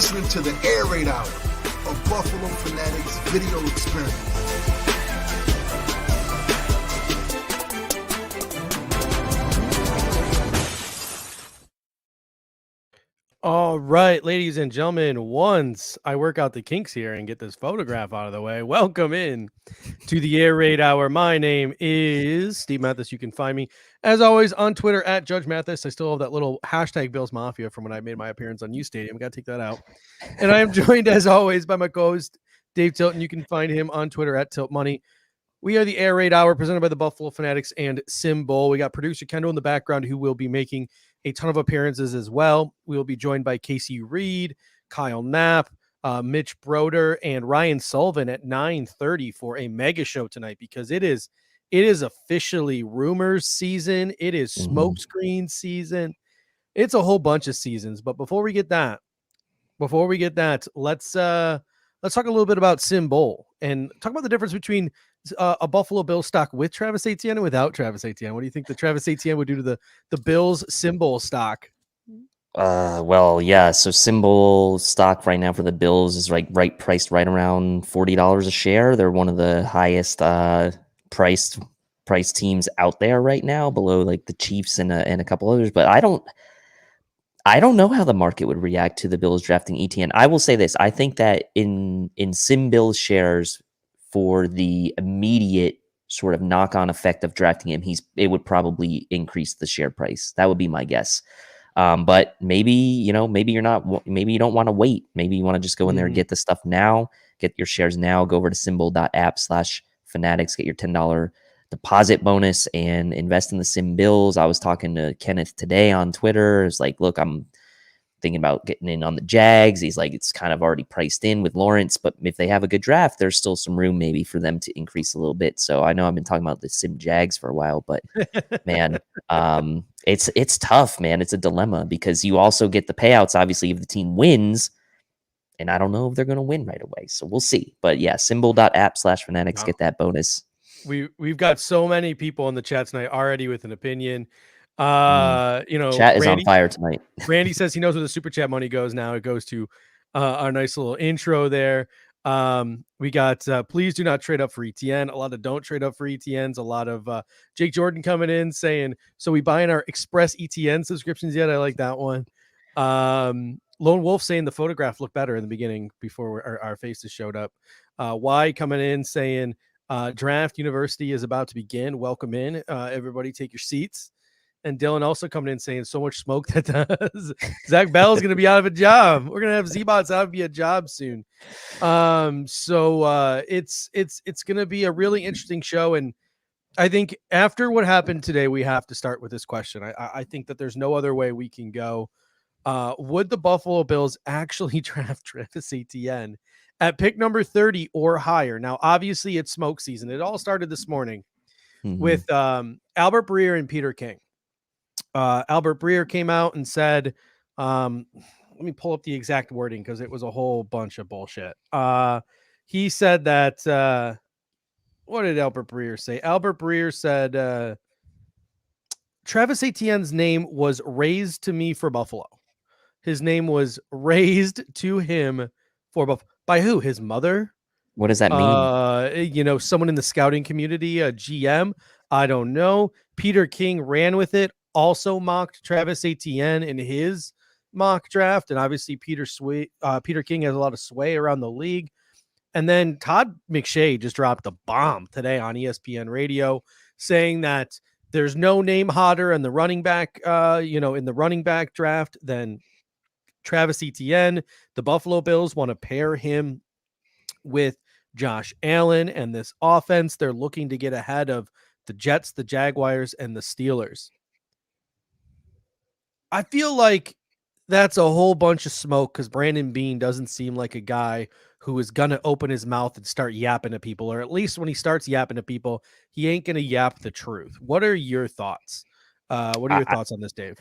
listening to the Air Raid Hour of Buffalo Fanatics Video Experience. All right, ladies and gentlemen, once I work out the kinks here and get this photograph out of the way, welcome in to the Air Raid Hour. My name is Steve Mathis. You can find me, as always, on Twitter at Judge Mathis. I still have that little hashtag Bills Mafia from when I made my appearance on U Stadium. Got to take that out. And I am joined, as always, by my co-host, Dave Tilton. You can find him on Twitter at Tilt Money. We are the Air Raid Hour presented by the Buffalo Fanatics and Symbol. We got producer Kendall in the background who will be making a ton of appearances as well. We will be joined by Casey Reed, Kyle Knapp, Mitch Broder, and Ryan Sullivan at 9:30 for a mega show tonight because it is officially rumors season. It is smokescreen season. It's a whole bunch of seasons. But before we get that, let's talk a little bit about Symbol and talk about the difference between a Buffalo Bills stock with Travis Etienne and without Travis Etienne. What do you think the Travis Etienne would do to the Bills Symbol stock? Well, yeah. So Symbol stock right now for the Bills is priced right around $40 a share. They're one of the highest priced teams out there right now, below like the Chiefs and a couple others. But I don't know how the market would react to the Bills drafting Etienne. I will say this: I think that in Bills shares, for the immediate sort of knock-on effect of drafting him, it would probably increase the share price. That would be my guess. But maybe you don't want to wait. Maybe you want to just go in there and get the stuff now, get your shares now, go over to symbol.app/fanatics, get your $10 deposit bonus and invest in the Sim Bills. I was talking to Kenneth today on Twitter. It's like, look, I'm thinking about getting in on the Jags. He's like, it's kind of already priced in with Lawrence, but if they have a good draft, there's still some room maybe for them to increase a little bit. So I know I've been talking about the Sim Jags for a while, but man, it's tough, man. It's a dilemma because you also get the payouts, obviously, if the team wins, and I don't know if they're going to win right away. So we'll see. But yeah, symbol.app/fanatics, get that bonus. We've got so many people in the chat tonight already with an opinion. Chat is on fire tonight. Randy says he knows where the super chat money goes now. It goes to our nice little intro there. We got please do not trade up for Etienne. A lot of don't trade up for Etienne's. A lot of Jake Jordan coming in saying, so we buying our Express Etienne subscriptions yet? I like that one. Lone Wolf saying the photograph looked better in the beginning before our faces showed up. Y coming in saying Draft University is about to begin. Welcome in. Everybody take your seats. And Dylan also coming in saying so much smoke that Zach Bell's going to be out of a job. We're going to have Z-Bots out of a job soon. So it's going to be a really interesting show. And I think after what happened today, we have to start with this question. I think that there's no other way we can go. Would the Buffalo Bills actually draft Travis Etienne at pick number 30 or higher? Now, obviously it's smoke season. It all started this morning with Albert Breer and Peter King. Albert Breer came out and said, let me pull up the exact wording because it was a whole bunch of bullshit. He said that, what did Albert Breer say? Albert Breer said, Travis Etienne's name was raised to me for Buffalo. His name was raised to him for Buffalo. By who? His mother? What does that mean? Someone in the scouting community, a GM. I don't know. Peter King ran with it. Also mocked Travis Etienne in his mock draft. And obviously Peter King has a lot of sway around the league. And then Todd McShay just dropped a bomb today on ESPN radio saying that there's no name hotter in the running back, in the running back draft than Travis Etienne. The Buffalo Bills want to pair him with Josh Allen and this offense. They're looking to get ahead of the Jets, the Jaguars, and the Steelers. I feel like that's a whole bunch of smoke because Brandon Beane doesn't seem like a guy who is going to open his mouth and start yapping to people, or at least when he starts yapping to people, he ain't going to yap the truth. What are your thoughts? What are your thoughts on this, Dave?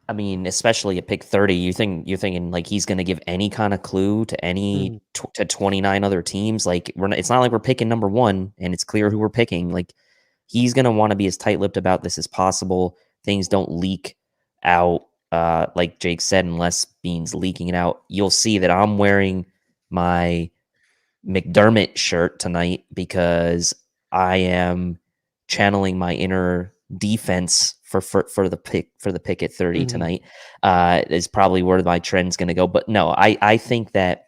I mean, especially at pick 30, you're thinking like he's going to give any kind of clue to to 29 other teams. Like it's not like we're picking number one and it's clear who we're picking. Like he's going to want to be as tight-lipped about this as possible. Things don't leak out like Jake said, unless Bean's leaking it out, you'll see that I'm wearing my McDermott shirt tonight because I am channeling my inner defense for the pick at 30 tonight. Is probably where my trend's going to go. But no, I think that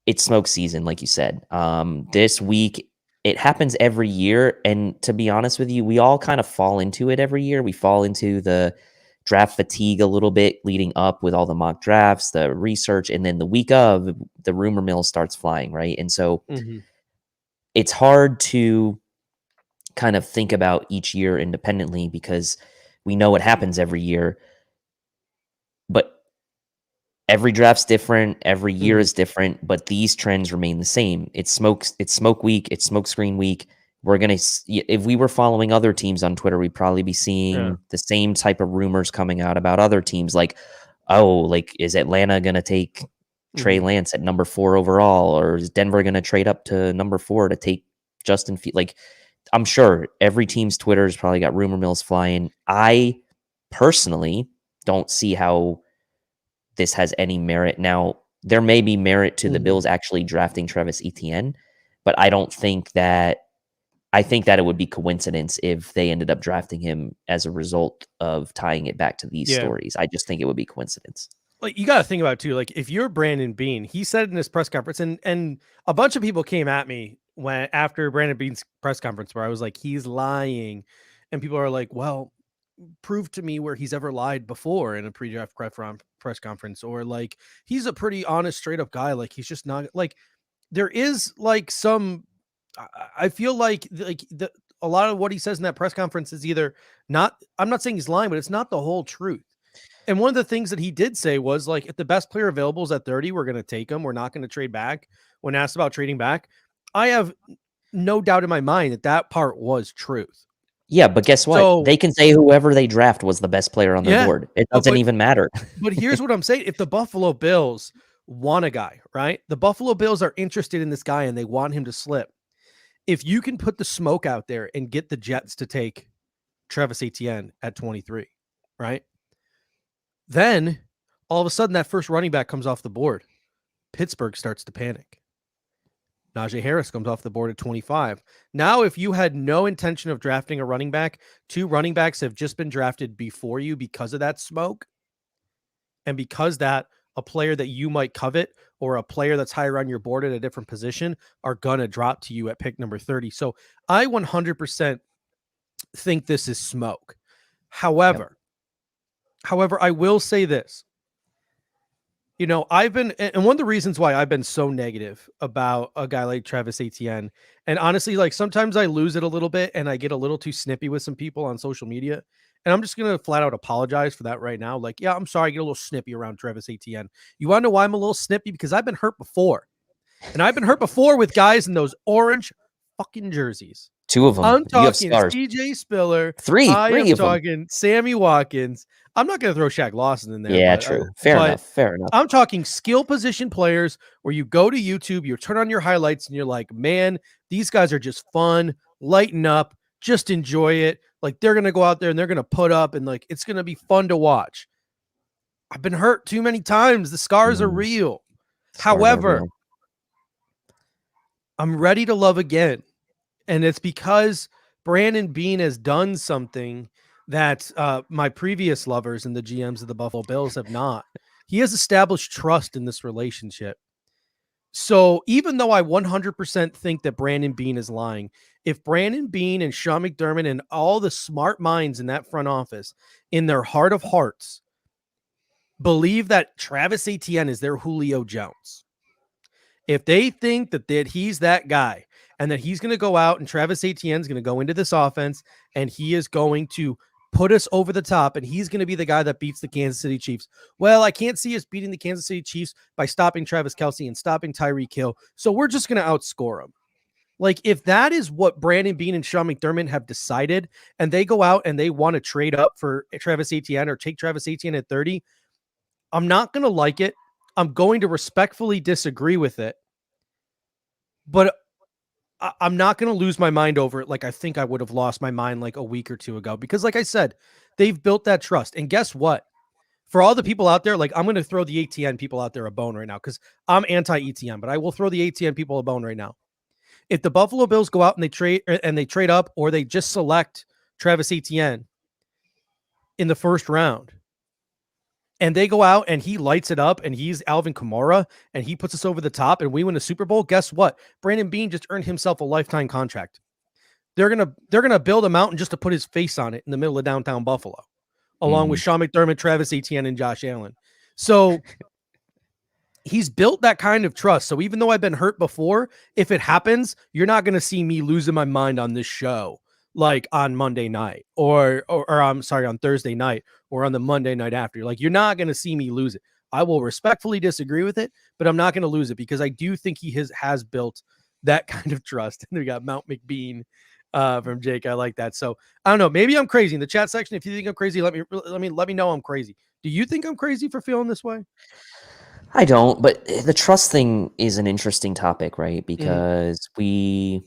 it's smoke season, like you said. This week it happens every year, and to be honest with you, we all kind of fall into it every year. We fall into the draft fatigue a little bit leading up with all the mock drafts, the research, and then the week of, the rumor mill starts flying, right? And so it's hard to kind of think about each year independently because we know it happens every year, but every draft's different, every year is different, but these trends remain the same. It's smoke week, it's smoke screen week. We're going to, if we were following other teams on Twitter, we'd probably be seeing the same type of rumors coming out about other teams. Like, oh, like, is Atlanta going to take Trey Lance at number 4 overall? Or is Denver going to trade up to number 4 to take Justin Fields? Like, I'm sure every team's Twitter's probably got rumor mills flying. I personally don't see how this has any merit. Now, there may be merit to the Bills actually drafting Travis Etienne, but I don't think that, I think that it would be coincidence if they ended up drafting him as a result of tying it back to these stories. I just think it would be coincidence. Like, you got to think about it too. Like, if you're Brandon Beane, he said in his press conference, and a bunch of people came at me after Brandon Beane's press conference where I was like, he's lying. And people are like, well, prove to me where he's ever lied before in a pre-draft press conference, or like, he's a pretty honest, straight up guy. Like, he's just not, like, there is like some, I feel like a lot of what he says in that press conference is either not, I'm not saying he's lying, but it's not the whole truth. And one of the things that he did say was, like, if the best player available is at 30, we're going to take him. We're not going to trade back. When asked about trading back, I have no doubt in my mind that that part was truth. Yeah, but guess what? So, they can say whoever they draft was the best player on their board. It doesn't even matter. But here's what I'm saying. If the Buffalo Bills want a guy, right? The Buffalo Bills are interested in this guy and they want him to slip. If you can put the smoke out there and get the Jets to take Travis Etienne at 23, right? Then all of a sudden that first running back comes off the board. Pittsburgh starts to panic. Najee Harris comes off the board at 25. Now, if you had no intention of drafting a running back, 2 running backs have just been drafted before you because of that smoke. And because that a player that you might covet or a player that's higher on your board at a different position are going to drop to you at pick number 30. So I 100% think this is smoke. However, I will say this. You know, I've been, and one of the reasons why I've been so negative about a guy like Travis Etienne, and honestly, like, sometimes I lose it a little bit and I get a little too snippy with some people on social media. And I'm just going to flat out apologize for that right now. Like, yeah, I'm sorry, I get a little snippy around Travis Etienne. You want to know why I'm a little snippy? Because I've been hurt before. And I've been hurt before with guys in those orange fucking jerseys. 2 of them. I'm talking CJ Spiller. 3 I am of talking them. Sammy Watkins. I'm not going to throw Shaq Lawson in there. Yeah, but, true. Fair enough. I'm talking skill position players where you go to YouTube, you turn on your highlights, and you're like, man, these guys are just fun, lighten up, just enjoy it. Like, they're going to go out there and they're going to put up, and like, it's going to be fun to watch. I've been hurt too many times. The scars are real. However, I'm ready to love again. And it's because Brandon Beane has done something that my previous lovers and the GMs of the Buffalo Bills have not. He has established trust in this relationship. So even though I 100% think that Brandon Beane is lying, if Brandon Beane and Sean McDermott and all the smart minds in that front office, in their heart of hearts, believe that Travis Etienne is their Julio Jones, if they think that he's that guy and that he's going to go out and Travis Etienne is going to go into this offense and he is going to put us over the top and he's going to be the guy that beats the Kansas City Chiefs. Well, I can't see us beating the Kansas City Chiefs by stopping Travis Kelce and stopping Tyreek Hill, so we're just going to outscore them. Like, if that is what Brandon Beane and Sean McDermott have decided and they go out and they want to trade up for Travis Etienne or take Travis Etienne at 30, I'm not going to like it. I'm going to respectfully disagree with it, but I'm not going to lose my mind over it like I think I would have lost my mind like a week or two ago. Because like I said, They've built that trust. And guess what? For all the people out there, like I'm going to throw the ATN people out there a bone right now because I'm anti-ETN, but I will throw the ATN people a bone right now. If the Buffalo Bills go out and they trade up, or they just select Travis Etienne in the first round, and they go out and he lights it up and he's Alvin Kamara and he puts us over the top and we win a Super Bowl, guess what? Brandon Beane just earned himself a lifetime contract. They're gonna build a mountain just to put his face on it in the middle of downtown Buffalo, along with Sean McDermott, Travis Etienne, and Josh Allen. So he's built that kind of trust. So even though I've been hurt before, if it happens, you're not going to see me losing my mind on this show, like on Monday night or I'm sorry, on Thursday night or on the Monday night after. Like, you're not going to see me lose it. I will respectfully disagree with it, but I'm not going to lose it because I do think he has built that kind of trust. And we got Mount McBean from Jake. I like that. So I don't know. Maybe I'm crazy. In the chat section, if you think I'm crazy, let me know I'm crazy. Do you think I'm crazy for feeling this way? I don't, but the trust thing is an interesting topic, right? Because the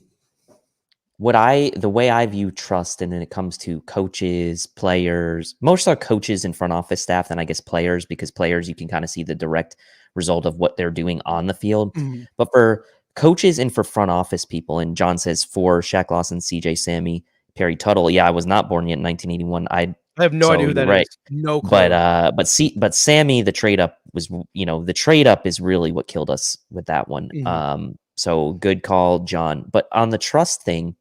way I view trust, and then it comes to coaches, players, most are coaches and front office staff than I guess players, because players, you can kind of see the direct result of what they're doing on the field. But for coaches and for front office people, and John says for Shaq Lawson, CJ Sammy, Perry Tuttle. Yeah, I was not born yet in 1981. I have no idea who that is. No clue. But Sammy, the trade up was, the trade up is really what killed us with that one. So good call, John. But on the trust thing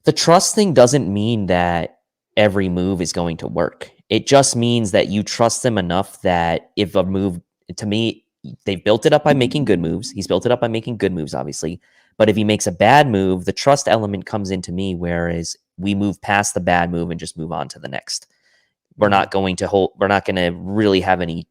doesn't mean that every move is going to work. It just means that you trust them enough that if a move, to me, they've built it up by making good moves. He's built it up by making good moves, obviously. But if he makes a bad move, the trust element comes into me, whereas we move past the bad move and just move on to the next. We're not going to really have any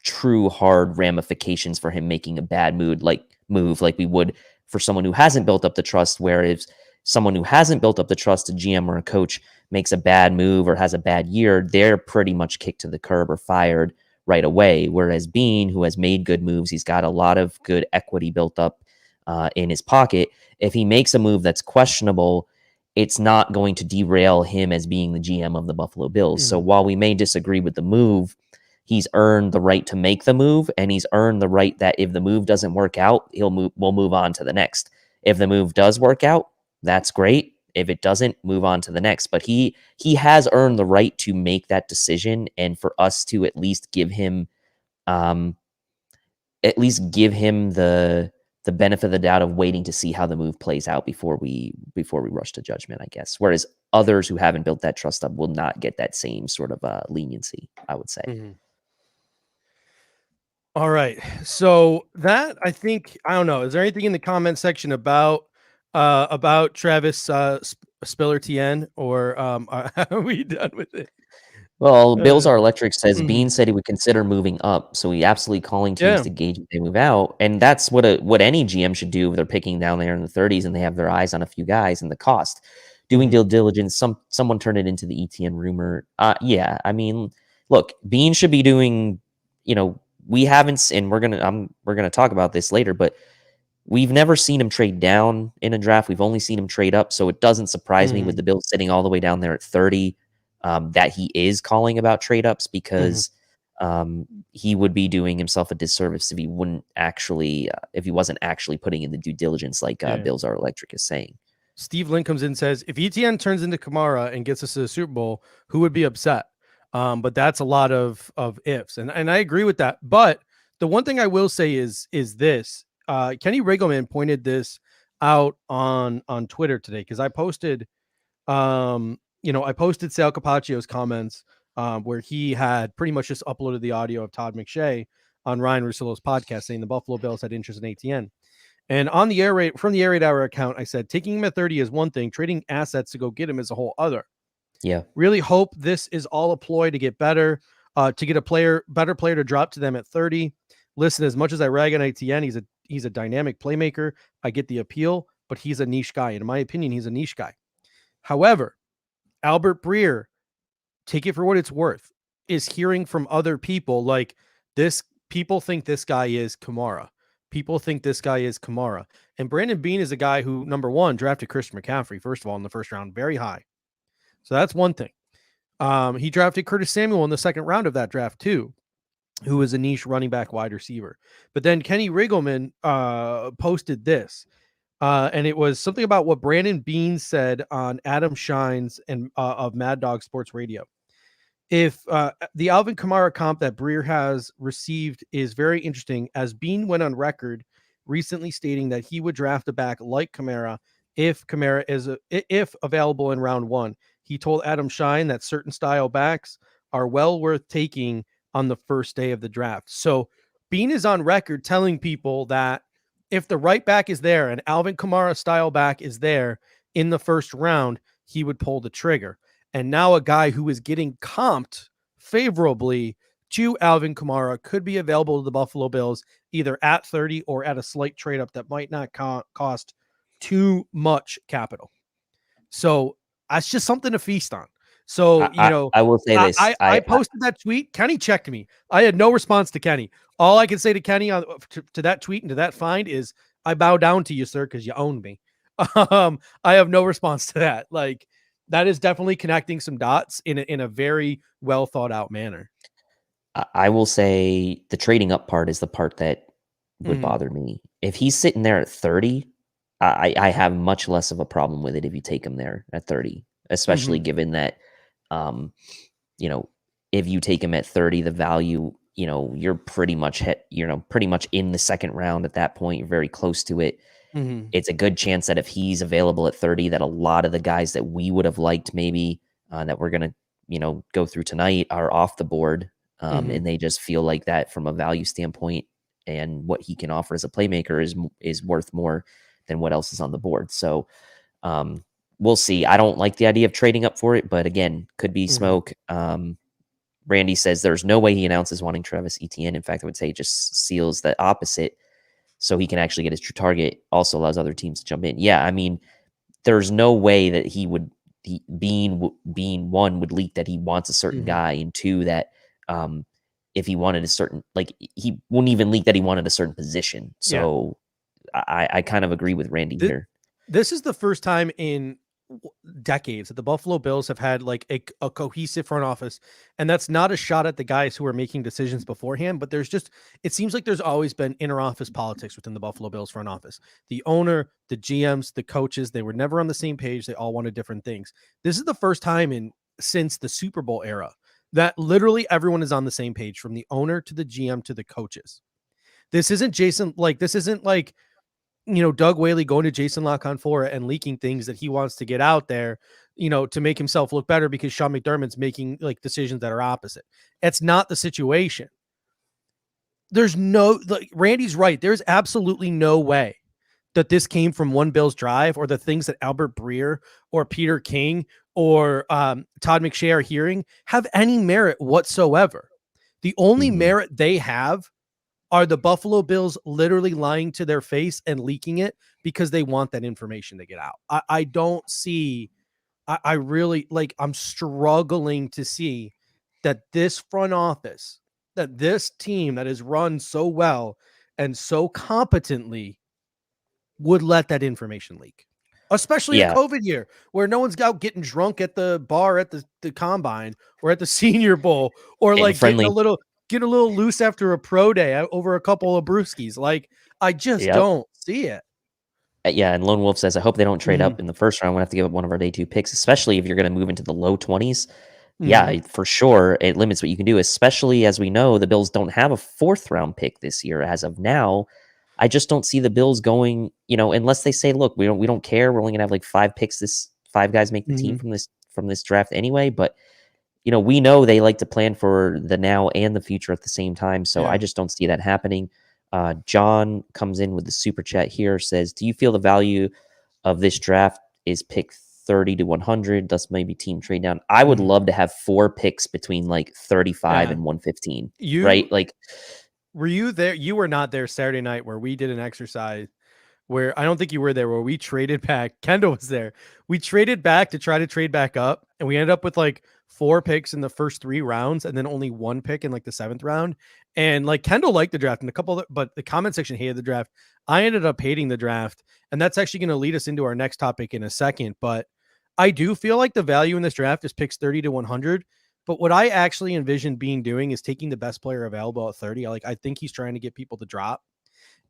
true hard ramifications for him making a bad move like we would for someone who hasn't built up the trust, whereas someone who hasn't built up the trust, a GM or a coach, makes a bad move or has a bad year, they're pretty much kicked to the curb or fired right away. Whereas Beane, who has made good moves, he's got a lot of good equity built up in his pocket. If he makes a move that's questionable, it's not going to derail him as being the GM of the Buffalo Bills. So while we may disagree with the move, he's earned the right to make the move, and he's earned the right that if the move doesn't work out, we'll move on to the next. If the move does work out, that's great. If it doesn't, move on to the next. But he has earned the right to make that decision, and for us to at least give him the benefit of the doubt of waiting to see how the move plays out before we rush to judgment, I guess. Whereas others who haven't built that trust up will not get that same sort of leniency, I would say. All right. So that, I think, I don't know. Is there anything in the comment section about Travis Spiller Etienne, or are we done with it? Well, Bills Are Electric says Beane said he would consider moving up, so he absolutely calling teams to gauge if they move out, and that's what any GM should do if they're picking down there in the 30s and they have their eyes on a few guys and the cost. Doing due diligence. Someone turned it into the ETN rumor. Yeah, I mean, look, Beane should be doing. We haven't, and we're gonna talk about this later, but we've never seen him trade down in a draft. We've only seen him trade up, so it doesn't surprise me with the Bills sitting all the way down there at 30. That he is calling about trade ups, because he would be doing himself a disservice if he wasn't actually putting in the due diligence like Bills Are Electric is saying. Steve Lynn comes in and says, if ETN turns into Kamara and gets us to the Super Bowl, who would be upset? But that's a lot of ifs, and I agree with that. But the one thing I will say is this: Kenny Riggleman pointed this out on Twitter today, because I posted. I posted Sal Capaccio's comments where he had pretty much just uploaded the audio of Todd McShay on Ryan Russillo's podcast saying the Buffalo Bills had interest in ATN. And on the Air Raid, from the Air Raid Hour account, I said, taking him at 30 is one thing, trading assets to go get him is a whole other. Yeah. Really hope this is all a ploy to get better, to get a better player to drop to them at 30. Listen, as much as I rag on ATN, he's a dynamic playmaker. I get the appeal, but he's a niche guy. In my opinion, he's a niche guy. However, Albert Breer, take it for what it's worth, is hearing from other people like this. People think this guy is Kamara. People think this guy is Kamara. And Brandon Beane is a guy who, number one, drafted Christian McCaffrey, first of all, in the first round, very high. So that's one thing. He drafted Curtis Samuel in the second round of that draft too, who was a niche running back wide receiver. But then Kenny Riggleman posted this. And it was something about what Brandon Bean said on Adam Shines and of Mad Dog Sports Radio. If the Alvin Kamara comp that Breer has received is very interesting, as Bean went on record recently stating that he would draft a back like Kamara if Kamara is if available in round one. He told Adam Shine that certain style backs are well worth taking on the first day of the draft. So Bean is on record telling people that if the right back is there, an Alvin Kamara style back is there in the first round, he would pull the trigger. And now a guy who is getting comped favorably to Alvin Kamara could be available to the Buffalo Bills either at 30 or at a slight trade up that might not cost too much capital. So that's just something to feast on. So, I will say this. I posted that tweet. Kenny checked me. I had no response to Kenny. All I can say to Kenny to that tweet and to that find is I bow down to you, sir, because you own me. I have no response to that. Like, that is definitely connecting some dots in a very well thought out manner. I will say the trading up part is the part that would bother me. If he's sitting there at 30, I have much less of a problem with it if you take him there at 30, especially given that, if you take him at 30, the value, you're pretty much pretty much in the second round at that point. You're very close to it. It's a good chance that if he's available at 30, that a lot of the guys that we would have liked maybe that we're going to, go through tonight are off the board. And they just feel like that from a value standpoint and what he can offer as a playmaker is worth more than what else is on the board. So we'll see. I don't like the idea of trading up for it, but again, could be smoke. Randy says there's no way he announces wanting Travis Etienne. In fact, I would say it just seals the opposite so he can actually get his true target. Also allows other teams to jump in. Yeah, I mean, there's no way that he would, being one, would leak that he wants a certain guy, and two, that if he wanted a certain, like, he wouldn't even leak that he wanted a certain position. So I kind of agree with Randy here. This is the first time in decades that the Buffalo Bills have had like a cohesive front office, and that's not a shot at the guys who are making decisions beforehand, but it seems like there's always been inter-office politics within the Buffalo Bills front office. The owner, the GMs, the coaches, they were never on the same page. They all wanted different things. This is the first time since the Super Bowl era that literally everyone is on the same page, from the owner to the GM to the coaches. This isn't Doug Whaley going to Jason LaConfora and leaking things that he wants to get out there, to make himself look better because Sean McDermott's making like decisions that are opposite. It's not the situation. There's Randy's right. There's absolutely no way that this came from one Bills drive, or the things that Albert Breer or Peter King or Todd McShay are hearing have any merit whatsoever. The only merit they have are the Buffalo Bills literally lying to their face and leaking it because they want that information to get out. I don't see, I really, I'm struggling to see that this front office, that this team that is run so well and so competently would let that information leak. Especially in a COVID year where no one's out getting drunk at the bar at the combine or at the Senior Bowl, or like getting a little loose after a pro day over a couple of brewskis. Like, I just don't see it. Yeah, and Lone Wolf says, I hope they don't trade up in the first round. We'll have to give up one of our day 2 picks, especially if you're going to move into the low 20s. Yeah, for sure. It limits what you can do, especially as we know the Bills don't have a 4th round pick this year as of now. I just don't see the Bills going, unless they say, look, we don't care. We're only gonna have like 5 picks. 5 guys make the team from this draft anyway. But we know they like to plan for the now and the future at the same time. So I just don't see that happening. John comes in with the super chat here, says, do you feel the value of this draft is pick 30 to 100, thus maybe team trade down? I would love to have 4 picks between like 35 and 115. Right? Like, were you there? You were not there Saturday night where we did an exercise where I don't think you were there, where we traded back. Kendall was there. We traded back to try to trade back up, and we ended up with like 4 picks in the first 3 rounds and then only 1 pick in like the 7th round. And like Kendall liked the draft and but the comment section hated the draft. I ended up hating the draft, and that's actually going to lead us into our next topic in a second. But I do feel like the value in this draft is picks 30 to 100. But what I actually envision being doing is taking the best player available at 30. I think he's trying to get people to drop.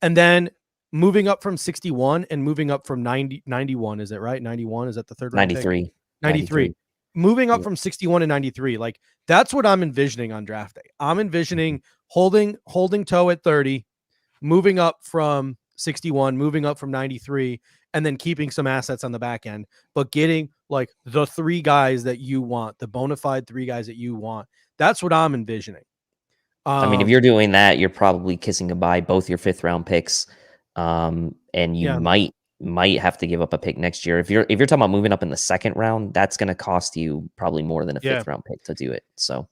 And then moving up from 61 and moving up from 91. Is it right? 91? Is that the third round pick? 93. 93. Moving up Yeah. from 61 to 93. Like, that's what I'm envisioning on draft day. I'm envisioning holding toe at 30, moving up from 61, moving up from 93, and then keeping some assets on the back end, but getting like the three guys that you want, the bona fide three guys that you want. That's what I'm envisioning. I mean, if you're doing that, you're probably kissing goodbye both your 5th round picks, and you might have to give up a pick next year. If you're talking about moving up in the 2nd round, that's going to cost you probably more than a 5th round pick to do it. So,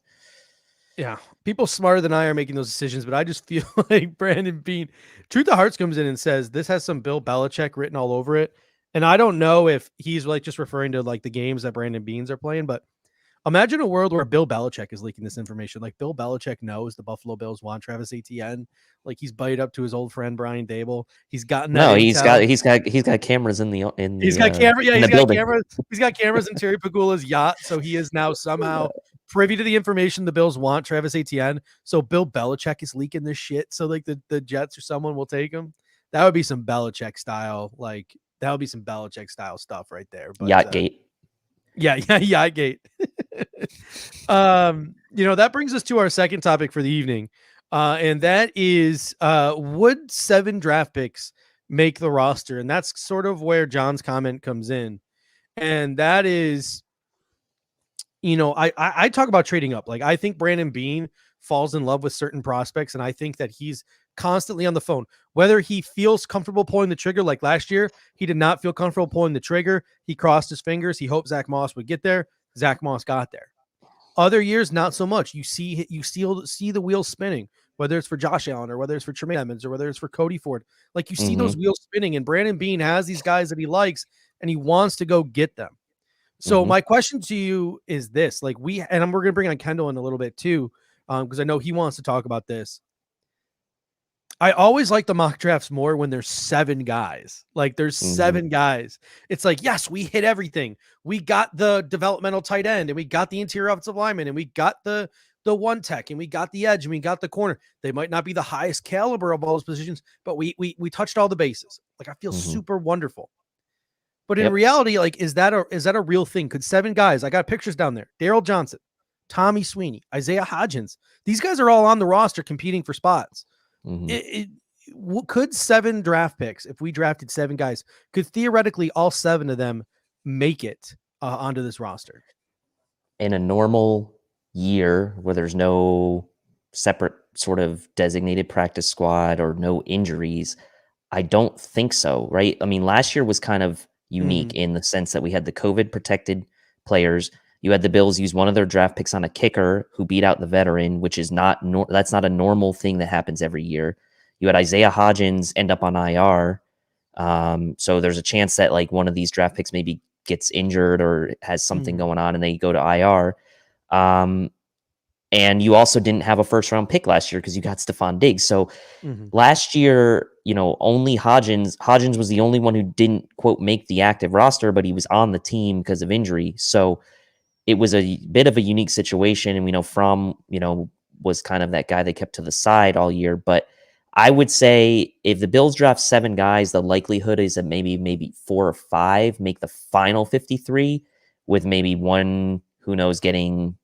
yeah, people smarter than I are making those decisions, but I just feel like Brandon Beane, Truth of Hearts comes in and says this has some Bill Belichick written all over it, and I don't know if he's like just referring to like the games that Brandon Beans are playing, but imagine a world where Bill Belichick is leaking this information. Like, Bill Belichick knows the Buffalo Bills want Travis Etienne. Like, he's butted up to his old friend Brian Dable. He's gotten that. No, intel. he's got cameras in the He's got camera. Yeah, in he's the got building. cameras. He's got cameras in Terry Pagula's yacht. So he is now somehow privy to the information the Bills want Travis Etienne. So Bill Belichick is leaking this shit. So like the Jets or someone will take him. That would be some Belichick style. Like, that would be some Belichick style stuff right there. But, Yachtgate. Yachtgate. That brings us to our second topic for the evening. And that is, would 7 draft picks make the roster? And that's sort of where John's comment comes in. And that is, I talk about trading up. Like, I think Brandon Beane falls in love with certain prospects, and I think that he's constantly on the phone. Whether he feels comfortable pulling the trigger, like last year, he did not feel comfortable pulling the trigger. He crossed his fingers. He hoped Zach Moss would get there. Zach Moss got there. Other years, not so much. You see the wheels spinning, whether it's for Josh Allen or whether it's for Tremaine Edmonds or whether it's for Cody Ford. Like, you see those wheels spinning, and Brandon Beane has these guys that he likes, and he wants to go get them. So my question to you is this: like, we're going to bring on Kendall in a little bit too, because I know he wants to talk about this. I always like the mock drafts more when there's 7 guys. Like, there's 7 guys. It's like, yes, we hit everything. We got the developmental tight end, and we got the interior offensive lineman, and we got the one tech, and we got the edge, and we got the corner. They might not be the highest caliber of all those positions, but we touched all the bases. Like, I feel super wonderful. But in reality, like, is that a real thing? Could 7 guys? I got pictures down there. Daryl Johnson, Tommy Sweeney, Isaiah Hodgins. These guys are all on the roster competing for spots. Could 7 draft picks, if we drafted 7 guys, could theoretically all 7 of them make it onto this roster? In a normal year where there's no separate sort of designated practice squad or no injuries, I don't think so, right? I mean, last year was kind of unique in the sense that we had the COVID protected players. You had the Bills use one of their draft picks on a kicker who beat out the veteran, which is that's not a normal thing that happens every year. You had Isaiah Hodgins end up on IR. So there's a chance that like one of these draft picks maybe gets injured or has something going on and they go to IR. And you also didn't have a 1st round pick last year because you got Stephon Diggs. So last year, only Hodgins was the only one who didn't, quote, make the active roster, but he was on the team because of injury. So it was a bit of a unique situation. And we know Fromm, was kind of that guy they kept to the side all year. But I would say if the Bills draft 7 guys, the likelihood is that maybe 4 or 5 make the final 53, with maybe one, who knows, getting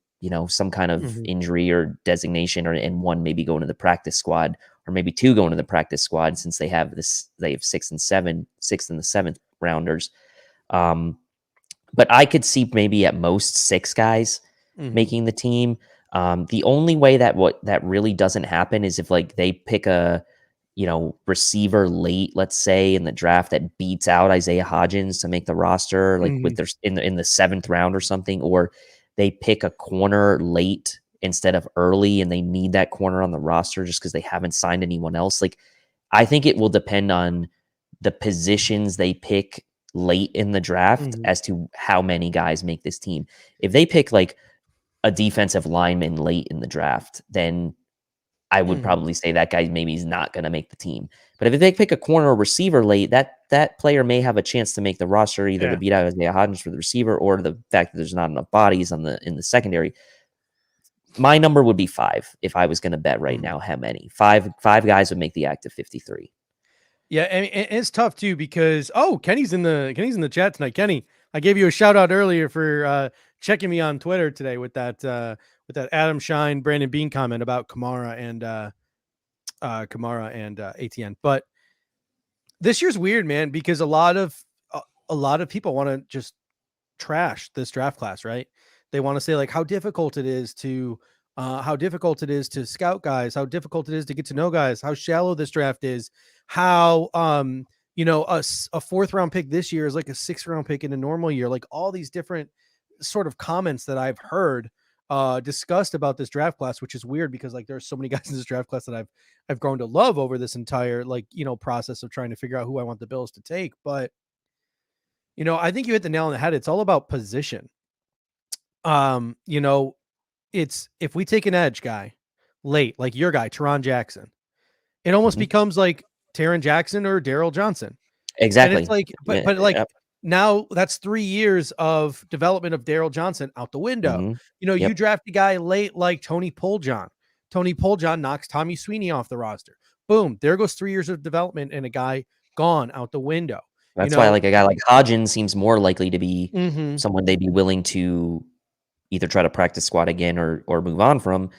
some kind of injury or designation, and one maybe going to the practice squad, or maybe 2 going to the practice squad, since they have 6th and 7th rounders. But I could see maybe at most 6 guys making the team. The only way that really doesn't happen is if like they pick a receiver late, let's say in the draft, that beats out Isaiah Hodgins to make the roster, like with their in the 7th round or something, or they pick a corner late instead of early, and they need that corner on the roster just because they haven't signed anyone else. Like, I think it will depend on the positions they pick late in the draft as to how many guys make this team. If they pick like a defensive lineman late in the draft, then I would probably say that guy maybe is not going to make the team. But if they pick a corner or receiver late, that player may have a chance to make the roster, either to beat out Isaiah Hodgins for the receiver or the fact that there's not enough bodies in the secondary. My number would be 5 if I was going to bet right now. How many? Five guys would make the active 53. Yeah, and it's tough too because Kenny's in the chat tonight. Kenny, I gave you a shout out earlier for checking me on Twitter today with that Adam Shine, Brandon Bean comment about Kamara and Etienne. But this year's weird, man, because a lot of people want to just trash this draft class, right? They want to say like how difficult it is to scout guys, how difficult it is to get to know guys, how shallow this draft is, how a fourth round pick this year is like a 6th round pick in a normal year, like all these different sort of comments that I've heard discussed about this draft class, which is weird because like there's so many guys in this draft class that I've grown to love over this entire process of trying to figure out who I want the Bills to take. But I think you hit the nail on the head. It's all about position. It's if we take an edge guy late, like your guy, Teron Jackson, it almost becomes like Taron Jackson or Daryl Johnson. Exactly. And it's like, but now that's 3 years of development of Daryl Johnson out the window. You draft a guy late like Tony Poljan. Tony Poljan knocks Tommy Sweeney off the roster. Boom. There goes 3 years of development and a guy gone out the window. That's why like a guy like Hodgins seems more likely to be someone they'd be willing to either try to practice squad again or move on from,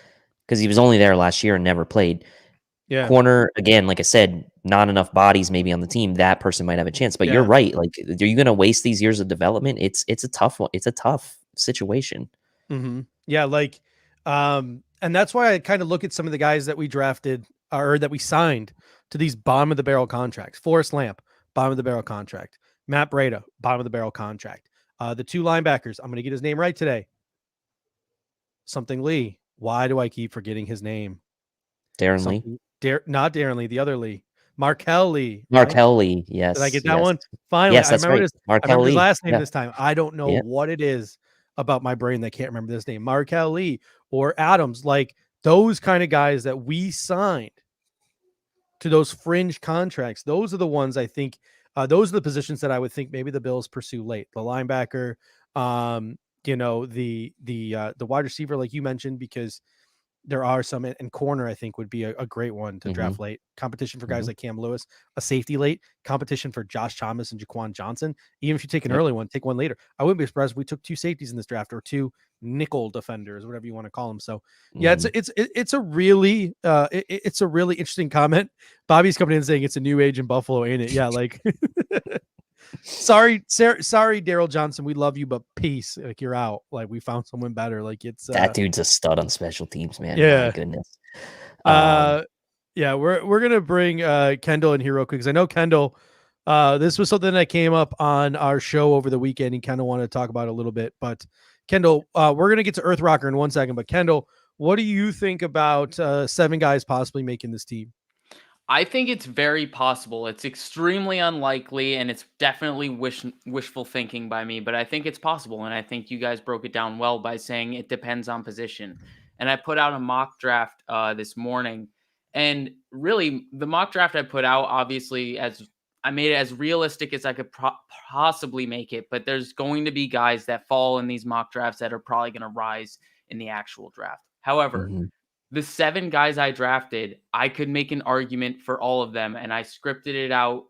because he was only there last year and never played. Yeah. Corner, again, like I said, not enough bodies maybe on the team. That person might have a chance. But you're right. Like, are you going to waste these years of development? It's a tough one. It's a tough situation. Yeah, like, and that's why I kind of look at some of the guys that we drafted or that we signed to these bottom of the barrel contracts. Forrest Lamp, bottom of the barrel contract. Matt Breida, bottom of the barrel contract. The 2 linebackers, I'm going to get his name right today. Something Lee. Why do I keep forgetting his name? Darren Lee. Not Darren Lee, the other Lee. Markel Lee. Markel Lee, yes. Did I get that one? Finally, yes, that's I remember right. I remember his last name this time. I don't know what it is about my brain that can't remember this name. Markel Lee or Adams, like those kind of guys that we signed to those fringe contracts. Those are the ones I think. Those are the positions that I would think maybe the Bills pursue late. The linebacker, the wide receiver, like you mentioned, because there are some, and corner I think would be a great one to draft late. Competition for guys like Cam Lewis, a safety late, competition for Josh Thomas and Jaquan Johnson. Even if you take an early one, take one later. I wouldn't be surprised if we took 2 safeties in this draft or 2 nickel defenders, whatever you want to call them. So yeah, it's a really interesting comment. Bobby's coming in saying it's a new age in Buffalo, ain't it? Yeah, like sorry, Daryl Johnson, we love you, but peace. Like you're out. Like we found someone better. Like it's that dude's a stud on special teams, man. Yeah, my goodness. Yeah, we're gonna bring Kendall in here real quick because I know Kendall. This was something that came up on our show over the weekend. He kind of wanted to talk about it a little bit, but Kendall, we're gonna get to Earth Rocker in 1 second. But Kendall, what do you think about 7 guys possibly making this team? I think it's very possible. It's extremely unlikely, and it's definitely wishful thinking by me, but I think it's possible, and I think you guys broke it down well by saying it depends on position. And I put out a mock draft this morning, and really, the mock draft I put out, obviously, I made it as realistic as I could possibly make it, but there's going to be guys that fall in these mock drafts that are probably going to rise in the actual draft. However, the 7 guys I drafted, I could make an argument for all of them, and I scripted it out.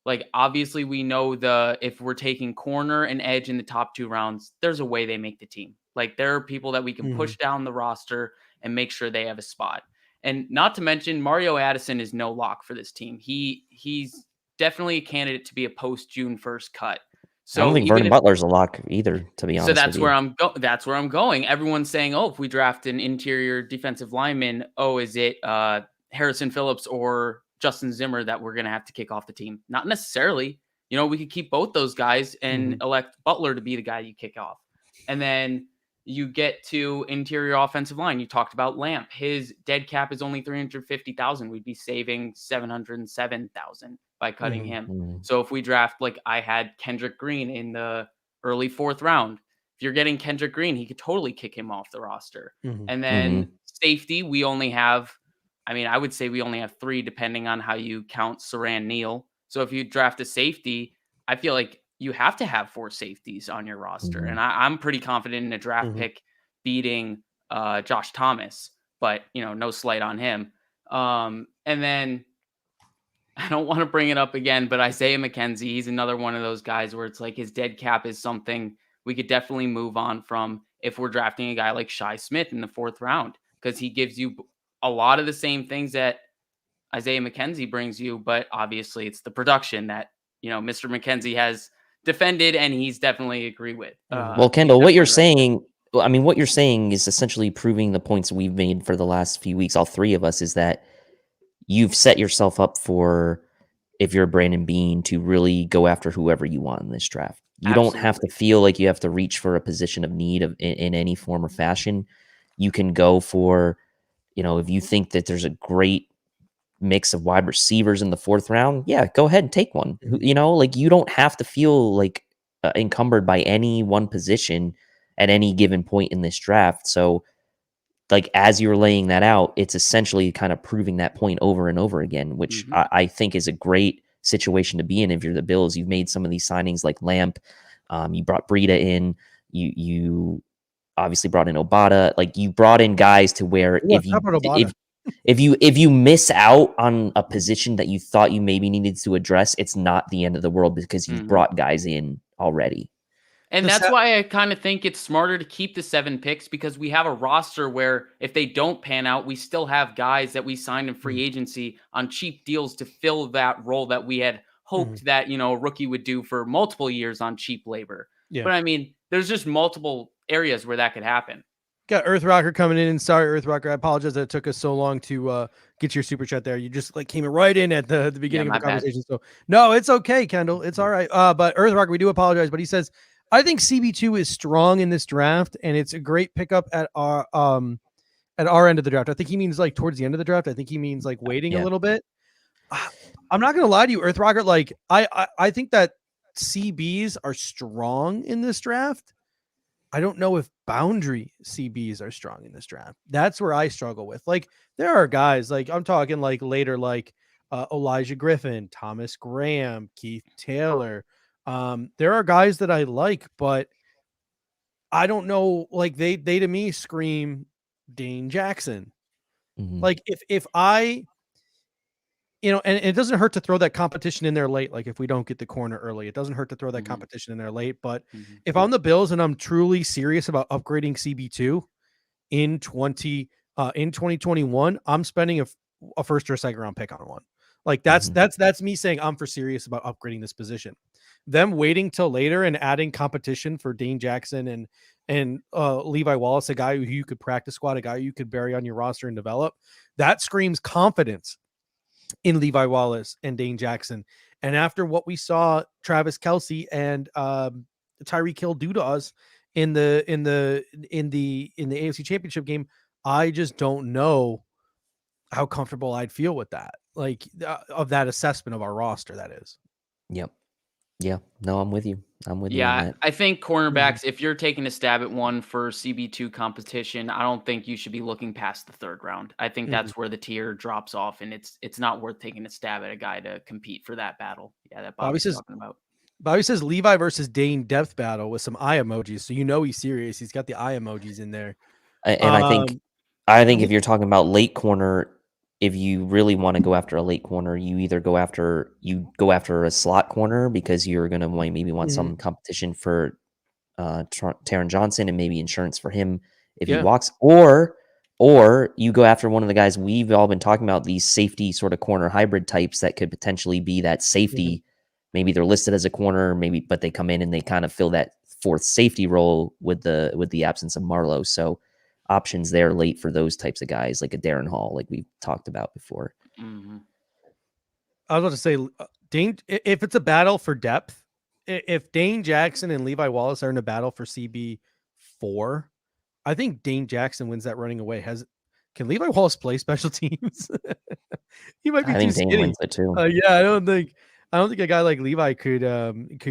Like, obviously, we know if we're taking corner and edge in the top 2 rounds, there's a way they make the team. Like, there are people that we can push down the roster and make sure they have a spot. And not to mention, Mario Addison is no lock for this team. He's definitely a candidate to be a post-June 1st cut. So I don't think Vernon Butler's a lock either, to be honest. So that's where I'm going. Everyone's saying, "Oh, if we draft an interior defensive lineman, is it Harrison Phillips or Justin Zimmer that we're going to have to kick off the team?" Not necessarily. We could keep both those guys and elect Butler to be the guy you kick off. And then you get to interior offensive line. You talked about Lamp. His dead cap is only $350,000. We'd be saving $707,000 by cutting him. So if we draft, like I had Kendrick Green in the early 4th round, if you're getting Kendrick Green, he could totally kick him off the roster. And then safety, we only have I mean, I would say we only have 3 depending on how you count Saran Neal. So if you draft a safety, I feel like you have to have 4 safeties on your roster. Mhm. And I'm pretty confident in a draft Mhm. pick beating Josh Thomas, but no slight on him. And then I don't want to bring it up again, but Isaiah McKenzie, he's another one of those guys where it's like his dead cap is something we could definitely move on from if we're drafting a guy like Shi Smith in the 4th round, because he gives you a lot of the same things that Isaiah McKenzie brings you, but obviously it's the production that, Mr. McKenzie has defended and he's definitely agree with. Mhm. Well, He's Kendall, what you're definitely right. saying, well, I mean, what you're saying is essentially proving the points we've made for the last few weeks, all 3 of us, is that you've set yourself up for, if you're Brandon Bean, to really go after whoever you want in this draft. You don't have to Absolutely. feel like you have to reach for a position of need in any form or fashion. You can go for, if you think that there's a great mix of wide receivers in the 4th round, yeah, go ahead and take one. Mhm. Like you don't have to feel like encumbered by any one position at any given point in this draft. So, like, as you're laying that out, it's essentially kind of proving that point over and over again, which Mhm. I think is a great situation to be in if you're the Bills. You've made some of these signings like Lamp. You brought Breida in. You obviously brought in Obata. Like, you brought in guys to where Yeah, how about Obata? if you miss out on a position that you thought you maybe needed to address, it's not the end of the world because you've Mhm. brought guys in already. And The that's sa- why I kind of think it's smarter to keep the 7 picks, because we have a roster where if they don't pan out, we still have guys that we signed in free Mhm. agency on cheap deals to fill that role that we had Mhm. hoped that, a rookie would do for multiple years on cheap labor. Yeah. But I mean, there's just multiple areas where that could happen. Got Earthrocker coming in. And sorry, Earthrocker, I apologize that it took us so long to get your super chat there. You just came right in at the Yeah, beginning of my the bad. conversation. So no, it's okay, Kendall. It's all right. But Earthrocker, we do apologize. But he says, I think CB2 is strong in this draft, and it's a great pickup at our end of the draft. I think he means like towards the end of the draft. I think he means like waiting a Yeah. little bit. I'm not gonna lie to you, Earthrocker. Like I think that CBs are strong in this draft. I don't know if boundary CBs are strong in this draft. That's where I struggle with. Like, there are guys like I'm talking like later, like Elijah Griffin, Thomas Graham, Keith Taylor. There are guys that I like, but I don't know. Like they to me scream Dane Jackson. Mhm. Like if I and it doesn't hurt to throw that competition in there late. Like if we don't get the corner early, it doesn't hurt to throw that Mhm, competition in there late. But mhm, if I'm the Bills and I'm truly serious about upgrading CB2 in 2021, I'm spending a first or a second round pick on one. Like Mhm. that's me saying I'm for serious about upgrading this position. Them waiting till later and adding competition for Dane Jackson and Levi Wallace, a guy who you could practice squad, a guy you could bury on your roster and develop, that screams confidence in Levi Wallace and Dane Jackson. And after what we saw Travis Kelce and Tyreek Hill do to us in the AFC Championship game, I just don't know how comfortable I'd feel with that. Like of that assessment of our roster, that is. Yep. Yeah. No, I'm with you. I'm with you on Yeah, that. I think Mhm. cornerbacks, if you're taking a stab at one for CB2 competition, I don't think you should be looking past the 3rd round. I think Mhm. that's where the tier drops off, and it's not worth taking a stab at a guy to compete for that battle. Yeah, that Bobby Bobby's says talking about. Bobby says Levi versus Dane depth battle with some eye emojis. So he's serious. He's got the eye emojis in there. And Um I think Le- if you're talking about late corner, if you really want to go after a late corner, you go after a slot corner because you're gonna maybe want Mhm. some competition for Taron Johnson and maybe insurance for him if he Yeah. walks, or you go after one of the guys we've all been talking about, these safety sort of corner hybrid types that could potentially be that Mhm. safety. Maybe they're listed as a corner, maybe, but they come in and they kind of fill that 4th safety role with the absence of Marlowe. So options there late for those types of guys, like a Darren Hall, like we've talked about before. Mhm. I was about to say, Dane, if it's a battle for depth, if Dane Jackson and Levi Wallace are in a battle for CB4, I think Dane Jackson wins that running away. Can Levi Wallace play special teams? He might be I too think Dane skinny. wins it too. Yeah, I don't think a guy like Levi could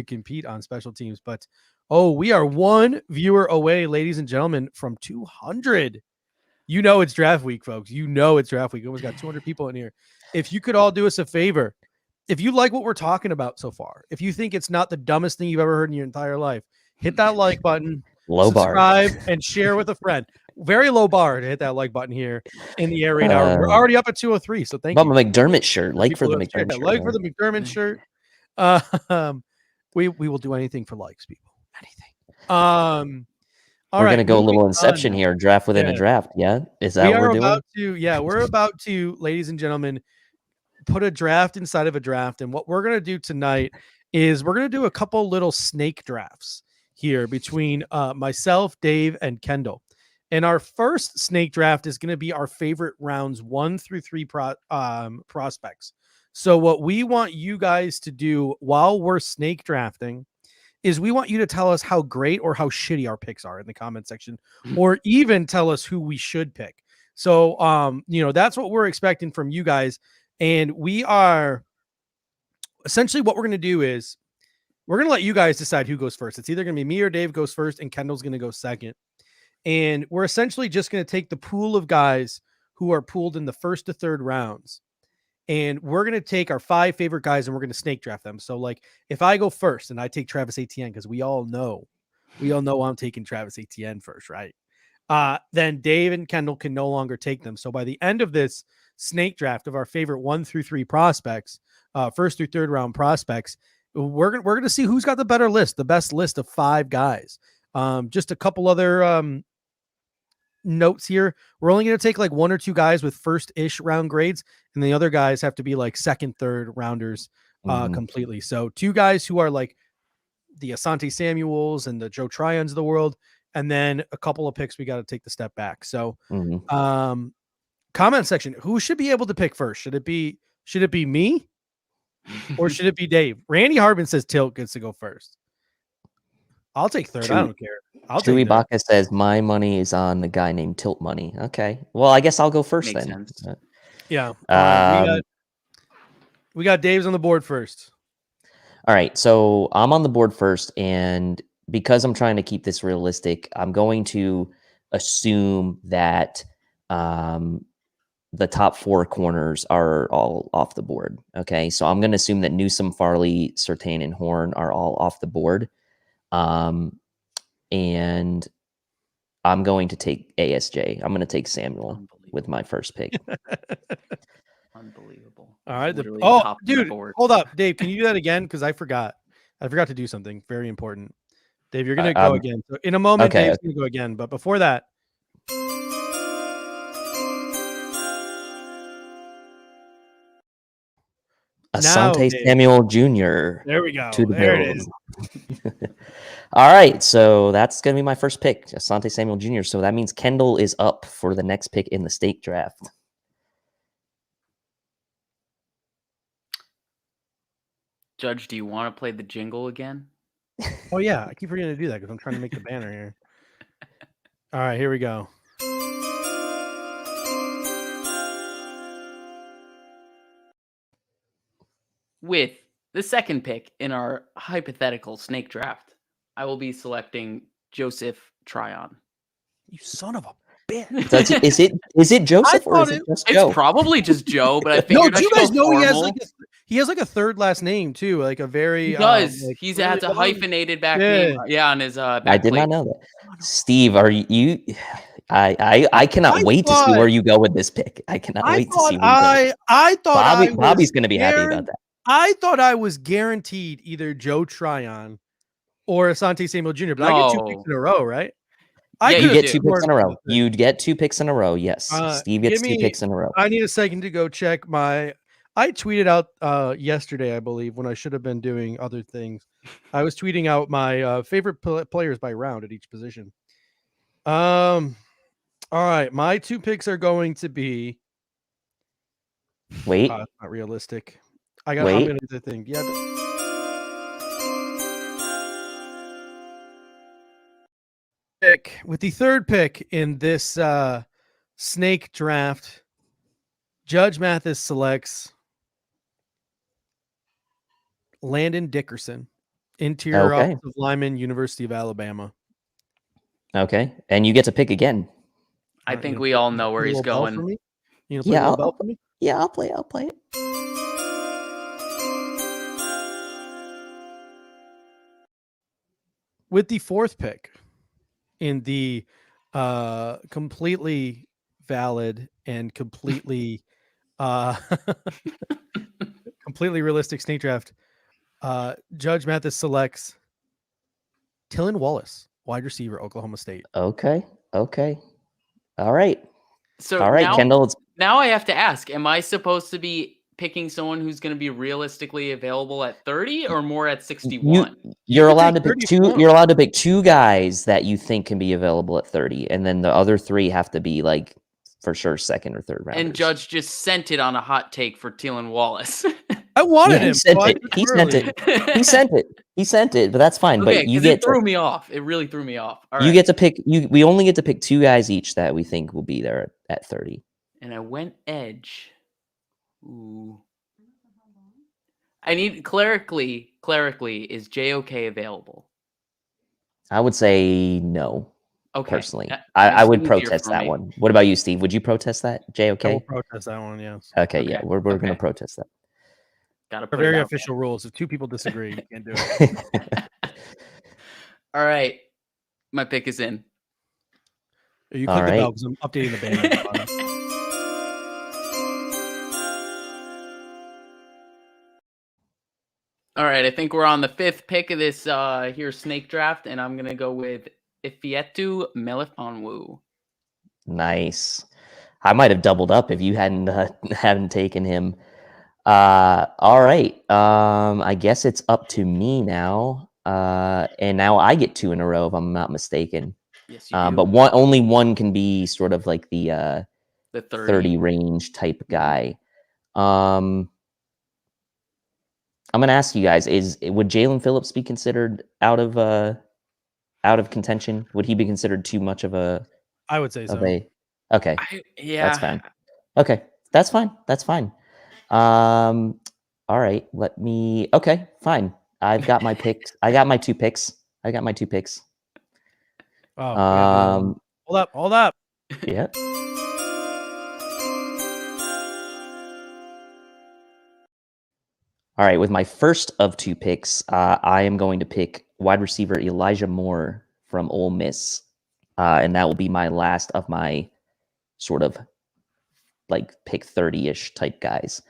compete on special teams. But we are one viewer away, ladies and gentlemen, from 200. You know it's draft week, folks. You know it's draft week. We almost got 200 people in here. If you could all do us a favor, if you like what we're talking about so far, if you think it's not the dumbest thing you've ever heard in your entire life, hit that like button, Low bar. subscribe, and share with a friend. Very low bar to hit that like button here in the air raid hour. We're already up at 203, so thank About you. my McDermott shirt. Like for the People who have McDermott shared. shirt. Like for man. the McDermott shirt. We will do anything for likes, people. Anything. All We're right, gonna go a little moving inception on. here, draft within a Yeah. draft. Yeah, is that We what are we're doing? about to, we're about to, ladies and gentlemen, put a draft inside of a draft. And what we're gonna do tonight is we're gonna do a couple little snake drafts here between myself, Dave, and Kendall. And our first snake draft is going to be our favorite rounds 1 through 3 prospects. So what we want you guys to do while we're snake drafting is we want you to tell us how great or how shitty our picks are in the comment section, or even tell us who we should pick. So, that's what we're expecting from you guys. And we are essentially, what we're going to do is we're going to let you guys decide who goes first. It's either going to be me or Dave goes first and Kendall's going to go second. And we're essentially just going to take the pool of guys who are pooled in the first to third rounds. And we're going to take our 5 favorite guys and we're going to snake draft them. So like if I go first and I take Travis Etienne, because we all know I'm taking Travis Etienne first, right? Then Dave and Kendall can no longer take them. So by the end of this snake draft of our favorite 1 through 3 prospects, first through third round prospects, we're going to see who's got the better list, the best list of 5 guys. Just a couple other notes here. We're only going to take like 1 or 2 guys with first-ish round grades, and the other guys have to be like second, third rounders completely. So 2 guys who are like the Asante Samuels and the Joe Tryons of the world, and then a couple of picks we got to take the step back. So comment section, who should be able to pick first? Should it be me or should it be Dave? Randy Harbin says Tilt gets to go first. I'll take third. I don't care. Chewy Baca says my money is on the guy named Tilt Money. Okay, well I guess I'll go first Makes then. sense. Yeah. We got Dave's on the board first. All right, so I'm on the board first, and because I'm trying to keep this realistic, I'm going to assume that the top 4 corners are all off the board. Okay, so I'm going to assume that Newsome, Farley, Surtain, and Horn are all off the board. And I'm going to take ASJ. I'm going to take Samuel with my first pick. Unbelievable. All right. Top dude, board. hold up. Dave, can you do that again? Because I forgot. I forgot to do something very important. Dave, you're going to go again. So in a moment, okay, Dave's going to go again. But before that. Asante Samuel Jr. There we go. To the there Bills. it is. All right, so that's going to be my first pick, Asante Samuel Jr. So that means Kendall is up for the next pick in the snake draft. Judge, do you want to play the jingle again? Oh, yeah. I keep forgetting to do that because I'm trying to make the banner here. All right, here we go. With the second pick in our hypothetical snake draft, I will be selecting Joseph Tryon. You son of a bitch. Is it Joseph or is it just Joe? It's probably just Joe, but I think no, do you guys know he has like a third last name too, like a very he does. Like, He's has a hyphenated back name. Yeah, on his back I did plate. not know that. Steve, are you? I cannot wait to see where you go with this pick. I cannot wait to see where you go. I thought Bobby's going to be happy about that. I thought I was guaranteed either Joe Tryon or Asante Samuel Jr., but I get 2 picks in a row, right? You get 2 picks in a row. You'd get 2 picks in a row. Yes. Steve gets 2 picks in a row. I need a second to go check I tweeted out yesterday, I believe, when I should have been doing other things. I was tweeting out my favorite players by round at each position. All right. My 2 picks are going to be. Wait. It's not realistic. I'm going to do the thing. Yeah. With the third pick in this snake draft, Judge Mathis selects Landon Dickerson, interior offensive lineman, University of Alabama. Okay, and you get to pick again. I Alright, think you we gonna all play know where a he's little bell for going. me? You gonna play a Yeah, little bell for me? I'll play it. I'll play it. With the 4th pick in the completely valid and completely completely realistic snake draft, Judge Mathis selects Tylan Wallace, wide receiver, Oklahoma State. Okay. All right. So All right, now, Kendall. It's now I have to ask: am I supposed to be picking someone who's going to be realistically available at 30 or more at 61? you're can allowed take to pick 30 if you two. want. You're allowed to pick 2 guys that you think can be available at 30, and then the other 3 have to be like for sure 2nd or 3rd rounders. And Judge just sent it on a hot take for Tylan Wallace. I wanted Yeah, he him. sent so I it. took He him sent early. it. He sent it. He sent it. But that's fine. Okay, But you because get it threw to me off. It really threw me off. All you right. get to pick. We only get to pick 2 guys each that we think will be there at 30. And I went edge. Ooh. I need clerically, is JOK available? I would say no. Okay. Personally, that I makes it would easier protest for that me. one. What about you, Steve? Would you protest that? I will JOK? protest that one, yes. Okay, yeah, Okay, we're going to okay. protest that. Gotta For put it very out official rules. If 2 people disagree, you can't do it. there. All right. My pick is in. You All click the bell right. because I'm updating the banner at the bottom. All right, I think we're on the 5th pick of this here snake draft, and I'm gonna go with Ifeatu Melifonwu. Nice. I might have doubled up if you hadn't taken him. All right. I guess it's up to me now. And now I get 2 in a row if I'm not mistaken. Yes, you do. But only one can be sort of like the The 30 range type guy. I'm gonna ask you guys: would Jalen Phillips be considered out of contention? Would he be considered too much of a I would say so. Okay, Yeah. that's fine. Okay, that's fine. That's fine. All right. Okay, fine. I've got my picks. I got my 2 picks. Oh, we gotta do that one. Hold up. Yeah. All right, with my first of 2 picks, I am going to pick wide receiver Elijah Moore from Ole Miss, and that will be my last of my sort of like pick 30-ish type guys.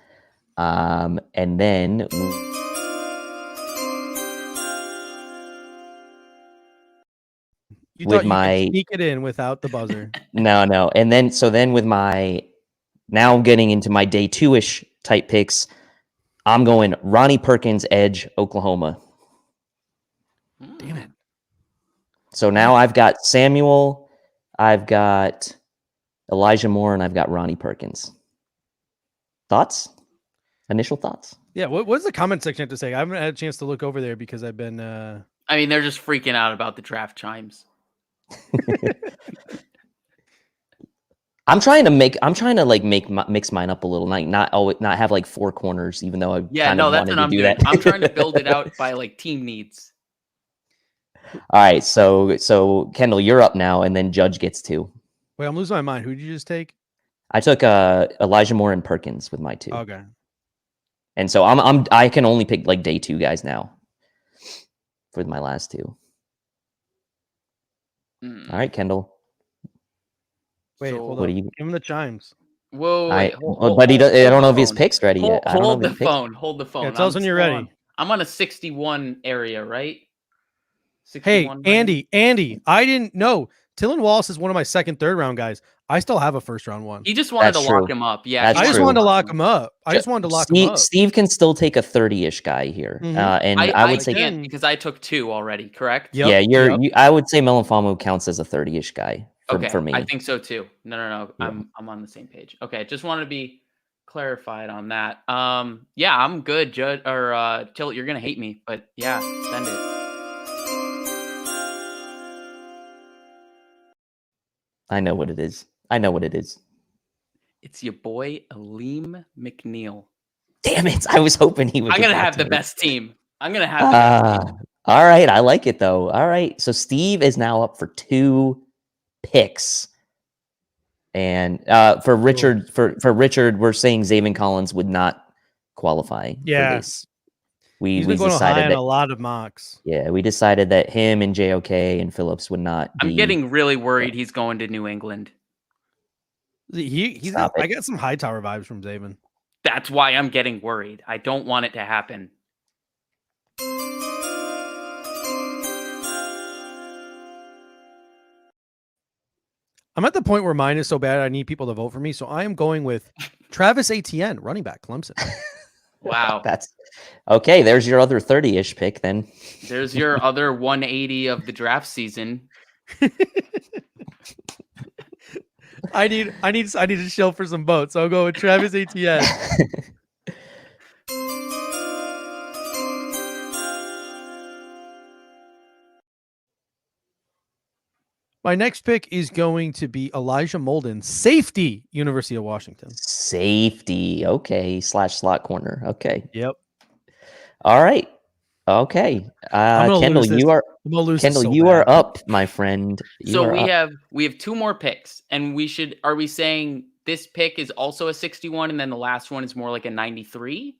And then You with thought you could sneak it in without the buzzer. no, and then with my now I'm getting into my day 2-ish type picks. I'm going Ronnie Perkins, edge, Oklahoma. Damn it. So now I've got Samuel, I've got Elijah Moore, and I've got Ronnie Perkins. Thoughts? Initial thoughts? Yeah, what does the comment section have to say? I haven't had a chance to look over there because I've been I mean, they're just freaking out about the draft chimes. I'm trying to mix mine up a little, not have like 4 corners, even though I Yeah, no, that's what I'm doing. I'm trying to build it out by like team needs. All right, so Kendall, you're up now, and then Judge gets 2. Wait, I'm losing my mind. Who did you just take? I took Elijah Moore and Perkins with my 2. Okay. And so I can only pick like day 2 guys now for my last 2. All right, Kendall. Wait, So- hold What on. do you? Give him the chimes. Whoa, wait, hold, But I don't hold know the if his phone. picks ready yet. I don't know Hold if the his picks. phone. Hold the phone. Yeah, tell us when you're ready. I'm on a 61 area, right? Hey, 61 range? Andy, I didn't know. Tylan Wallace is one of my 2nd, 3rd round guys. I still have a 1st round one. He just wanted That's to lock true. him up. Yeah, That's I just true. wanted to lock him up. I just wanted to lock him up. Steve can still take a 30-ish guy here, Mhm. and I I would say, can't because I took 2 already. Correct? Yep, yeah, yep. I would say Melifonwu counts as a 30-ish guy Okay, for me. I think so too. No. Yeah. I'm on the same page. Okay, just wanted to be clarified on that. Yeah, I'm good, Judge or Tilt. You're gonna hate me, but yeah, send it. I know what it is. It's your boy Aleem McNeil. Damn it! I was hoping he would. I'm get gonna back have to the me. best team. I'm gonna have the best team. All right, I like it though. All right, so Steve is now up for 2 picks. And for Richard, for Richard, we're saying Zayvon Collins would not qualify for this. He's We been going high decided on that a lot of mocks. we decided that him and JOK and Phillips would not be. I'm getting really worried he's going to New England. He's Stop I it. got some Hightower vibes from Zayvon. That's why I'm getting worried. I don't want it to happen. I'm at the point where mine is so bad I need people to vote for me. So I am going with Travis Etienne, running back, Clemson. Wow. That's okay. There's your other 30-ish pick then. There's your other 180 of the draft season. I need to shill for some votes. So I'll go with Travis Etienne. My next pick is going to be Elijah Molden, safety, University of Washington. Safety. Okay. / slot corner. Okay. Yep. All right. Okay. Kendall, you are up, my friend. We have two more picks, and are we saying this pick is also a 61 and then the last one is more like a 93?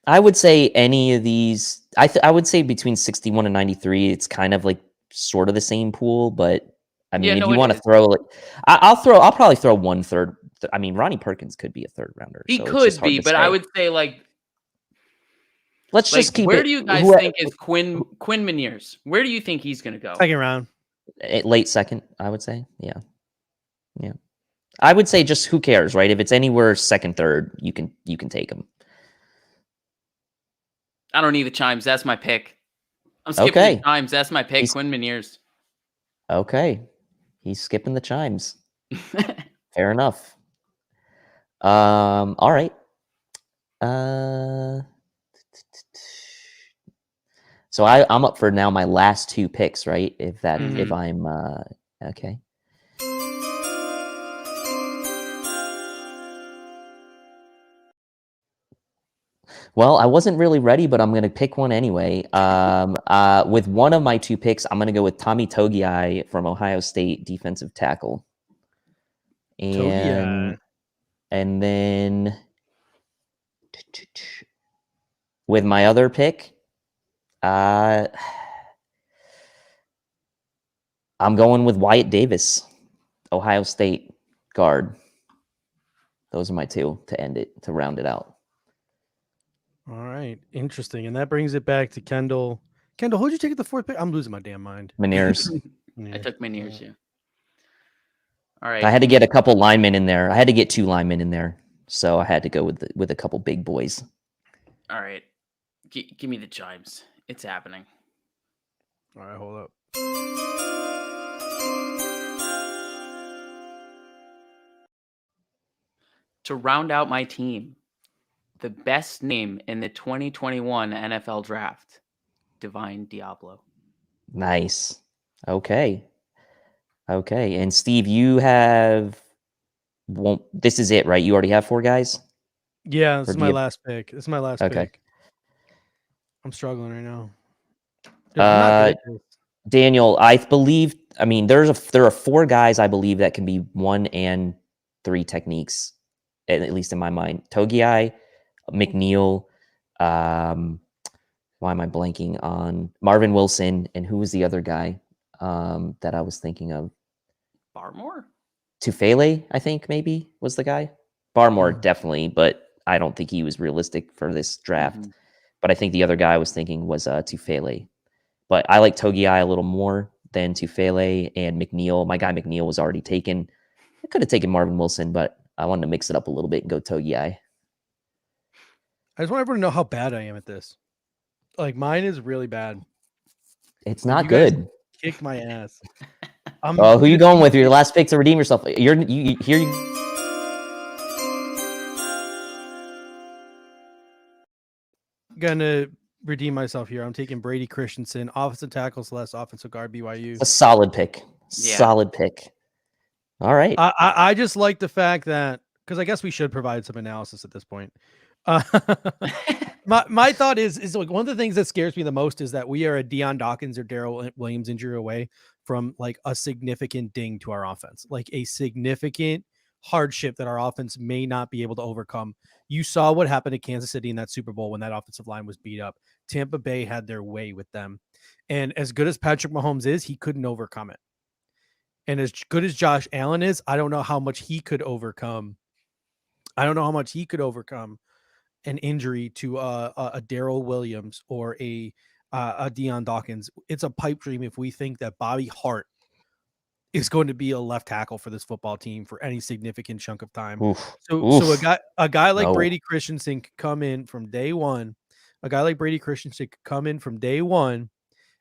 I would say any of these. I would say between 61 and 93. It's kind of like sort of the same pool, but I mean, if you want to throw, like, I'll probably throw 1/3. I mean, Ronnie Perkins could be a third rounder. He could be, but I would say let's just keep it. Where do you guys think is Quinn Meniers? Where do you think he's going to go? Second round, late second, I would say. Yeah. I would say just who cares, right? If it's anywhere second, third, you can take him. I don't need the chimes. That's my pick. I'm skipping the chimes. That's my pick. Quinn Meniers. Okay. He's skipping the chimes. Fair enough. All right. So I'm up for now my last two picks, right? If I'm okay. Well, I wasn't really ready, but I'm going to pick one anyway. With one of my two picks, I'm going to go with Tommy Togiai from Ohio State, defensive tackle. And then with my other pick, I'm going with Wyatt Davis, Ohio State guard. Those are my two to round it out. All right, interesting. And that brings it back to Kendall. Kendall, who'd you take at the fourth pick? I'm losing my damn mind. Meniers. I took Meniers, yeah. All right. I had to get a couple linemen in there. I had to get 2 linemen in there, so I had to go with a couple big boys. All right, give me the chimes. It's happening. All right, hold up. To round out my team, the best name in the 2021 NFL Draft, Divine Diablo. Nice. Okay. And Steve, you have. Well, this is it, right? You already have 4 guys. Yeah, this is my last pick. Pick. I'm struggling right now. Daniel, I believe. I mean, there are 4 guys I believe that can be 1 and 3 techniques, at least in my mind. Togiai, McNeil. Why am I blanking on Marvin Wilson? And who was the other guy that I was thinking of? Barmore? Tufele, I think maybe was the guy. Barmore, definitely, but I don't think he was realistic for this draft. Mm-hmm. But I think the other guy I was thinking was Tufele. But I like Togiai a little more than Tufele and McNeil. My guy McNeil was already taken. I could have taken Marvin Wilson, but I wanted to mix it up a little bit and go Togiai. I just want everyone to know how bad I am at this. Like, mine is really bad. It's not good. Kick my ass. Who you going with? Your last pick to redeem yourself. You gonna redeem myself here. I'm taking Brady Christensen, offensive tackle / offensive guard, BYU. A solid pick. Yeah. Solid pick. All right. I just like the fact that, because I guess we should provide some analysis at this point. My thought is like one of the things that scares me the most is that we are a Deion Dawkins or Darrell Williams injury away from like a significant ding to our offense, like a significant hardship that our offense may not be able to overcome. You saw what happened to Kansas City in that Super Bowl when that offensive line was beat up. Tampa Bay had their way with them. And as good as Patrick Mahomes is, he couldn't overcome it. And as good as Josh Allen is, I don't know how much he could overcome. I don't know how much he could overcome an injury to a Darrell Williams or a Deion Dawkins. It's a pipe dream if we think that Bobby Hart is going to be a left tackle for this football team for any significant chunk of time. So a guy like Brady Christensen could come in from day one. A guy like Brady Christensen could come in from day one,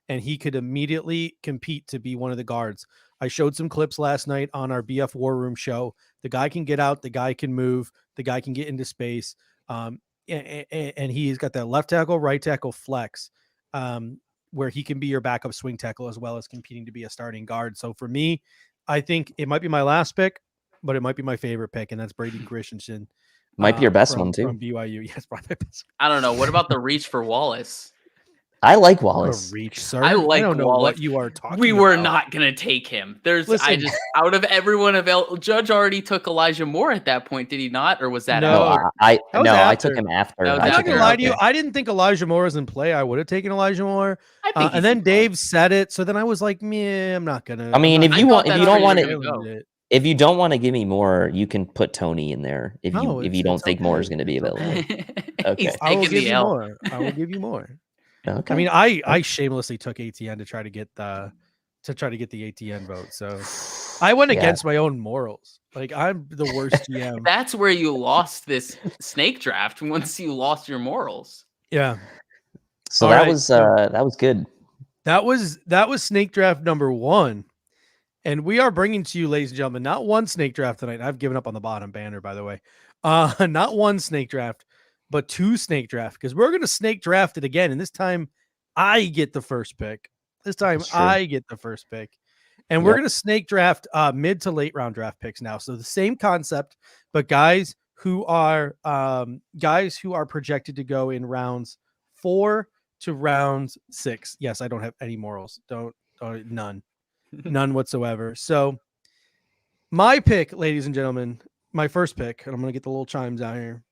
and he could immediately compete to be one of the guards. I showed some clips last night on our BF War Room show. The guy can get out. The guy can move. The guy can get into space. And he's got that left tackle, right tackle flex, where he can be your backup swing tackle as well as competing to be a starting guard. So for me, I think it might be my last pick, but it might be my favorite pick, and that's Brady Christensen. Might be your best one too. From BYU. Yes, probably my best. I don't know. What about the reach for Wallace? I like Wallace. Reach, sir. I like don't know Wallace. what you are talking We about. were not going to take him. Out of everyone available, Judge already took Elijah Moore at that point, did he not? Or was that No, after? I took him after. I'm I'm not gonna lie to you. I didn't think Elijah Moore was in play. I would have taken Elijah Moore. And then Dave said it, so then I was like, "Meh, I'm not gonna." I mean, if you don't want to, if you don't want to give me Moore, you can put Tony in there. If you don't think Moore is going to be available, okay. I will give you more. I will give you more. Okay. I mean, I shamelessly took ATN to try to get the ATN vote. So I went against my own morals. Like, I'm the worst GM. That's where you lost this snake draft once you lost your morals. Yeah. So that was good. That was snake draft number 1. And we are bringing to you, ladies and gentlemen, not one snake draft tonight. I've given up on the bottom banner, by the way. Not one snake draft, but 2 snake draft, because we're going to snake draft it again. And this time I get the first pick. And we're going to snake draft mid to late round draft picks now. So the same concept, but guys who are projected to go in rounds 4 to rounds 6. Yes, I don't have any morals. None. None whatsoever. So my pick, ladies and gentlemen, my first pick, and I'm going to get the little chimes out here.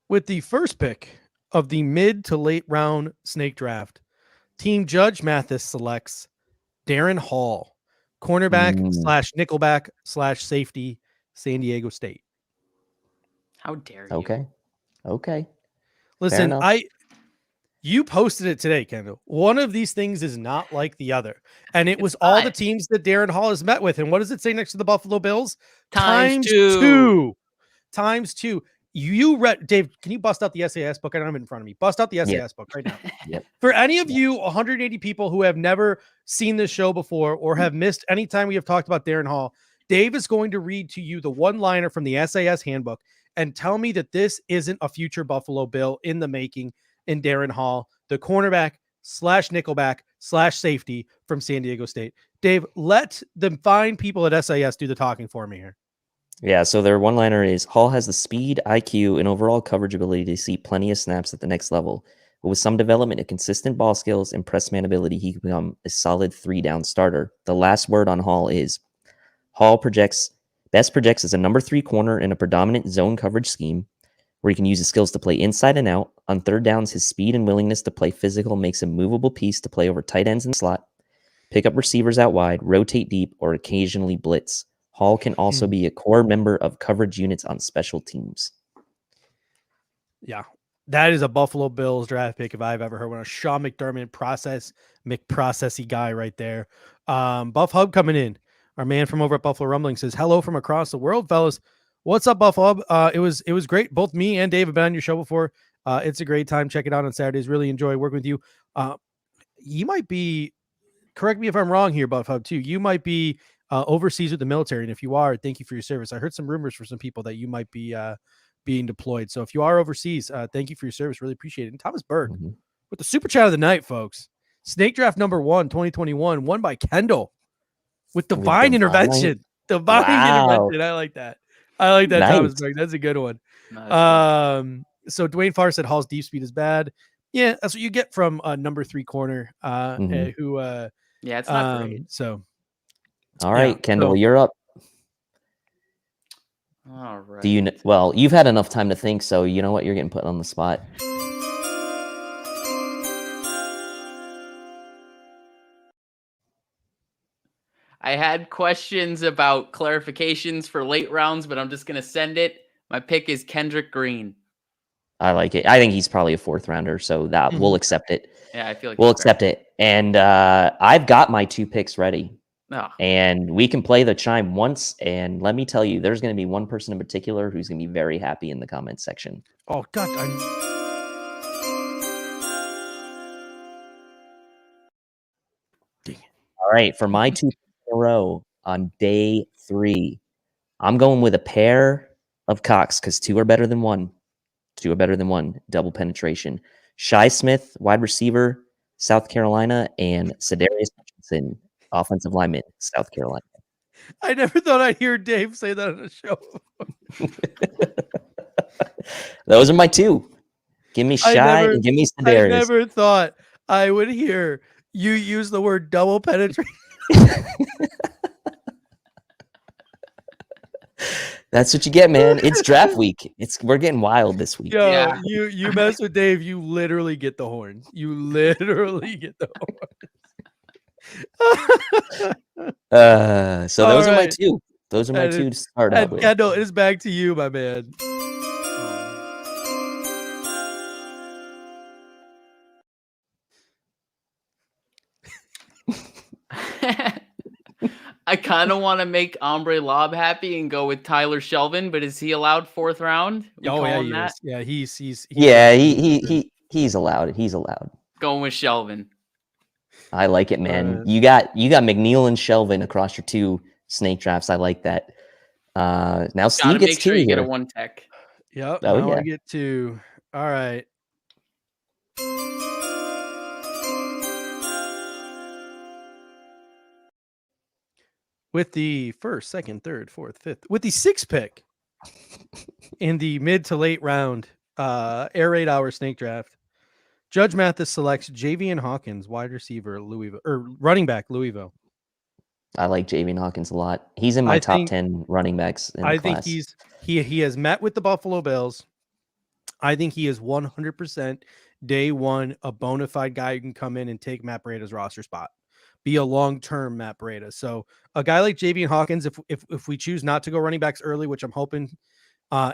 With the first pick of the mid to late round snake draft, Team Judge Mathis selects Darren Hall, cornerback / nickelback / safety, San Diego State. How dare you? Okay. Listen, you posted it today, Kendall. One of these things is not like the other. And it was all the teams that Darren Hall has met with. And what does it say next to the Buffalo Bills? Times two. Times 2. You read, Dave, can you bust out the SAS book? I don't have it in front of me. Bust out the SAS book right now. Yep. For any of you 180 people who have never seen this show before or have missed any time we have talked about Darren Hall, Dave is going to read to you the one-liner from the SAS handbook and tell me that this isn't a future Buffalo Bill in the making in Darren Hall, the cornerback / nickelback / safety from San Diego State. Dave, let the fine people at SAS do the talking for me here. Yeah, so their one-liner is, Hall has the speed, IQ, and overall coverage ability to see plenty of snaps at the next level. But with some development and consistent ball skills and press man ability, he can become a solid 3-down starter. The last word on Hall is, Hall best projects as a number 3 corner in a predominant zone coverage scheme, where he can use his skills to play inside and out. On third downs, his speed and willingness to play physical makes him a movable piece to play over tight ends and slot, pick up receivers out wide, rotate deep, or occasionally blitz. Hall can also be a core member of coverage units on special teams. Yeah, that is a Buffalo Bills draft pick if I've ever heard one. A Sean McDermott McProcessy guy right there. Buff Hub coming in. Our man from over at Buffalo Rumbling says, hello from across the world, fellas. What's up, Buff Hub? It was great. Both me and Dave have been on your show before. It's a great time. Check it out on Saturdays. Really enjoy working with you. You might be, correct me if I'm wrong here, Buff Hub, too. You might be overseas with the military. And if you are, thank you for your service. I heard some rumors for some people that you might be being deployed. So if you are overseas, thank you for your service. Really appreciate it. And Thomas Berg with the super chat of the night, folks. Snake draft number 1, 2021, won by Kendall with divine intervention. Divine intervention. I like that. Nice. Thomas Berg. That's a good one. Nice. So Dwayne Farr said Hall's deep speed is bad. Yeah, that's what you get from a number 3 corner. Who yeah, it's not great. So all right, yeah, Kendall, so- you're up. All right. Do you? Well, you've had enough time to think, so you know what? You're getting put on the spot. I had questions about clarifications for late rounds, but I'm just gonna send it. My pick is Kendrick Green. I like it. I think he's probably a 4th rounder, so that we'll accept it. Yeah, I feel like We'll that's fair. accept it. And I've got my 2 picks ready. Oh, And we can play the chime once. And let me tell you, there's going to be one person in particular who's going to be very happy in the comments section. Oh God, All right, for my 2 picks in a row on day 3, I'm going with a pair of cocks because 2 are better than 1. 2 are better than 1. Double penetration. Shi Smith, wide receiver, South Carolina, and Sedarius Hutchinson, offensive lineman, South Carolina. I never thought I'd hear Dave say that on the show. Those are my 2. Give me Shi and give me Sedarius. I never thought I would hear you use the word double penetration. That's what you get, man. It's draft week. We're getting wild this week. Yo, Yeah. you mess with Dave, you literally get the horns. You literally get the horns. So those are my right. 2. Those are my 2 to start out with. Kendall, it is back to you, my man. I kind of want to make Ombre Lob happy and go with Tyler Shelvin, but is he allowed 4th round? We Oh call yeah, him he that? is. Yeah, He's allowed. He's allowed. Going with Shelvin. I like it, man. You got McNeil and Shelvin across your 2 snake drafts. I like that. Now Steve Gotta gets make sure 2 you get a here. 1 tech. Yep. Oh, Now yeah. I get 2. All right. With the 1st, 2nd, 3rd, 4th, 5th, with the 6th pick in the mid to late round air raid hour snake draft, Judge Mathis selects Javian Hawkins, wide receiver, Louisville, or running back, Louisville. I like Javian Hawkins a lot. He's in my top 10 running backs in the class. Think he has met with the Buffalo Bills. I think he is 100% day one a bona fide guy who can come in and take Matt Breida's roster spot, be a long-term Matt Breida. So a guy like Javian Hawkins, if we choose not to go running backs early, which I'm hoping,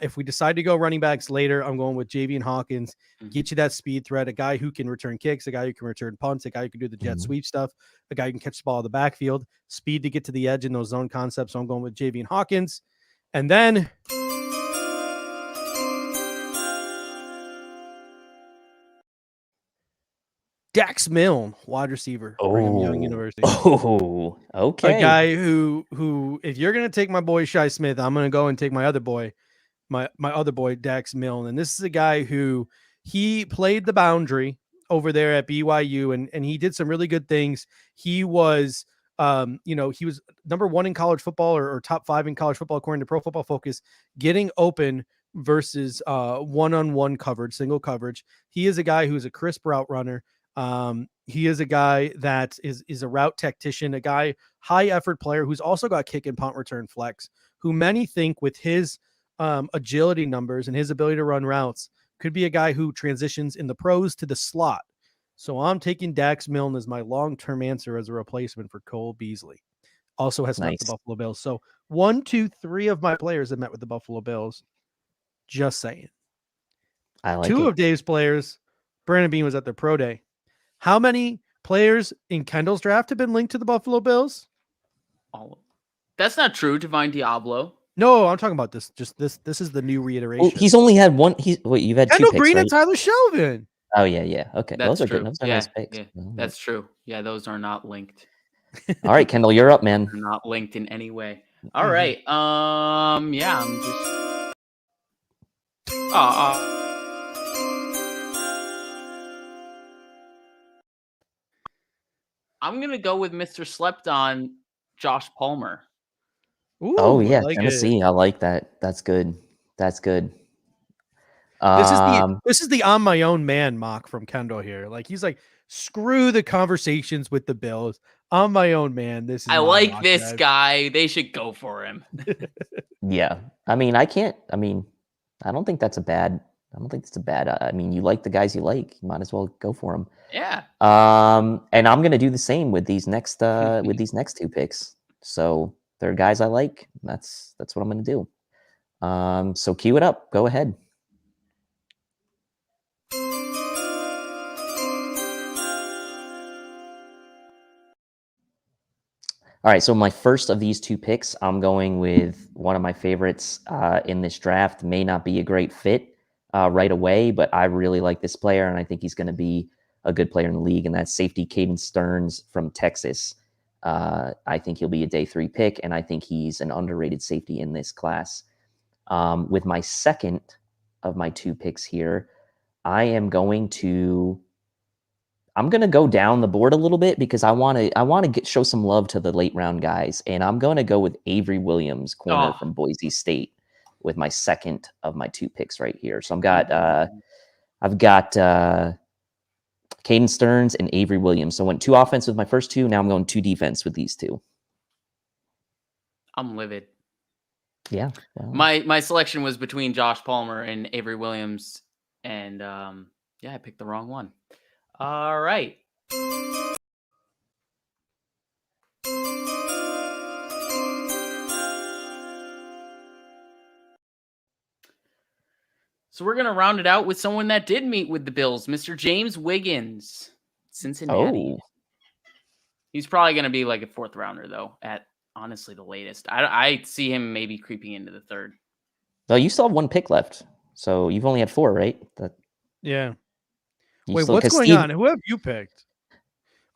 if we decide to go running backs later, I'm going with Javian Hawkins. Get you that speed threat, a guy who can return kicks, a guy who can return punts, a guy who can do the jet sweep stuff, a guy who can catch the ball in the backfield, speed to get to the edge in those zone concepts. So I'm going with Javian Hawkins. And then Dax Milne, wide receiver, Brigham Young University. Oh, okay. A guy who, if you're gonna take my boy Shi Smith, I'm gonna go and take my other boy, my other boy Dax Milne. And this is a guy who he played the boundary over there at BYU, and he did some really good things. He was, he was number 1 in college football or top 5 in college football according to Pro Football Focus, getting open versus one-on-one coverage, single coverage. He is a guy who's a crisp route runner. He is a guy that is a route tactician, a guy, high effort player who's also got kick and punt return flex, who many think with his agility numbers and his ability to run routes could be a guy who transitions in the pros to the slot. So I'm taking Dax Milne as my long-term answer as a replacement for Cole Beasley. Also has met the Buffalo Bills. So 1, 2, 3 of my players have met with the Buffalo Bills. Just saying. I like 2 it. of Dave's players, Brandon Bean was at their pro day. How many players in Kendall's draft have been linked to the Buffalo Bills? Oh, that's not true. Divine Diablo. No, I'm talking about this. Just this. This is the new reiteration. Well, he's only had one. You've had Kendall 2 picks, Green right? and Tyler Shelvin. Oh yeah. Okay, That's those are true. good. Those are nice picks. Yeah, that's true. Yeah, those are not linked. All right, Kendall, you're up, man. They're not linked in any way. All right. Yeah, I'm just. I'm gonna go with Mr. Slept On, Josh Palmer. Ooh, Oh yeah, I like Tennessee. it. I like that. That's good. That's good. This is the on my own man mock from Kendall here. Like he's like, screw the conversations with the Bills. On my own man. This is I my like mock, this guys. guy. They should go for him. Yeah. I mean, I don't think that's a bad. I don't think it's a bad. I mean, you like the guys you like. You might as well go for them. Yeah. And I'm gonna do the same with these next two picks. So they're guys I like. That's what I'm gonna do. So cue it up. Go ahead. All right, so my first of these two picks, I'm going with one of my favorites in this draft. May not be a great fit right away, but I really like this player, and I think he's going to be a good player in the league, and that's safety Caden Stearns from Texas. I think he'll be a day 3 pick, and I think he's an underrated safety in this class. With my second of my 2 picks here, I'm going to go down the board a little bit because I want to show some love to the late round guys, and I'm going to go with Avery Williams, corner from Boise State, with my second of my 2 picks right here. So I've got Caden Stearns and Avery Williams. So I went 2 offense with my first 2. Now I'm going 2 defense with these 2. I'm livid. Yeah. Well. My selection was between Josh Palmer and Avery Williams, and I picked the wrong one. All right. So we're going to round it out with someone that did meet with the Bills, Mr. James Wiggins, Cincinnati. Oh. He's probably going to be like a 4th rounder, though, at honestly the latest. I see him maybe creeping into the 3rd. No, you still have 1 pick left. So you've only had 4, right? Yeah. Wait, what's going on? Who have you picked?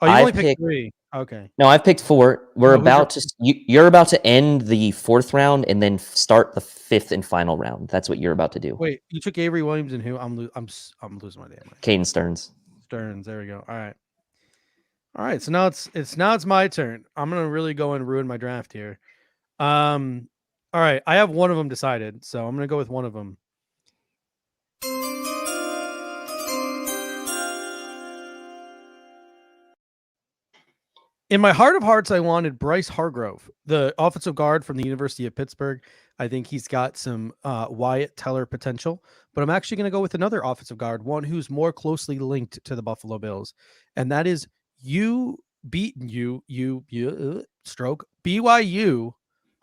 Oh, you only picked 3. Okay. No, I've picked 4. You're about to end the 4th round and then start the 5th and final round. That's what you're about to do. Wait, you took Avery Williams and who? I'm losing my damn mind. Caden Stearns. Stearns. There we go. All right. So now it's my turn. I'm gonna really go and ruin my draft here. All right. I have one of them decided, so I'm gonna go with one of them. In my heart of hearts, I wanted Bryce Hargrove, the offensive guard from the University of Pittsburgh. I think he's got some Wyatt Teller potential, but I'm actually going to go with another offensive guard, one who's more closely linked to the Buffalo Bills, and that is BYU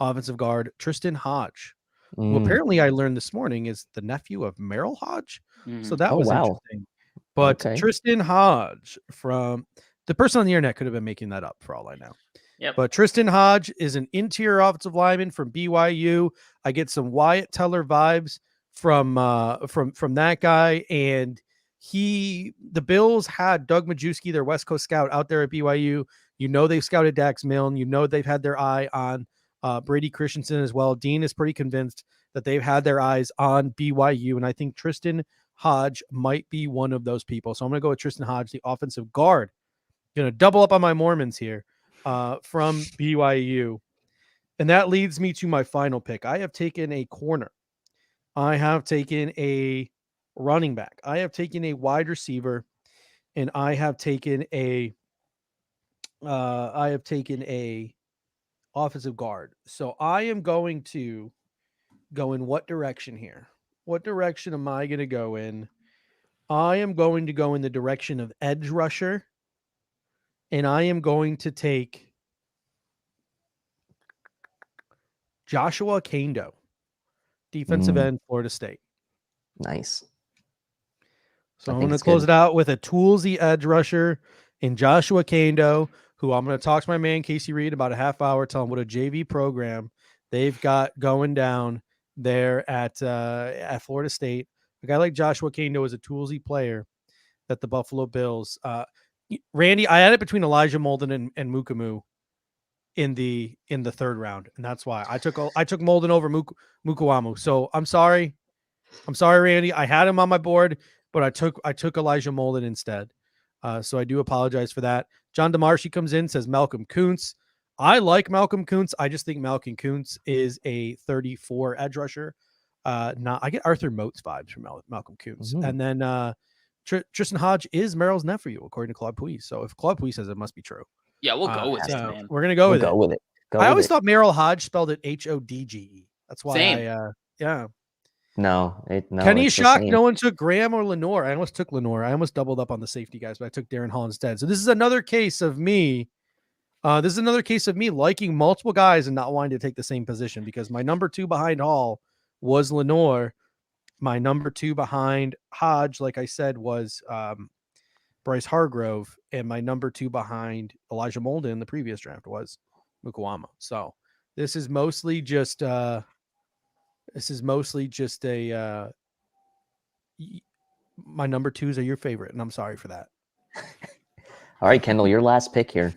offensive guard Tristan Hodge, who apparently I learned this morning is the nephew of Merrill Hodge. So that was interesting. But Tristan Hodge from the person on the internet could have been making that up for all I know. Yep. But Tristan Hodge is an interior offensive lineman from BYU. I get some Wyatt Teller vibes from that guy. And the Bills had Doug Majewski, their West Coast scout, out there at BYU. You know they've scouted Dax Milne. You know they've had their eye on Brady Christensen as well. Dean is pretty convinced that they've had their eyes on BYU. And I think Tristan Hodge might be one of those people. So I'm going to go with Tristan Hodge, the offensive guard. Going to double up on my Mormons here from BYU. And that leads me to my final pick. I have taken a corner. I have taken a running back. I have taken a wide receiver. And I have taken a offensive guard. So I am going to go in what direction here? What direction am I going to go in? I am going to go in the direction of edge rusher. And I am going to take Joshua Kando, defensive end, Florida State. Nice. So I'm going to close it out with a toolsy edge rusher in Joshua Kando, who I'm going to talk to my man Casey Reed about a half hour, tell him what a JV program they've got going down there at Florida State. A guy like Joshua Kando is a toolsy player that the Buffalo Bills. Randy, I had it between Elijah Molden and Mukamu in the 3rd round, and that's why I took Molden over Mukuamu. So I'm sorry, Randy. I had him on my board, but I took Elijah Molden instead. So I do apologize for that. John DeMarshi comes in, says Malcolm Kuntz. I like Malcolm Kuntz. I just think Malcolm Kuntz is a 34 edge rusher. I get Arthur Moats vibes from Malcolm Kuntz. Mhm. And then Tristan Hodge is Merrill's nephew, according to Claude Puig. So if Claude Puig says it, must be true. Yeah, we'll go with it, So man. we're gonna go We'll with go it. with it. Go I with always it. thought Merrill Hodge spelled it Hodge. That's why Same. yeah. No, Kenny it's the shocked same. no one took Graham or Lenore. I almost took Lenore. I almost doubled up on the safety guys, but I took Darren Hall instead. So this is another case of me. This is another case of me liking multiple guys and not wanting to take the same position because my number 2 behind Hall was Lenore. My number 2 behind Hodge, like I said, was Bryce Hargrove, and my number 2 behind Elijah Molden in the previous draft was Mukwama. So this is mostly just a my number 2s are your favorite, and I'm sorry for that. All right, Kendall, your last pick here.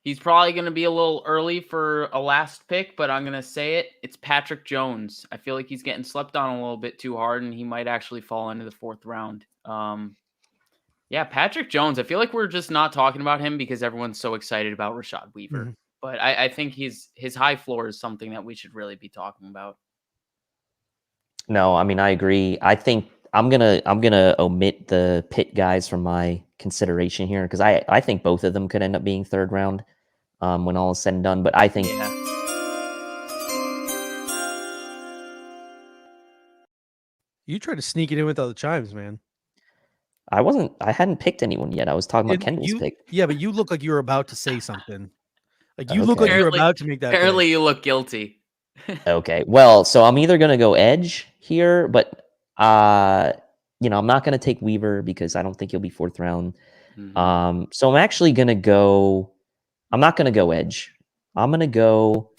He's probably going to be a little early for a last pick, but I'm going to say it. It's Patrick Jones. I feel like he's getting slept on a little bit too hard, and he might actually fall into the 4th round. Yeah, Patrick Jones. I feel like we're just not talking about him because everyone's so excited about Rashad Weaver. Mm-hmm. But I think his high floor is something that we should really be talking about. No, I mean I agree. I think I'm gonna omit the Pitt guys from my consideration here because I think both of them could end up being 3rd round when all is said and done. But I think You tried to sneak it in with other chimes, man. I hadn't picked anyone yet. I was talking about Kendall's pick. Yeah, but you look like you were about to say something. Like you look like you were Apparently- about to make that. Apparently, pick. you look guilty. Okay. Well, so I'm either gonna go edge here, but I'm not gonna take Weaver because I don't think he'll be 4th round. Mhm. So I'm actually gonna go. I'm not gonna go edge. I'm gonna go.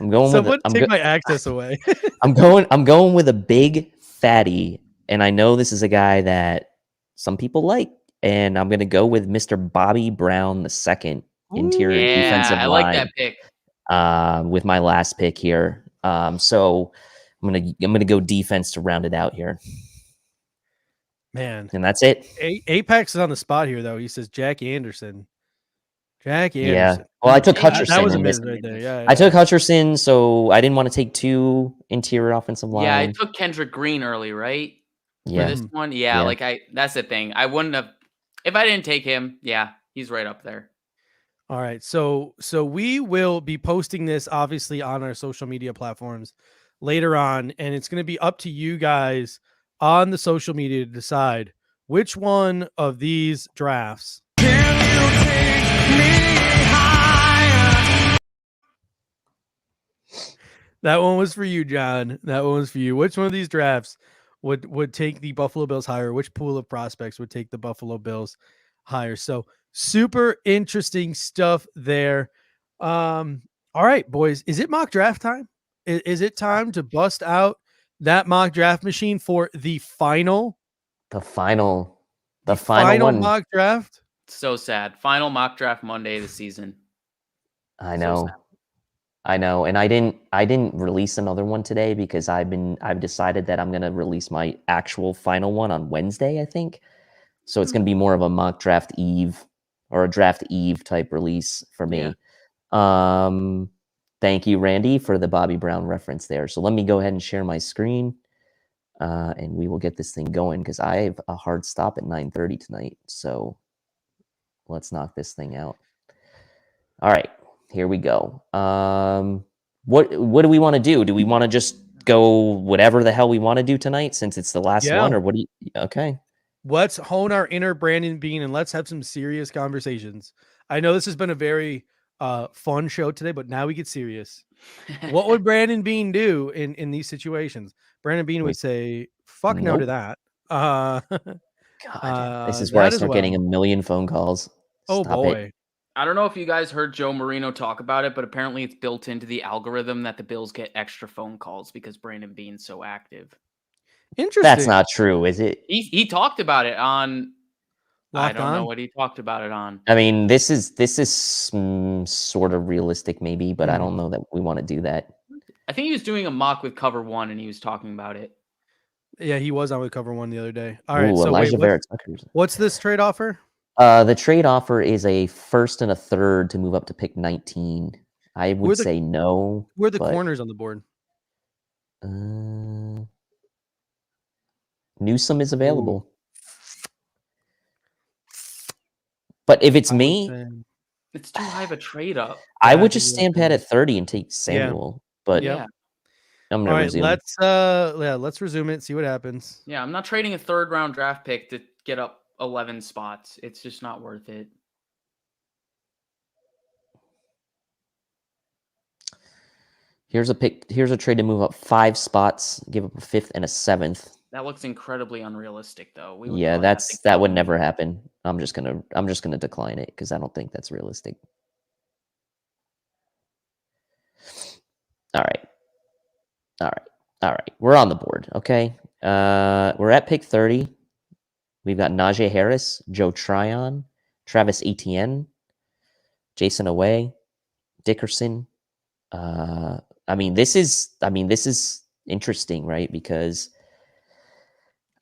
I'm going Someone with. take my access away. I'm going with a big fatty, and I know this is a guy that some people like, and I'm gonna go with Mr. Bobby Brown II, interior defensive I line. like that pick. With my last pick here. So I'm gonna go defense to round it out here, Man, and that's it. Apex is on the spot here, though. He says Jack Anderson. Jack Yeah. Anderson. Well, I took That Hutcherson. That was a in this. miss right there. Yeah, I took Hutcherson, so I didn't want to take 2 interior offensive line. Yeah, I took Kendrick Green early, right? Yeah. For this one, yeah, Yeah. like that's the thing. I wouldn't have if I didn't take him. Yeah, he's right up there. All right, so we will be posting this obviously on our social media platforms later on, and it's going to be up to you guys on the social media to decide which one of these drafts that one was for you, John. That one was for you. Which one of these drafts would take the Buffalo Bills higher? Which pool of prospects would take the Buffalo Bills higher? So super interesting stuff there. All right, boys. Is it mock draft time? Is it time to bust out that mock draft machine for the final one. mock draft? So sad. Final mock draft Monday of the season. I know. I know, and I didn't release another one today because I've decided that I'm gonna release my actual final one on Wednesday, I think. So it's gonna be more of a mock draft eve or a draft eve type release for me. Yeah. Thank you, Randy, for the Bobby Brown reference there. So let me go ahead and share my screen, and we will get this thing going because I have a hard stop at 9:30 tonight. So let's knock this thing out. All right. Here we go. What do we want to do? Do we want to just go whatever the hell we want to do tonight since it's the last one, or what do you? Okay. Let's hone our inner Brandon Bean and let's have some serious conversations. I know this has been a very fun show today, but now we get serious. What would Brandon Bean do in these situations? Brandon Bean would say, "Fuck no to that." God, this is where I start getting a million phone calls. Oh boy. It. I don't know if you guys heard Joe Marino talk about it, but apparently it's built into the algorithm that the Bills get extra phone calls because Brandon Bean's so active. Interesting. That's not true, is it? He talked about it on. Locked I don't On? know what he talked about it on. I mean, this is sort of realistic, maybe, but I don't know that we want to do that. I think he was doing a mock with Cover One, and he was talking about it. Yeah, he was on with Cover One the other day. All right, Ooh, so wait, Elijah Vera Tucker's. what's this trade offer? The trade offer is a first and a third to move up to pick 19. I Who are would the say no. who are the but, corners on the board? Newsome is Ooh, available. But if it's I would me, say It's too high of a trade up. I yeah, I would think just you're stand right. pat at 30 and take Samuel. But Yep. Yeah. I'm All gonna right, resume. let's resume it, see what happens. Yeah, I'm not trading a 3rd round draft pick to get up 11 spots. It's just not worth it. Here's a pick. Here's a trade to move up 5 spots, give up a 5th and a 7th. That looks incredibly unrealistic, though. We would Yeah, probably have to that would go never happen. I'm just gonna decline it because I don't think that's realistic. All right. We're on the board. Okay. We're at pick 30. We've got Najee Harris, Joe Tryon, Travis Etienne, Jason Away, Dickerson. This is interesting, right? Because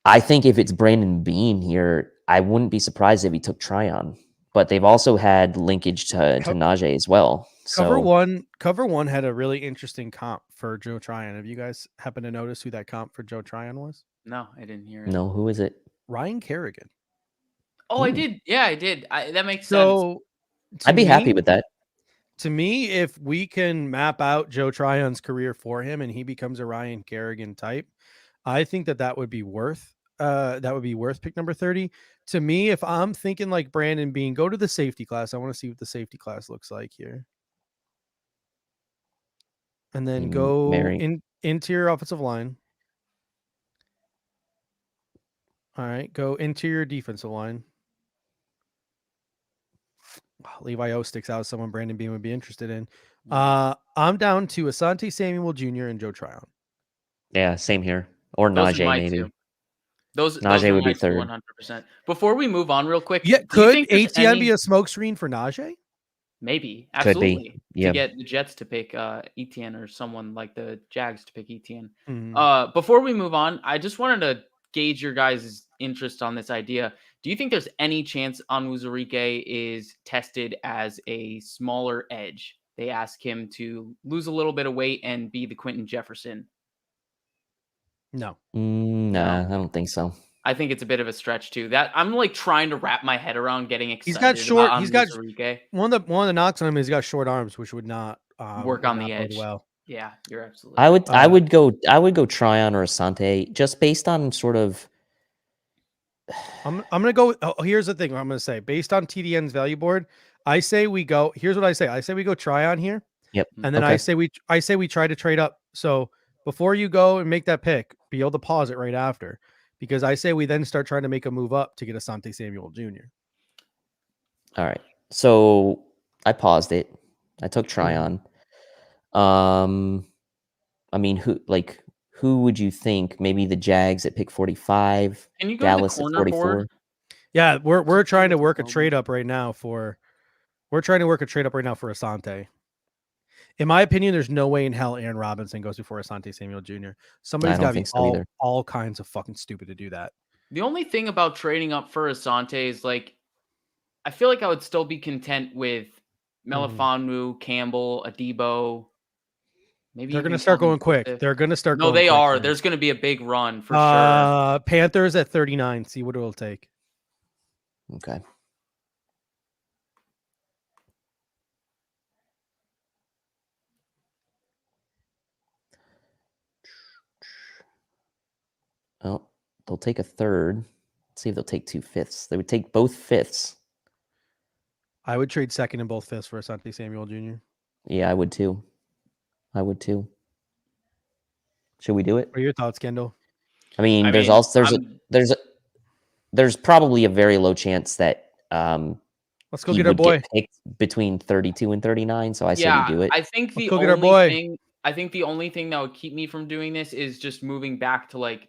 I think if it's Brandon Bean here, I wouldn't be surprised if he took Tryon. But they've also had linkage to Najee as well. Cover So One had a really interesting comp for Joe Tryon. Have you guys happen to notice who that comp for Joe Tryon was? No, I didn't hear it. no, who is it? Ryan Kerrigan. Oh, I Ooh. did. Yeah, I did. That makes sense. So I'd be happy with that. To me, if we can map out Joe Tryon's career for him and he becomes a Ryan Kerrigan type, I think that would be worth pick number 30. To me, if I'm thinking like Brandon Bean, go to the safety class. I want to see what the safety class looks like here. And then go interior offensive line. All right, go interior defensive line. Levi O sticks out as someone Brandon Bean would be interested in. I'm down to Asante Samuel Jr. and Joe Tryon. Yeah, same here. Or Those are Najee, my maybe. two. Those Najee are would my be two third. 100%. Before we move on real quick, Yeah, do you could think there's ATN be any... a smokescreen for Najee? Maybe. Could be. Absolutely. Yeah. To get the Jets to pick Etienne or someone like the Jags to pick Etienne. Mhm. Before we move on, I just wanted to gauge your guys' interest on this idea. Do you think there's any chance Onwuzurike is tested as a smaller edge? They ask him to lose a little bit of weight and be the Quentin Jefferson. No. Nah, I don't think so. I think it's a bit of a stretch too. That I'm like trying to wrap my head around getting excited. He's got short. About He's got Onwuzurike. one of the knocks on him is he's got short arms, which would not work on the bode edge. well. Yeah, you're absolutely. Right. I would go Tryon or Asante just based on sort of. I'm gonna go. Here's the thing. I'm gonna say based on TDN's value board, I say we go. Here's what I say. I say we go Tryon here. Yep. And then okay. I say we try to trade up. So before you go and make that pick, be able to pause it right after, because I say we then start trying to make a move up to get Asante Samuel Jr. All right. So I paused it. I took Tryon. I mean, who would you think? Maybe the Jags at pick 45. Can you go Dallas to the at corner 44. board? Yeah, we're trying to work a trade up right now for. We're trying to work a trade up right now for Asante. In my opinion, there's no way in hell Aaron Robinson goes before Asante Samuel Jr. Somebody's got to be all kinds of fucking stupid to do that. The only thing about trading up for Asante is like, I feel like I would still be content with Melifonwu, Campbell, Adebo. Maybe they're going to start going quick. They're going to start. No, going they quick are. here. There's going to be a big run for sure. Panthers at 39. See what it'll take. Okay. Well, they'll take a third. Let's see if they'll take 2 fifths. They would take both fifths. I would trade second and both fifths for Asante Samuel Jr. Yeah, I would too. Should we do it? What are your thoughts, Kendall? There's probably a very low chance that let's go get our boy. Get picked between 32 and 39. So I say we do it. I think the only thing that would keep me from doing this is just moving back to like,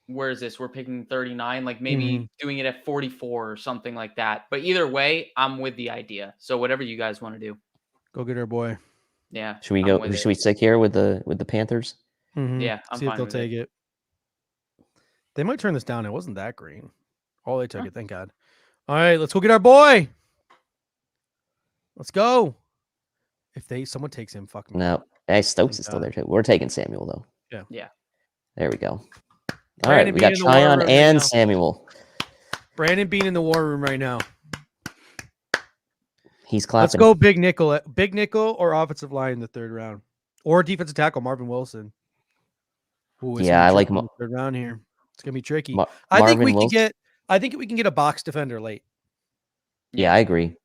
where is this? We're picking 39, like maybe doing it at 44 or something like that. But either way, I'm with the idea. So whatever you guys want to do. Go get our boy. Yeah. Should we go? Should we stick here with the Panthers? Yeah. See if they'll take it. They might turn this down. It wasn't that green. Oh, they took it. Thank God. All right, let's go get our boy. Let's go. If someone takes him, fuck me. No. Hey, Stokes Thank is still God. there too. We're taking Samuel though. Yeah. There we go. All Brandon right, we Bean got in the war Tryon room right and now. Samuel. Brandon Bean in the war room right now. He's clapping. Let's go big nickel or offensive line in the third round. Or defensive tackle, Marvin Wilson. Ooh, it's Yeah, gonna be I like tricky in the third round here. It's gonna be tricky. Ma- I think Marvin we Wilson. can get a box defender late. Yeah, I agree.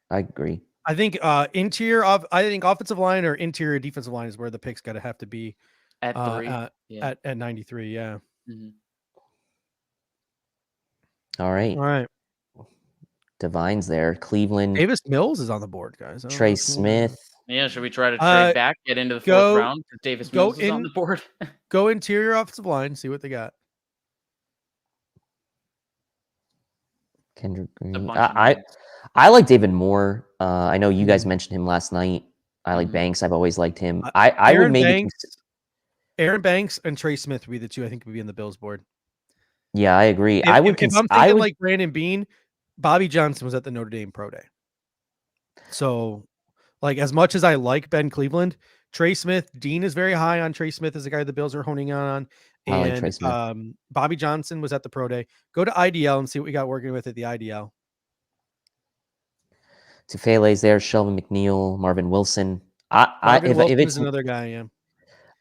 I agree. I think offensive line or interior defensive line is where the picks gotta have to be At 3. at 93. Yeah. Mhm. All right. All right. Divine's there. Cleveland. Davis Mills is on the board, guys. I don't know Trey what's going on. Smith. Yeah, should we try to trade back, get into the fourth round? Davis go Mills is on in- the board. Go interior offensive line, see what they got. Kendrick A Green. bunch of names. I like David Moore. I know you guys Mhm. mentioned him last night. I like Mhm. Banks. I've always liked him. I would maybe. Aaron Banks and Trey Smith would be the two I think would be on the Bills board. Yeah, I agree. If I'm thinking like Brandon Bean, Bobby Johnson was at the Notre Dame Pro Day. So, like, as much as I like Ben Cleveland, Trey Smith, Dean is very high on Trey Smith as a guy the Bills are honing on. I like Trey Smith. Bobby Johnson was at the Pro Day. Go to IDL and see what we got working with at the IDL. Tufele's there. Shelvin McNeil, Marvin Wilson. Marvin Wilson if it's is another guy. Yeah.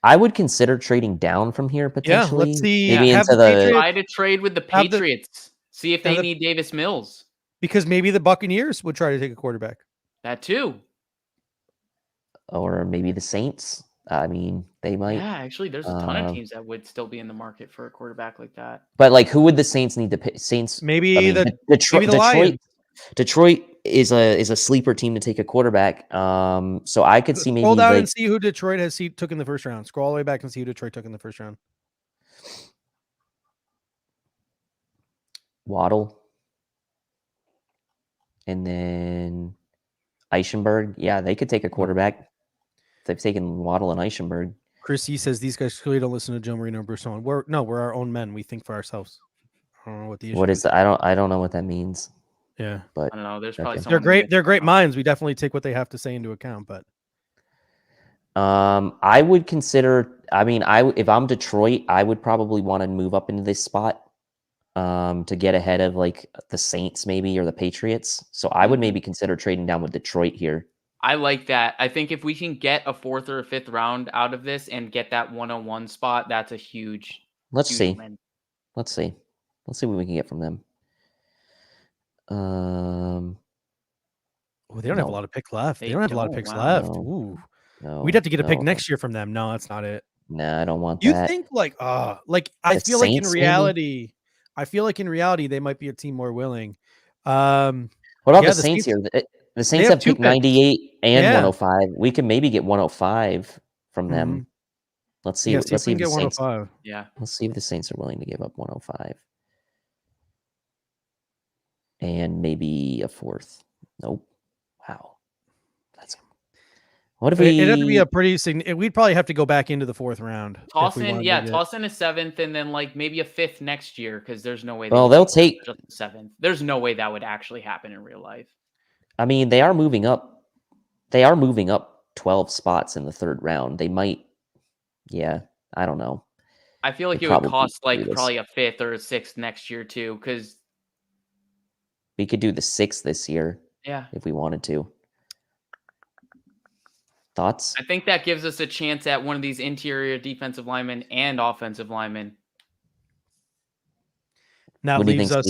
I would consider trading down from here potentially. Let's see. Maybe Have into the the. Patriots- Try to trade with the have the- Patriots. See if they have the- need Davis Mills. Because maybe the Buccaneers would try to take a quarterback. That too. Or maybe the Saints. I mean, they might. Yeah, actually, there's a ton of teams that would still be in the market for a quarterback like that. But like, who would the Saints need to pay? Saints. Maybe I mean, the Detroit. maybe the Lions. Detroit is a sleeper team to take a quarterback. So I could see maybe Scroll down like, and see who Detroit took in the first round. Scroll all the way back and see who Detroit took in the first round. Waddle, and then Eichenberg. Yeah, they could take a quarterback. They've taken Waddle and Eichenberg. Chris E says these guys clearly don't listen to Joe Marino and Bruce Owen. We're our own men. We think for ourselves. I don't know what the issue What is that? I don't know what that means. Yeah, but I don't know. There's probably okay. someone. they're great minds. We definitely take what they have to say into account. But I would consider. I mean, if I'm Detroit, I would probably want to move up into this spot to get ahead of like the Saints maybe or the Patriots. So I would maybe consider trading down with Detroit here. I like that. I think if we can get a 4th or a 5th round out of this and get that 101 spot, that's a huge. Let's huge see. win. Let's see what we can get from them. they don't have a lot of picks left. They don't have a lot of picks wow. left. No. Ooh, No, we'd have to get a pick no. next year from them. No, that's not it. Nah, I don't want You that. think like I The feel like in Saints, maybe? reality, they might be a team more willing. What about yeah, the Saints here? The Saints have have two picked picks. 98 and Yeah. 105. We can maybe get 105 from them. Let's see. Yeah, Let's see if we if can the get Saints. 105. Yeah. Let's see if the Saints are willing to give up 105 and maybe a 4th. Nope. Wow. That's. What if we? It'd have to be a pretty we'd probably have to go back into the 4th round. Toss in a 7th and then like maybe a 5th next year because there's no way. Well, they'll take just 7th. There's no way that would actually happen in real life. I mean, they are moving up. They are moving up 12 spots in the 3rd round. They might. Yeah, I don't know. I feel like it would cost like probably a 5th or a 6th next year too, because we could do the 6th this year. Yeah, if we wanted to. Thoughts? I think that gives us a chance at one of these interior defensive linemen and offensive linemen. Now leaves us.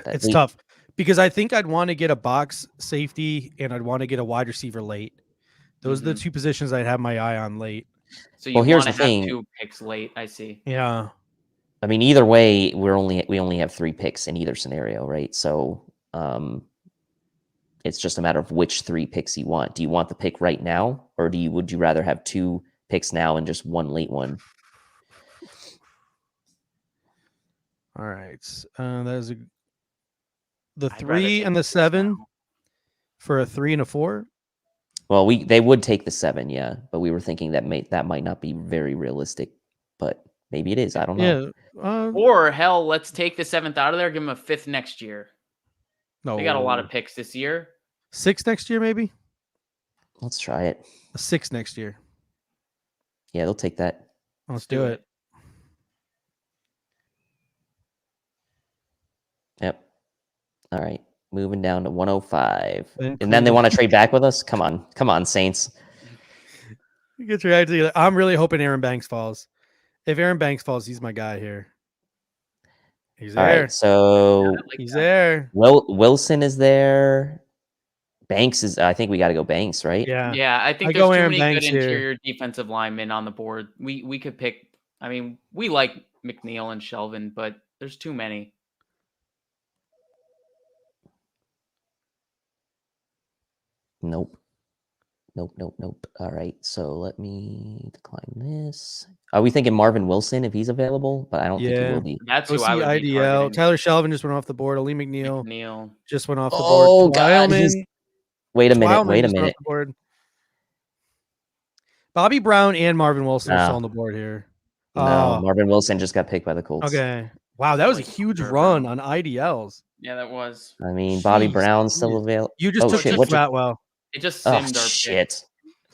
It's tough because I think I'd want to get a box safety and I'd want to get a wide receiver late. Those are the two positions I'd have my eye on late. So you want to have 2 picks late. I see. Yeah. I mean, either way, we only have 3 picks in either scenario, right? So it's just a matter of which 3 picks you want. Do you want the pick right now, or would you rather have 2 picks now and just 1 late one? All right. That is the 3 and the 7 for a 3 and a 4. Well, they would take the 7, yeah, but we were thinking that might not be very realistic. But Maybe it is. I don't know. Yeah. Or hell, let's take the 7th out of there, give him a 5th next year. No, They got a lot of picks this year. 6 next year, maybe Let's try it. a 6 next year. Yeah, they'll take that. Let's do it. Yep. All right. Moving down to 105. Then And then they want to trade back with us? Come on, Saints. Get your act together. I'm really hoping Aaron Banks falls. If Aaron Banks falls, he's my guy here. He's All there. right. So He's there. Wilson is there. Banks is. I think we got to go Banks, right? Yeah. Yeah, I think I there's go too Aaron many Banks good here. interior defensive linemen on the board. We could pick. I mean, we like McNeil and Shelvin, but there's too many. Nope. All right. So let me decline this. Are we thinking Marvin Wilson if he's available? But I don't think he will be. That's Go who I see would be IDL. targeting. Tyler Shelvin just went off the board. Ali McNeil McNeil. just went off the Oh, board. God, Twyman- Wait a minute. Twyman Wait a just went off minute. the board. Bobby Brown and Marvin Wilson are No. still on the board here. No, Marvin Wilson just got picked by the Colts. Okay. Wow, that was a Like huge third run round. on IDLs. Yeah, that was. I mean, Bobby Jeez, Brown's still dude. available. You just took shit, Tutu what just- Atwell. It just Oh, simmed our pick. shit.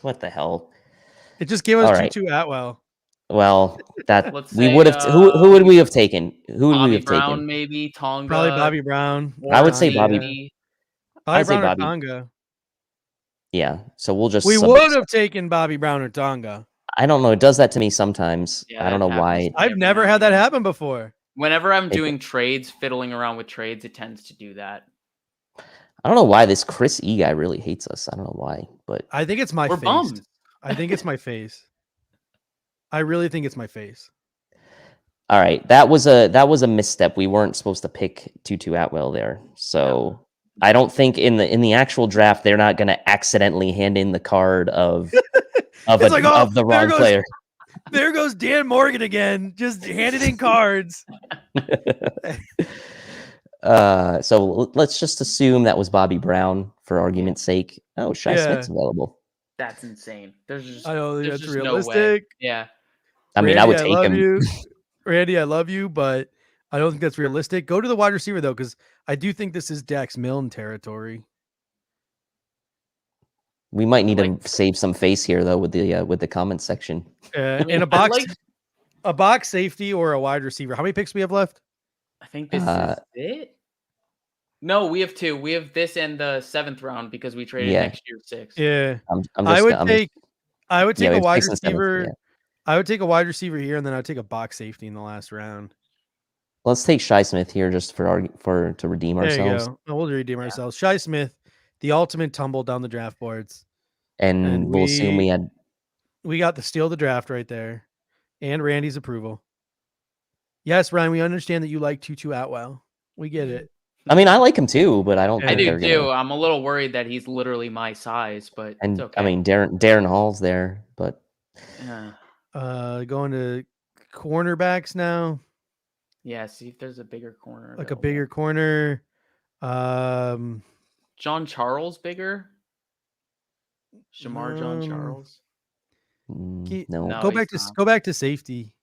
What the hell? It just gave us All right. Tutu Atwell. Well, that Let's we say, would have. Who would we have taken? Who would we Bobby have Brown, taken? maybe Tonga. Probably Bobby Brown. or I would say Tonga. Bobby- Bobby I'd say Brown or Bobby. Tonga. Yeah. So we'll just. We would have taken Bobby Brown or Tonga. I don't know. It does that to me sometimes. Yeah, I don't that know why. happens. I've Every never now had and that then. happen before. Whenever I'm Take doing trades, fiddling around with trades, it tends to do that. I don't know why this Chris E guy really hates us. I don't know why, but I think it's my We're face. bummed. I think it's my face. I really think it's my face. all right. That was a misstep. We weren't supposed to pick Tutu Atwell there. So I don't think in the actual draft they're not going to accidentally hand in the card of It's like, oh, of the there wrong goes- player. There goes Dan Morgan again, just handing in cards. So let's just assume that was Bobby Brown for argument's sake. Oh, Shy Yeah. Smith's available. That's insane. There's just I don't think there's that's just no way. realistic. Yeah. I mean, I would Randy, take love him. you. Randy, I love you, but I don't think that's realistic. Go to the wide receiver though, because I do think this is Dax Milne territory. We might need Like- to save some face here though with the comment section. I mean, And I like- a box safety or a wide receiver. How many picks we have left? I think this is it. No, we have 2. We have this and the 7th round because we traded Yeah. next year's 6. Yeah, I'm just, I would I'm take yeah, we a have wide 6 and 7, receiver. yeah. I would take a wide receiver here, and then I would take a box safety in the last round. Let's take Shy Smith here just to redeem There ourselves. you go. We'll redeem ourselves. Shy Smith, the ultimate tumble down the draft boards. And, And we'll assume we had We got the steal of the draft right there, and Randy's approval. Yes, Ryan, we understand that you like Tutu Atwell. We get it. I mean, I like him too, but I don't I I think do they're too. gonna. I'm a little worried that he's literally my size, but And it's okay. I mean, Darren Hall's there, but Going to cornerbacks now, yeah, see if there's a bigger corner. like a available. bigger corner. John Charles bigger? Shamar John Um, Charles? no. No. Go he's back to not. go back to safety.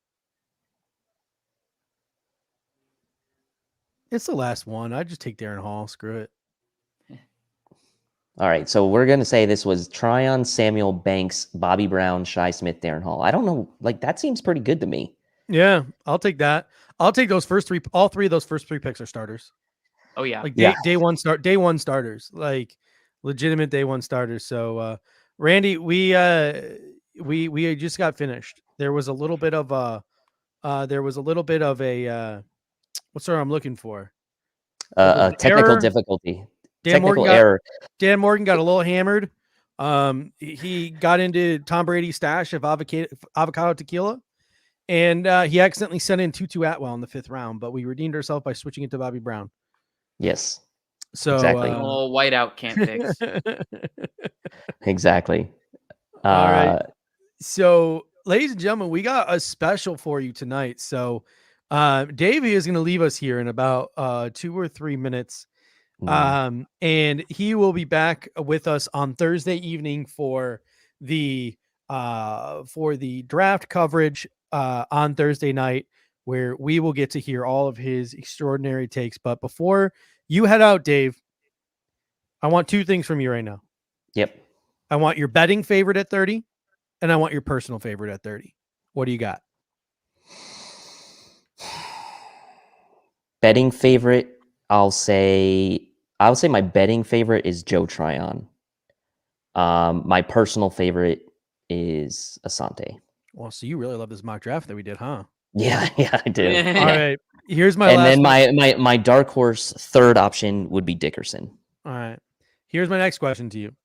It's the last one. I just take Darren Hall. Screw it. All right, so we're gonna say this was Tryon, Samuel, Banks, Bobby Brown, Shy Smith, Darren Hall. I don't know, like that seems pretty good to me. Yeah, I'll take that. I'll take those first 3. All 3 of those first 3 picks are starters. Oh yeah. Like Yeah. day one starters, like legitimate day one starters. So Randy, we just got finished. There was a little bit of a what's the word I'm looking for? A technical error. difficulty, Dan technical Morgan error. Dan Morgan got a little hammered. He got into Tom Brady's stash of avocado tequila, and he accidentally sent in Tutu Atwell in the 5th round. But we redeemed ourselves by switching it to Bobby Brown. Yes, So Exactly. Well, whiteout can't fix. exactly. All right. So, ladies and gentlemen, we got a special for you tonight. So, Davey is going to leave us here in about 2 or 3 minutes. And he will be back with us on Thursday evening for the draft coverage on Thursday night, where we will get to hear all of his extraordinary takes. But before you head out, Dave, I want two things from you right now. Yep. I want your betting favorite at 30, and I want your personal favorite at 30. What do you got? Betting favorite, I'll say my betting favorite is Joe Tryon. My personal favorite is Asante. Well, so you really love this mock draft that we did, huh? Yeah, I do. All right. Here's my And last then my dark horse third option would be Dickerson. All right. Here's my next question to you.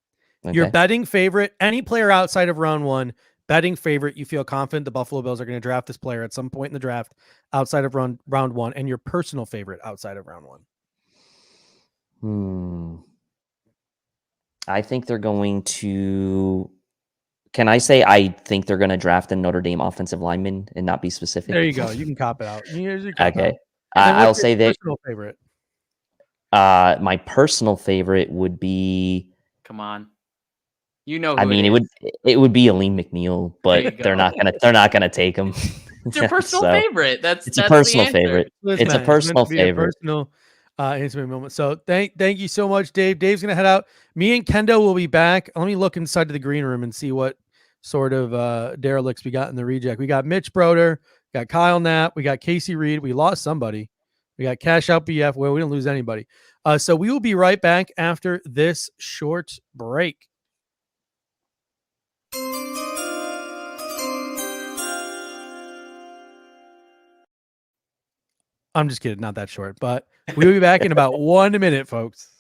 Okay. Your betting favorite, any player outside of round one, betting favorite, you feel confident the Buffalo Bills are going to draft this player at some point in the draft outside of round one, and your personal favorite outside of round one. I think they're going to. Can I say I think they're going to draft a Notre Dame offensive lineman and not be specific? There you go. You can cop it out. Okay. Out. I'll say that. Personal favorite. My personal favorite would be. Come on. You know who I mean, it would be Aleem McNeil, but they're not gonna take him. It's your personal favorite. That's a personal favorite. Listen, It's a personal favorite. Personal intimate moment. So thank you so much, Dave. Dave's gonna head out. Me and Kendall will be back. Let me look inside of the green room and see what sort of derelicts we got in the reject. We got Mitch Broder, we got Kyle Knapp, we got Casey Reed. We lost somebody. We got Cash Out BF. Well, we didn't lose anybody. So we will be right back after this short break. I'm just kidding, not that short, but we'll be back in about 1 minute, folks.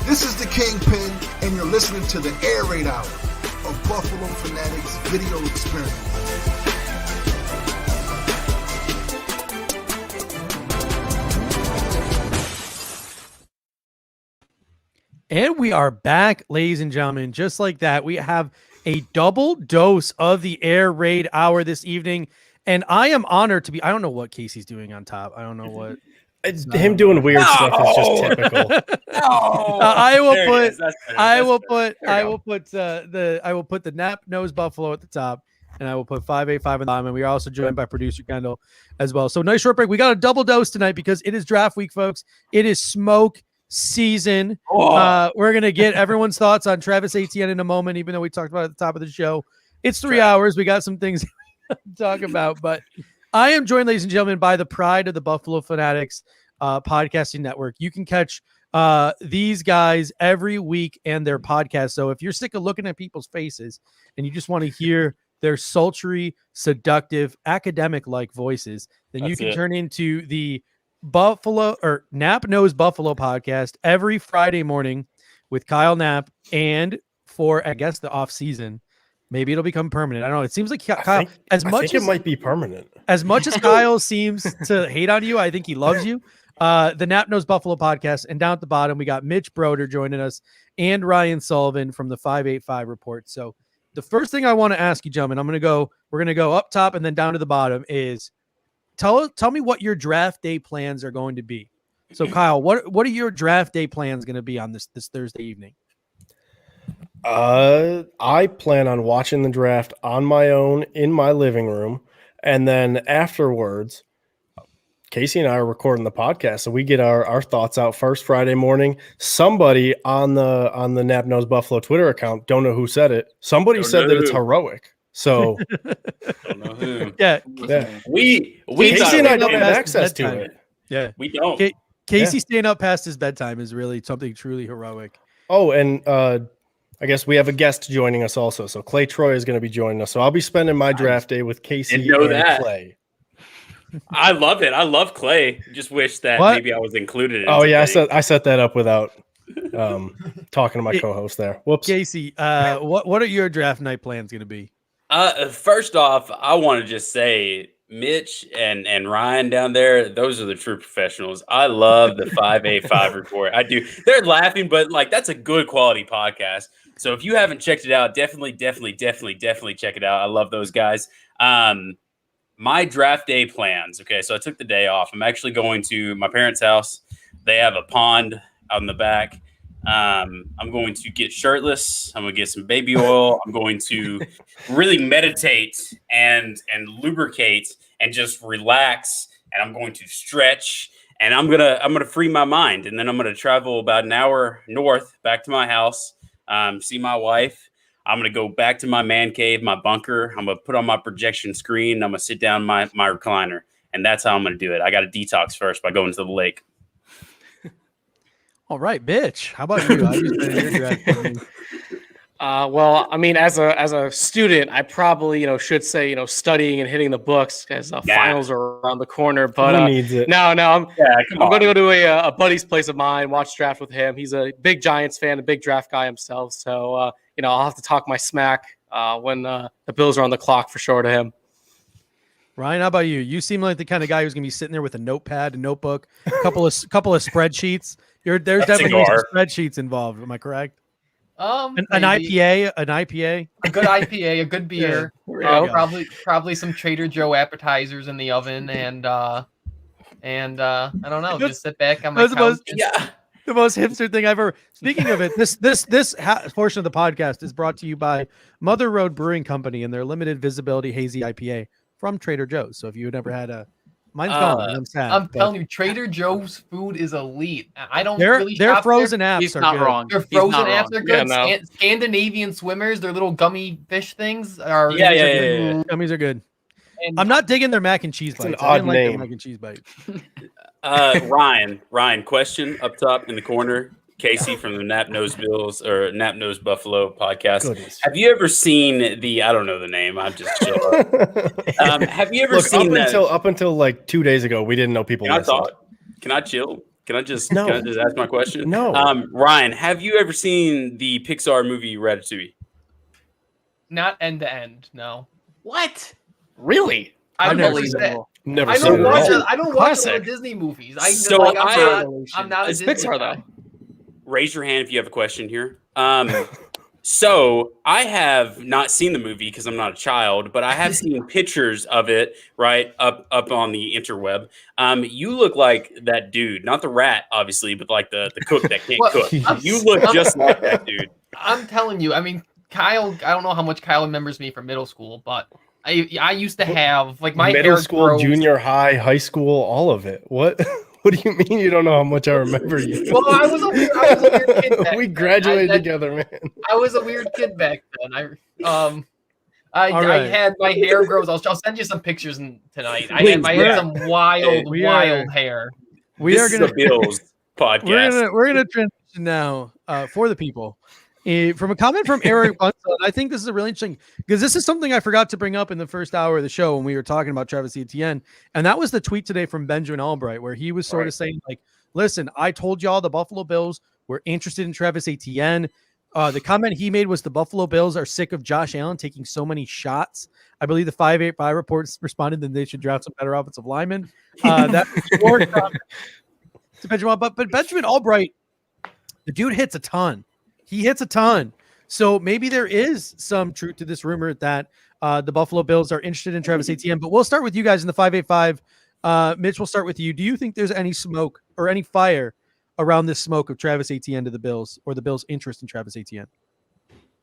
This is the Kingpin, and you're listening to the Air Raid Hour of Buffalo Fanatics Video Experience. And we are back, ladies and gentlemen. Just like that, we have a double dose of the Air Raid Hour this evening. And I am honored to be. I don't know what Casey's doing on top. I don't know what. Him doing weird stuff is just typical. I will put the Nap Nose Buffalo at the top, and I will put 585 on the bottom. And we are also joined by producer Kendall as well. So nice short break. We got a double dose tonight because it is draft week, folks. It is smoke season. We're gonna get everyone's thoughts on Travis Etienne in a moment, even though we talked about it at the top of the show. It's 3 hours. We got some things to talk about, but I am joined, ladies and gentlemen, by the pride of the Buffalo Fanatics podcasting network. You can catch these guys every week and their podcast. So if you're sick of looking at people's faces and you just want to hear their sultry, seductive, academic-like voices, then you can turn into the Buffalo or Nap Nose Buffalo podcast every Friday morning with Kyle Knapp. And for, I guess, the off season, maybe it'll become permanent. I don't know. It seems like Kyle, I think it might be permanent. As much as Kyle seems to hate on you, I think he loves you. The Nap Nose Buffalo podcast. And down at the bottom, we got Mitch Broder joining us and Ryan Sullivan from the 585 report. So the first thing I want to ask you, gentlemen, we're going to go up top and then down to the bottom is tell me what your draft day plans are going to be. So Kyle, what are your draft day plans going to be on this Thursday evening? I plan on watching the draft on my own in my living room. And then afterwards, Casey and I are recording the podcast. So we get our thoughts out first Friday morning. Somebody on the Nap Nose Buffalo Twitter account, don't know who said it. Somebody said that it's heroic. So Don't know who. Yeah. We Casey and I don't have access to it. Yeah. We don't. Casey staying up past his bedtime is really something truly heroic. Oh, and I guess we have a guest joining us also. So Clay Troy is going to be joining us. So I'll be spending my draft day with Casey Didn't know and that. Clay. I love it. I love Clay. Just wish that What? maybe I was included in Oh yeah, things. I set that up without talking to my co-host there. Whoops. Casey, what are your draft night plans going to be? First off, I want to just say Mitch and Ryan down there, those are the true professionals. I love the 5A5 report. I do. They're laughing, but like that's a good quality podcast. So if you haven't checked it out, definitely check it out. I love those guys. My draft day plans. Okay, so I took the day off. I'm actually going to my parents' house. They have a pond out in the back. I'm going to get shirtless. I'm going to get some baby oil. I'm going to really meditate and lubricate and just relax. And I'm going to stretch. And I'm gonna free my mind. And then I'm gonna travel about an hour north back to my house. See my wife. I'm going to go back to my man cave, my bunker. I'm going to put on my projection screen. And I'm going to sit down in my recliner. And that's how I'm going to do it. I got to detox first by going to the lake. All right, bitch. How about you? How you spending your draft? Well, I mean, as a student, I probably should say studying and hitting the books as finals are around the corner. But Who needs it? no, I'm going to go to a buddy's place of mine, watch draft with him. He's a big Giants fan, a big draft guy himself. So I'll have to talk my smack when the Bills are on the clock for sure to him. Ryan, how about you? You seem like the kind of guy who's going to be sitting there with a notepad, a notebook, a couple of spreadsheets. There's definitely some spreadsheets involved. Am I correct? An IPA, a good IPA, a good beer, probably some Trader Joe appetizers in the oven, and I don't know, just sit back on my couch. The most hipster thing I've ever. Speaking of it, this portion of the podcast is brought to you by Mother Road Brewing Company and their limited visibility hazy IPA from Trader Joe's. So if you had never had mine's gone, and I'm sad. I'm telling you, Trader Joe's food is elite. I don't their really shop frozen there. apps He's are not good. wrong. Their frozen He's not apps wrong. are good. Yeah, no. Scandinavian swimmers, their little gummy fish things are Yeah. Gummies are good. And I'm not digging their mac and cheese It's an bites. I didn't odd like their name. mac and cheese bites. Ryan, question up top in the corner. Casey from the Nap Nose Bills or Nap Nose Buffalo podcast. Goodies. Have you ever seen the? I don't know the name. I'm just chill. Have you ever seen that? Up until like 2 days ago, we didn't know people. Can I chill? Can I just No. ask my question? No. Ryan, have you ever seen the Pixar movie Ratatouille? not end to end. No, What? Really? I never believe seen that. Never I seen don't it watch. at all. I don't watch a lot Classic. of Disney movies. I'm not a It's Disney Pixar guy. though. Raise your hand if you have a question here. So I have not seen the movie because I'm not a child, but I have seen pictures of it right up on the interweb. You look like that dude, not the rat, obviously, but like the cook that can't Well, cook. I'm- You look just like that dude. I'm telling you. I mean, Kyle. I don't know how much Kyle remembers me from middle school, but I used to have like my Middle hair school, grows- junior high, high school, all of it. What? What do you mean you don't know how much I remember you? Well, I was a weird kid back We then. graduated together, man. I was a weird kid back then. All I right. had my hair grows. I'll send you some pictures tonight. I Please, had some wild hair. We This are is gonna the Bills podcast. we're gonna transition now for the people. From a comment from Eric Bunson, I think this is a really interesting because this is something I forgot to bring up in the first hour of the show when we were talking about Travis Etienne, and that was the tweet today from Benjamin Albright where he was sort of saying like, "Listen, I told y'all the Buffalo Bills were interested in Travis Etienne." The comment he made was the Buffalo Bills are sick of Josh Allen taking so many shots. I believe the 585 reports responded that they should draft some better offensive linemen. That's your comment to Benjamin, but Benjamin Albright, the dude hits a ton. He hits a ton. So maybe there is some truth to this rumor that the Buffalo Bills are interested in Travis Etienne. But we'll start with you guys in the 585. Mitch, we'll start with you. Do you think there's any smoke or any fire around this smoke of Travis Etienne to the Bills or the Bills' interest in Travis Etienne?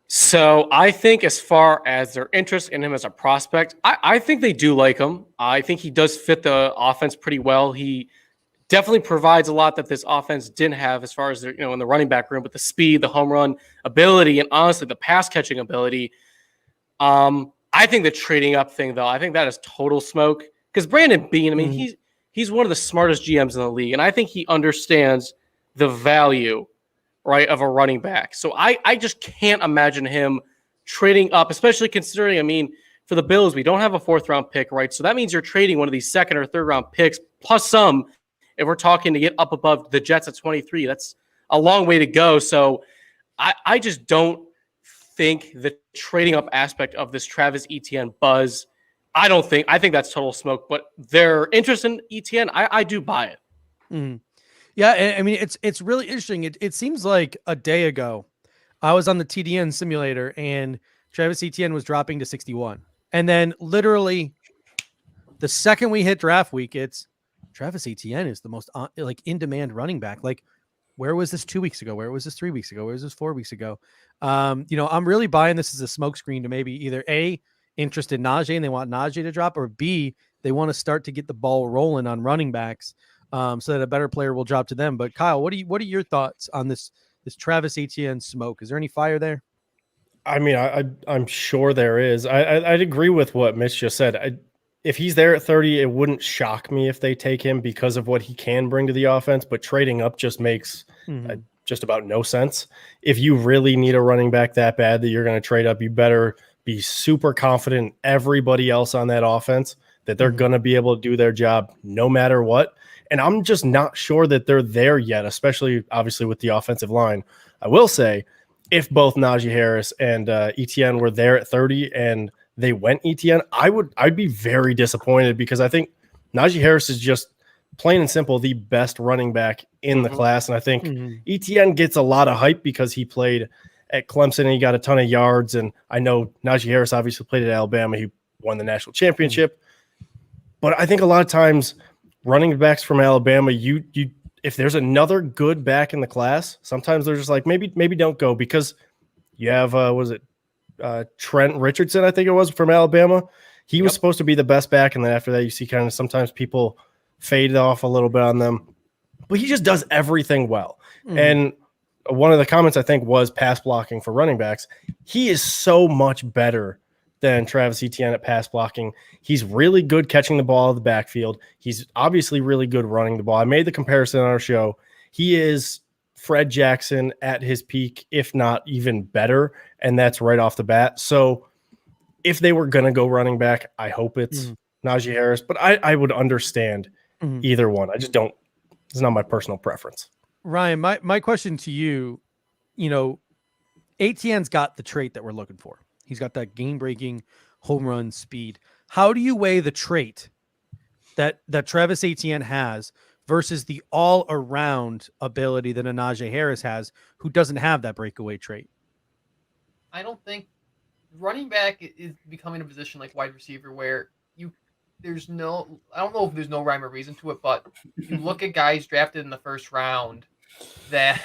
So I think as far as their interest in him as a prospect, I think they do like him. I think he does fit the offense pretty well. He definitely provides a lot that this offense didn't have as far as their, in the running back room, with the speed, the home run ability, and honestly the pass catching ability. I think the trading up thing though, I think that is total smoke because Brandon Beane, I mean, he's one of the smartest GMs in the league, and I think he understands the value right, of a running back. So I just can't imagine him trading up, especially considering, I mean, for the Bills, we don't have a 4th-round pick, right? So that means you're trading one of these 2nd or 3rd-round picks plus some if we're talking to get up above the Jets at 23. That's a long way to go. So I just don't think the trading up aspect of this Travis Etienne buzz, I think that's total smoke, but their interest in Etienne, I do buy it. Mhm. Yeah, I mean, it's really interesting. It seems like a day ago, I was on the TDN simulator and Travis Etienne was dropping to 61. And then literally the second we hit draft week, it's Travis Etienne is the most like in demand running back. Like, where was this 2 weeks ago? Where was this 3 weeks ago? Where was this 4 weeks ago? I'm really buying this as a smokescreen to maybe either A, interest in Najee and they want Najee to drop, or B, they want to start to get the ball rolling on running backs so that a better player will drop to them. But Kyle, what are your thoughts on this Travis Etienne smoke? Is there any fire there? I mean, I'm sure there is. I'd agree with what Mitch just said. If he's there at 30, it wouldn't shock me if they take him because of what he can bring to the offense. But trading up just makes just about no sense. If you really need a running back that bad that you're going to trade up, you better be super confident in everybody else on that offense that they're going to be able to do their job no matter what. And I'm just not sure that they're there yet, especially obviously with the offensive line. I will say, if both Najee Harris and Etienne were there at 30 and they went Etienne, I'd be very disappointed because I think Najee Harris is just plain and simple the best running back in the class. And I think Etienne gets a lot of hype because he played at Clemson and he got a ton of yards. And I know Najee Harris obviously played at Alabama. He won the national championship. But I think a lot of times running backs from Alabama, you if there's another good back in the class, sometimes they're just like, maybe don't go because you have, Trent Richardson, I think it was, from Alabama. He was supposed to be the best back. And then after that, you see kind of sometimes people fade off a little bit on them. But he just does everything well. And one of the comments, I think, was pass blocking for running backs. He is so much better than Travis Etienne at pass blocking. He's really good catching the ball out of the backfield. He's obviously really good running the ball. I made the comparison on our show. He is Fred Jackson at his peak, if not even better, and that's right off the bat. So if they were going to go running back, I hope it's Najee Harris, but I would understand either one. I just don't – it's not my personal preference. Ryan, my question to you, Etienne's got the trait that we're looking for. He's got that game-breaking home run speed. How do you weigh the trait that Travis Etienne has versus the all-around ability that a Najee Harris has, who doesn't have that breakaway trait? I don't think running back is becoming a position like wide receiver where I don't know if there's no rhyme or reason to it, but you look at guys drafted in the first round that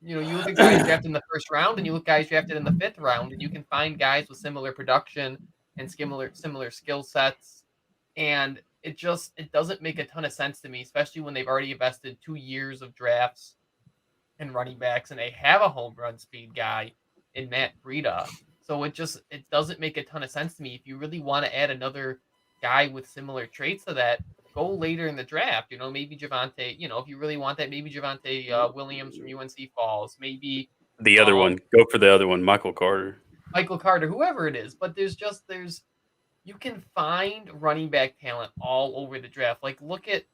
you look at guys drafted in the first round and you look at guys drafted in the 5th round and you can find guys with similar production and similar skill sets, and it doesn't make a ton of sense to me, especially when they've already invested 2 years of drafts and running backs and they have a home run speed guy in Matt Breida. So it doesn't make a ton of sense to me. If you really want to add another guy with similar traits to that, go later in the draft. Maybe Javonte, if you really want that, maybe Javonte Williams from UNC falls. Maybe the other one. Go for the other one, Michael Carter, whoever it is. But you can find running back talent all over the draft. Like look at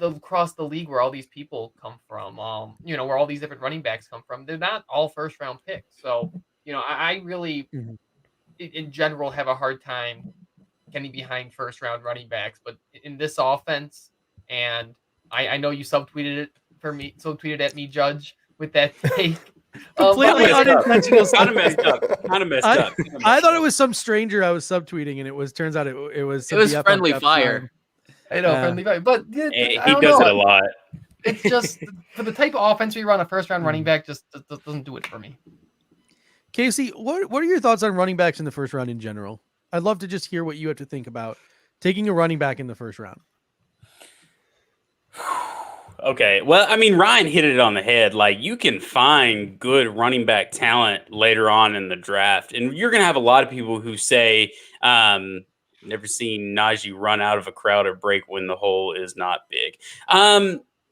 across the league where all these people come from. Where all these different running backs come from. They're not all 1st round picks. So I really, in general, have a hard time getting behind 1st round running backs. But in this offense, and I know you subtweeted it for me, at me, Judge, with that take. Completely unintentional. Kind of messed up. I thought it was some stranger I was subtweeting, and turns out it was friendly fire. I know, friendly fire, but he does it a lot. It's just for the type of offense we run, a 1st round running back just doesn't do it for me. Casey, what are your thoughts on running backs in the 1st round in general? I'd love to just hear what you have to think about taking a running back in the 1st round. Okay. Well, I mean, Ryan hit it on the head. Like, you can find good running back talent later on in the draft. And you're going to have a lot of people who say, never seen Najee run out of a crowd or break when the hole is not big.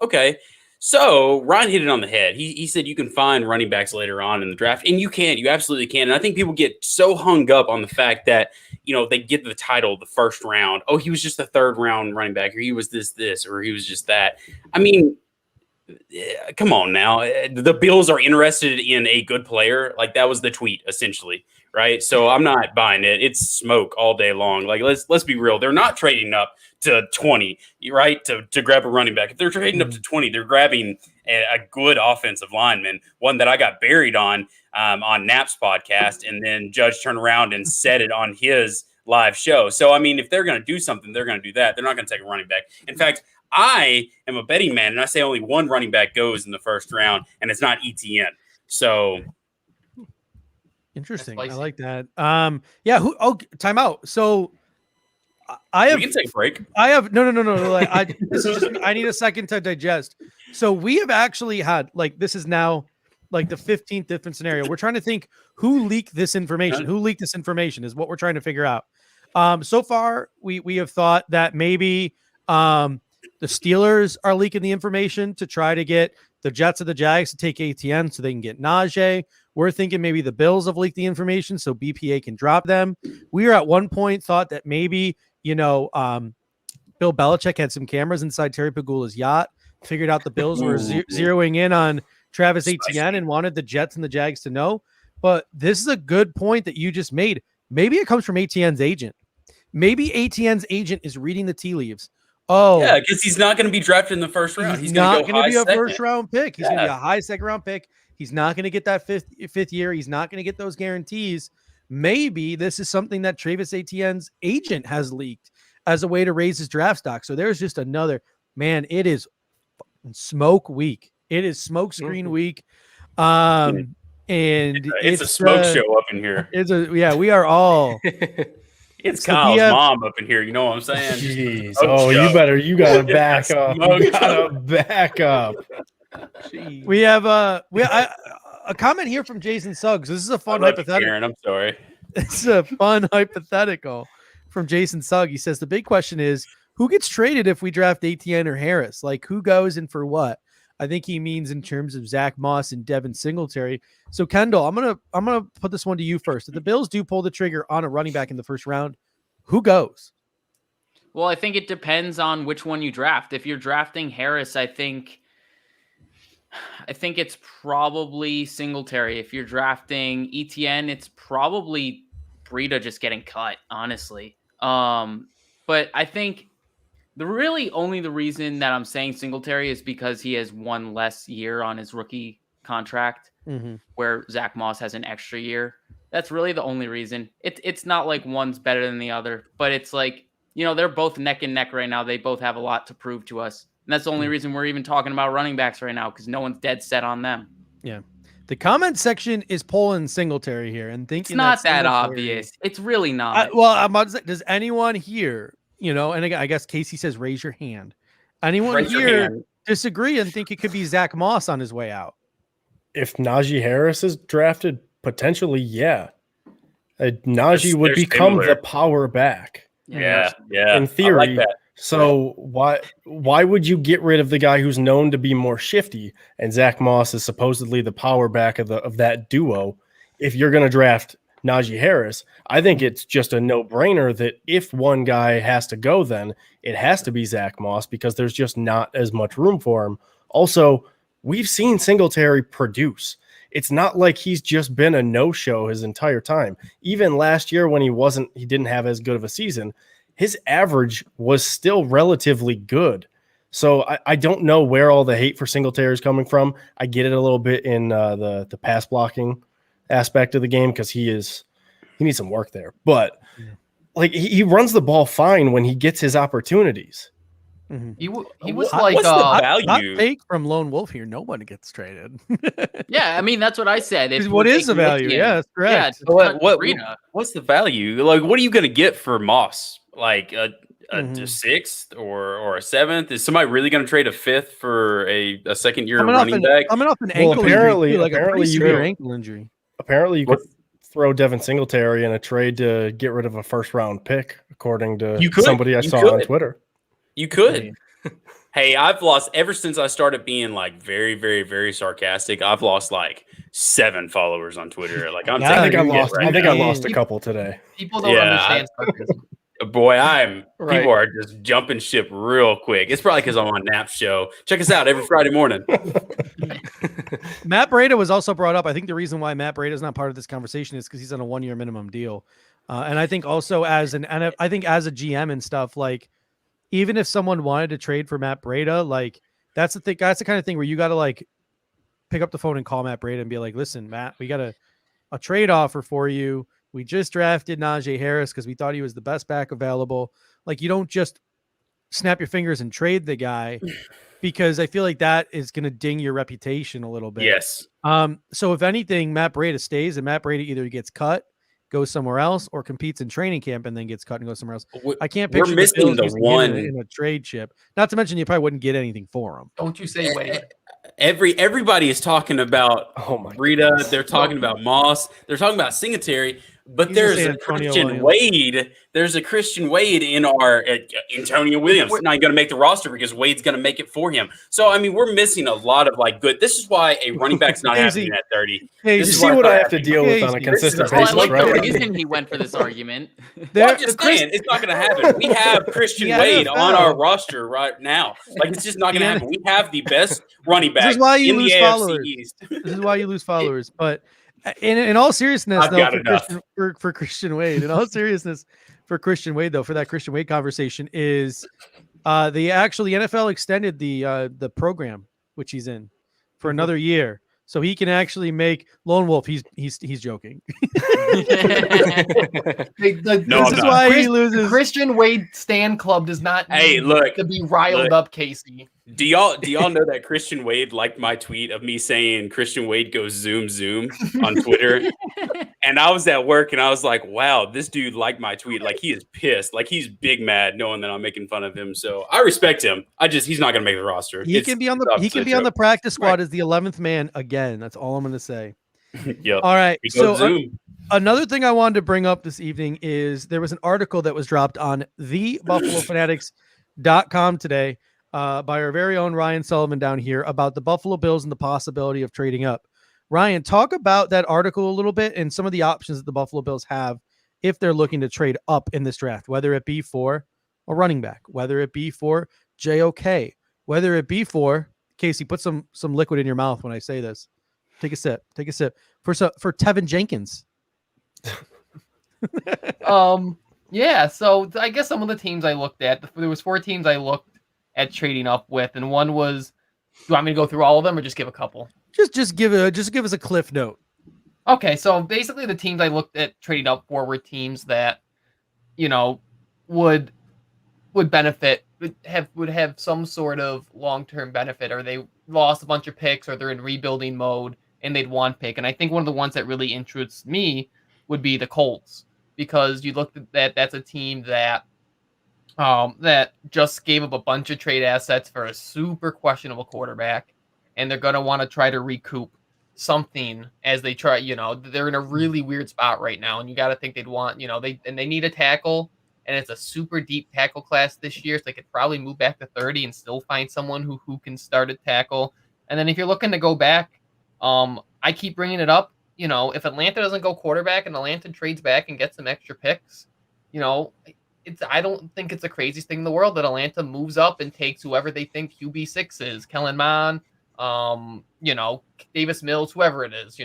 Okay. So Ryan hit it on the head. He said you can find running backs later on in the draft, and you can. You absolutely can. And I think people get so hung up on the fact that, they get the title the first round. Oh, he was just a third round running back, or he was this, or he was just that. I mean, come on now. The Bills are interested in a good player. Like, that was the tweet, essentially, right? So I'm not buying it. It's smoke all day long. Like, let's be real. They're not trading up to 20, right, to grab a running back. If they're trading up to 20, they're grabbing a good offensive lineman, one that I got buried on Nap's podcast, and then Judge turned around and said it on his live show. So, I mean, if they're going to do something, they're going to do that. They're not going to take a running back. In fact, I am a betting man, and I say only one running back goes in the first round, and it's not Etienne. So interesting. I like that. Yeah. Time out. So I have. We can take a break. I have no. Like, this is just. I need a second to digest. So we have actually had, like, this is now like the 15th different scenario. We're trying to think who leaked this information. Who leaked this information is what we're trying to figure out. So far we have thought that maybe the Steelers are leaking the information to try to get the Jets or the Jags to take ATN so they can get Najee. We're thinking maybe the Bills have leaked the information so BPA can drop them. We are at one point thought that maybe, Bill Belichick had some cameras inside Terry Pagula's yacht, figured out the Bills were zeroing in on Travis Etienne and wanted the Jets and the Jags to know. But this is a good point that you just made. Maybe it comes from ATN's agent. Maybe ATN's agent is reading the tea leaves. Oh, yeah, because he's not going to be drafted in the first round. He's not going to be a first round pick. He's going to be a high second round pick. He's not going to get that fifth year. He's not going to get those guarantees. Maybe this is something that Travis Etienne's agent has leaked as a way to raise his draft stock. So there's just another, man, it is smoke week. It is smoke screen week. And it's a smoke show up in here. We are all. It's Kyle's mom up in here. You know what I'm saying? Jeez. You gotta back up. You gotta back up. Jeez. We have a comment here from Jason Suggs. This is a fun hypothetical. Karen, I'm sorry. It's a fun hypothetical from Jason Suggs. He says the big question is who gets traded if we draft Etienne or Harris? Like, who goes and for what? I think he means in terms of Zach Moss and Devin Singletary. So Kendall, I'm gonna put this one to you first. If the Bills do pull the trigger on a running back in the first round, who goes? Well, I think it depends on which one you draft. If you're drafting Harris, I think it's probably Singletary. If you're drafting Etienne, it's probably Breida just getting cut, honestly. But I think the reason that I'm saying Singletary is because he has one less year on his rookie contract, where Zach Moss has an extra year. That's really the only reason. It's not like one's better than the other, but it's like, they're both neck and neck right now. They both have a lot to prove to us. And that's the only reason we're even talking about running backs right now, because no one's dead set on them. Yeah. The comment section is pulling Singletary here and thinking it's not that obvious. It's really not. I'm about to say, does anyone here, and I guess Casey says, raise your hand. Anyone here disagree and think it could be Zach Moss on his way out? If Najee Harris is drafted, potentially, yeah. Najee would become the power back. Yeah. In theory. I like that. So why would you get rid of the guy who's known to be more shifty, and Zach Moss is supposedly the power back of that duo? If you're going to draft Najee Harris, I think it's just a no-brainer that if one guy has to go, then it has to be Zach Moss, because there's just not as much room for him. Also, we've seen Singletary produce. It's not like he's just been a no-show his entire time. Even last year when he didn't have as good of a season, his average was still relatively good. So I don't know where all the hate for Singletary is coming from. I get it a little bit in the pass blocking aspect of the game, because he needs some work there. But like he runs the ball fine when he gets his opportunities. He was what's the value? Not fake from Lone Wolf here. No one gets traded. Yeah, I mean, that's what I said. What is the value? Yeah, that's correct. Yeah, what's the value? Like, what are you going to get for Moss? Like a sixth or a seventh? Is somebody really going to trade a fifth for a second year running back? Coming off an ankle injury, like a pretty severe ankle injury. Apparently, you could throw Devin Singletary in a trade to get rid of a first round pick, according to somebody I saw on Twitter. You could. Hey, I've lost ever since I started being like very, very, very sarcastic. I've lost like 7 followers on Twitter. Like I'm Yeah, I think I taking a hit lost. right I think now. I lost a Yeah. couple today. People don't understand sarcasm. Boy, Right. people are just jumping ship real quick. It's probably because I'm on Nap's show. Check us out every Friday morning. Matt Breida was also brought up. I think the reason why Matt Breida is not part of this conversation is because he's on a 1-year minimum deal. And I think also I think as a GM and stuff, like even if someone wanted to trade for Matt Breida, like that's the thing. That's the kind of thing where you got to like pick up the phone and call Matt Breida and be like, listen, Matt, we got a trade offer for you. We just drafted Najee Harris because we thought he was the best back available. Like you don't just snap your fingers and trade the guy because I feel like that is going to ding your reputation a little bit. Yes. So if anything, Matt Breida stays and Matt Breida either gets cut, goes somewhere else, or competes in training camp and then gets cut and goes somewhere else. I can't We're picture missing the the Bills using him one. in a trade chip. Not to mention you probably wouldn't get anything for him. Don't you say Wade. Everybody is talking about Oh my Breida. goodness. They're talking about Moss. They're talking about Singletary. But He's there's just a Antonio Christian Williams. Wade. There's a Christian Wade in our Antonio Williams. Not going to make the roster because Wade's going to make it for him. So I mean, we're missing a lot of like good. This is why a running back's not happening at 30. Hey, This You is see why what it's I not have to happening. deal with on a Casey. consistent Well, I Well, I basis, like the right? reason he went for this argument. Well, I'm just saying it's not going to happen. We have Christian The Wade on NFL. our roster right now. Like it's just not going to happen. We have the best running This back is why you in the lose AFC followers. East. This is why you lose followers. But in all seriousness, I've though, got enough. for Christian Wade, in all seriousness, for Christian Wade, though, for that Christian Wade conversation is the NFL extended the program which he's in for another year. So he can actually make Lone Wolf. He's joking. No, This I'm is not. why he loses. Christian Wade Stan Club does not Hey, need look, to be riled look. up, Casey. Do y'all know that Christian Wade liked my tweet of me saying Christian Wade goes zoom zoom on Twitter? And I was at work and I was like, wow, this dude liked my tweet. Like he is pissed. Like he's big mad knowing that I'm making fun of him. So I respect him. He's not gonna make the roster. He can be on the practice squad as the 11th man again. That's all I'm going to say. Yep. All right. He goes So zoom. another thing I wanted to bring up this evening is there was an article that was dropped on thebuffalofanatics.com today by our very own Ryan Sullivan down here about the Buffalo Bills and the possibility of trading up. Ryan, talk about that article a little bit and some of the options that the Buffalo Bills have if they're looking to trade up in this draft, whether it be for a running back, whether it be for JOK, whether it be for Casey, put some liquid in your mouth when I say this. Take a sip. For Tevin Jenkins. Yeah, so I guess some of the teams I looked at, there was 4 teams I looked at trading up with, and one was, do you want me to go through all of them or just give a couple? Just give us a cliff note. Okay, so basically the teams I looked at trading up for were teams that, would benefit, would have some sort of long-term benefit, or they lost a bunch of picks, or they're in rebuilding mode and they'd want pick. And I think one of the ones that really interests me would be the Colts, because you looked at that, that's a team that that just gave up a bunch of trade assets for a super questionable quarterback, and they're going to want to try to recoup something as they try. They're in a really weird spot right now, and you got to think they'd want, they need a tackle, and it's a super deep tackle class this year, so they could probably move back to 30 and still find someone who can start a tackle. And then if you're looking to go back, I keep bringing it up. If Atlanta doesn't go quarterback and Atlanta trades back and gets some extra picks, I don't think it's the craziest thing in the world that Atlanta moves up and takes whoever they think QB6 is, Kellen Mond, Davis Mills, whoever it is.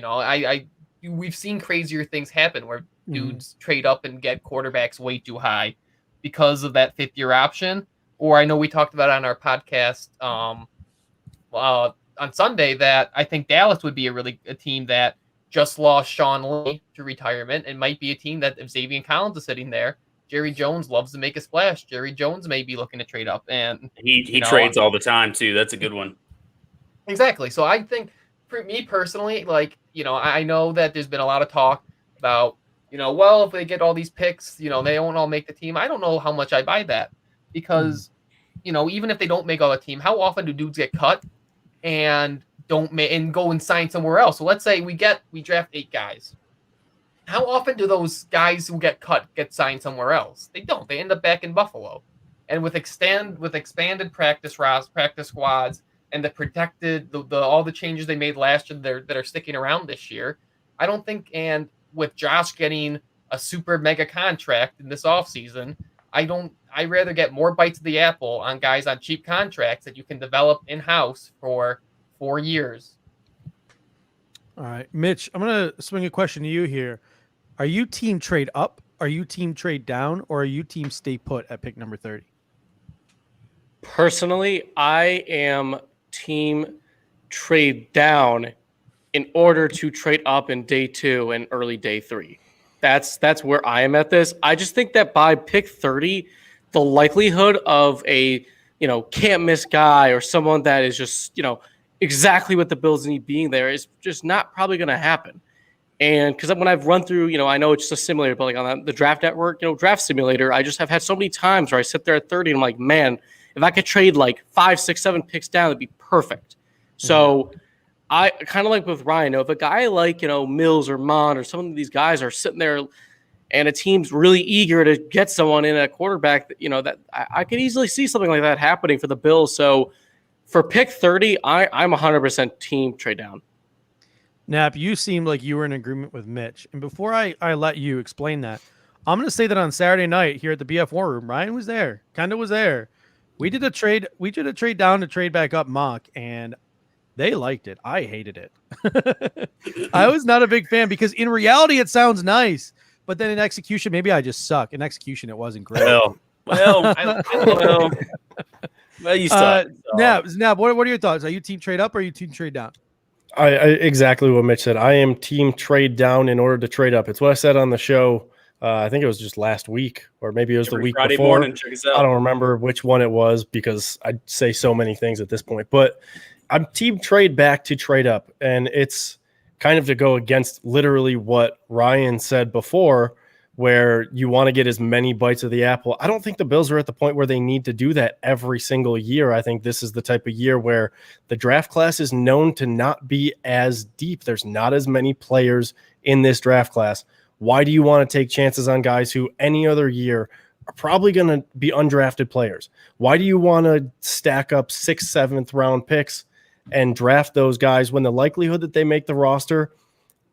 We've seen crazier things happen where dudes trade up and get quarterbacks way too high because of that 5th-year option. Or I know we talked about on our podcast on Sunday that I think Dallas would be a team that just lost Sean Lee to retirement, and might be a team that if Xavier Collins is sitting there, Jerry Jones loves to make a splash. Jerry Jones may be looking to trade up, and he trades all the time too. That's a good one. Exactly. So I think for me personally, I know that there's been a lot of talk about, well, if they get all these picks, they won't all make the team. I don't know how much I buy that, because, even if they don't make all the team, how often do dudes get cut and and go and sign somewhere else? So let's say we draft 8 guys. How often do those guys who get cut get signed somewhere else? They don't. They end up back in Buffalo. And with expanded practice squads, and the protected all the changes they made last year that are sticking around this year, I don't think. And with Josh getting a super mega contract in this offseason, I'd rather get more bites of the apple on guys on cheap contracts that you can develop in house for 4 years. All right, Mitch, I'm gonna swing a question to you here. Are you team trade up? Are you team trade down? Or are you team stay put at pick number 30? Personally, I am team trade down in order to trade up in day 2 and early day 3. That's where I am at this. I just think that by pick 30, the likelihood of a can't miss guy or someone that is just exactly what the Bills need being there is just not probably going to happen. And because when I've run through, I know it's just a simulator, but like on the Draft Network, Draft Simulator, I just have had so many times where I sit there at 30 and I'm like, man, if I could trade like 5, 6, 7 picks down, it'd be perfect. So I kind of like with Ryan, if a guy like, Mills or Mond or some of these guys are sitting there and a team's really eager to get someone in a quarterback, that I could easily see something like that happening for the Bills. So for pick 30, I'm 100% team trade down. Nap, you seemed like you were in agreement with Mitch. And before I let you explain that, I'm going to say that on Saturday night here at the BF War Room, Ryan was there. Kendall was there. We did a trade down to trade back up mock, and they liked it. I hated it. I was not a big fan because in reality it sounds nice, but then in execution, maybe I just suck. In execution, it wasn't great. Well, you suck. Nap, what are your thoughts? Are you team trade up or are you team trade down? I exactly what Mitch said. I am team trade down in order to trade up. It's what I said on the show. I think it was just last week, or maybe it was the week Friday before. Morning, check us out. I don't remember which one it was because I say so many things at this point. But I'm team trade back to trade up, and it's kind of to go against literally what Ryan said before, where you want to get as many bites of the apple. I don't think the Bills are at the point where they need to do that every single year. I think this is the type of year where the draft class is known to not be as deep. There's not as many players in this draft class. Why do you want to take chances on guys who any other year are probably going to be undrafted players? Why do you want to stack up 6th, 7th round picks and draft those guys when the likelihood that they make the roster,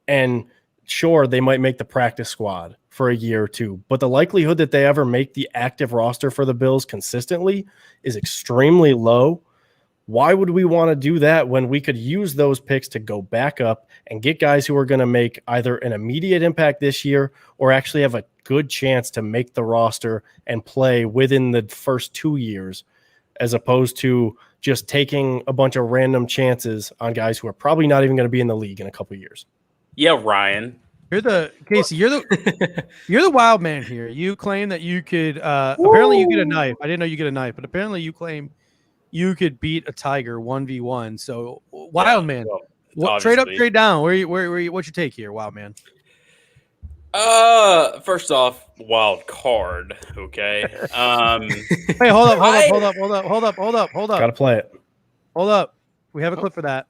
and sure, they might make the practice squad for a year or two, but the likelihood that they ever make the active roster for the Bills consistently is extremely low. Why would we want to do that when we could use those picks to go back up and get guys who are going to make either an immediate impact this year or actually have a good chance to make the roster and play within the first 2 years, as opposed to just taking a bunch of random chances on guys who are probably not even going to be in the league in a couple of years? Yeah, Ryan. You're the wild man here. You claim that you could apparently you get a knife. I didn't know you get a knife, but apparently you claim you could beat a tiger 1v1. So wild man. What, trade up, trade down. What's your take here, wild man? First off, wild card. Okay. Hey, hold up. Gotta play it. Hold up. We have a clip for that.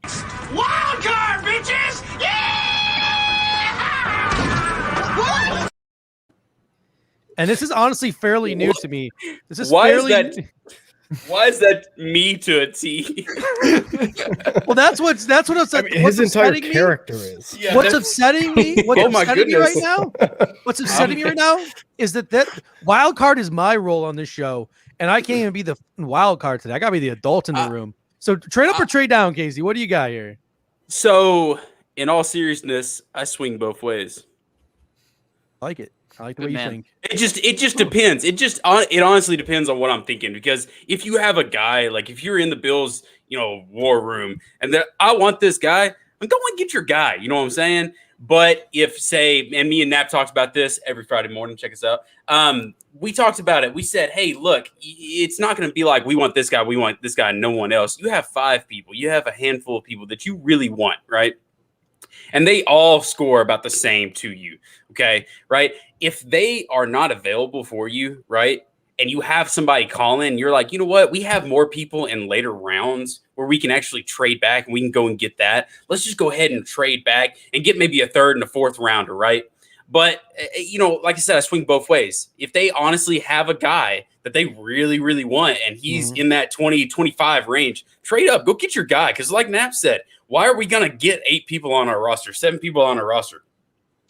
Wild card, bitches! And this is honestly fairly new to me. This is Why is that me to a T? Well, that's what his entire character is. Yeah, what's upsetting me? What's upsetting me right now? What's upsetting me right now is that wild card is my role on this show, and I can't even be the wild card today. I gotta be the adult in the room. So trade up or trade down, Casey? What do you got here? So, in all seriousness, I swing both ways. I like it. I like the way you think. It just depends. It honestly depends on what I'm thinking, because if you have a guy, like if you're in the Bills, war room, and I want this guy, I'm going to get your guy. You know what I'm saying? But if, say, and me and Nap talked about this every Friday morning, check us out. We talked about it. We said, hey, look, it's not going to be like we want this guy, and no one else. You have 5 people. You have a handful of people that you really want, right? And they all score about the same to you, okay, right? If they are not available for you, right, and you have somebody call in, you're like, you know what? We have more people in later rounds where we can actually trade back and we can go and get that. Let's just go ahead and trade back and get maybe a 3rd and a 4th rounder, right? But, like I said, I swing both ways. If they honestly have a guy that they really, really want, and he's in that 20-25 range, trade up. Go get your guy. Because like Knapp said, why are we going to get 8 people on our roster, 7 people on our roster?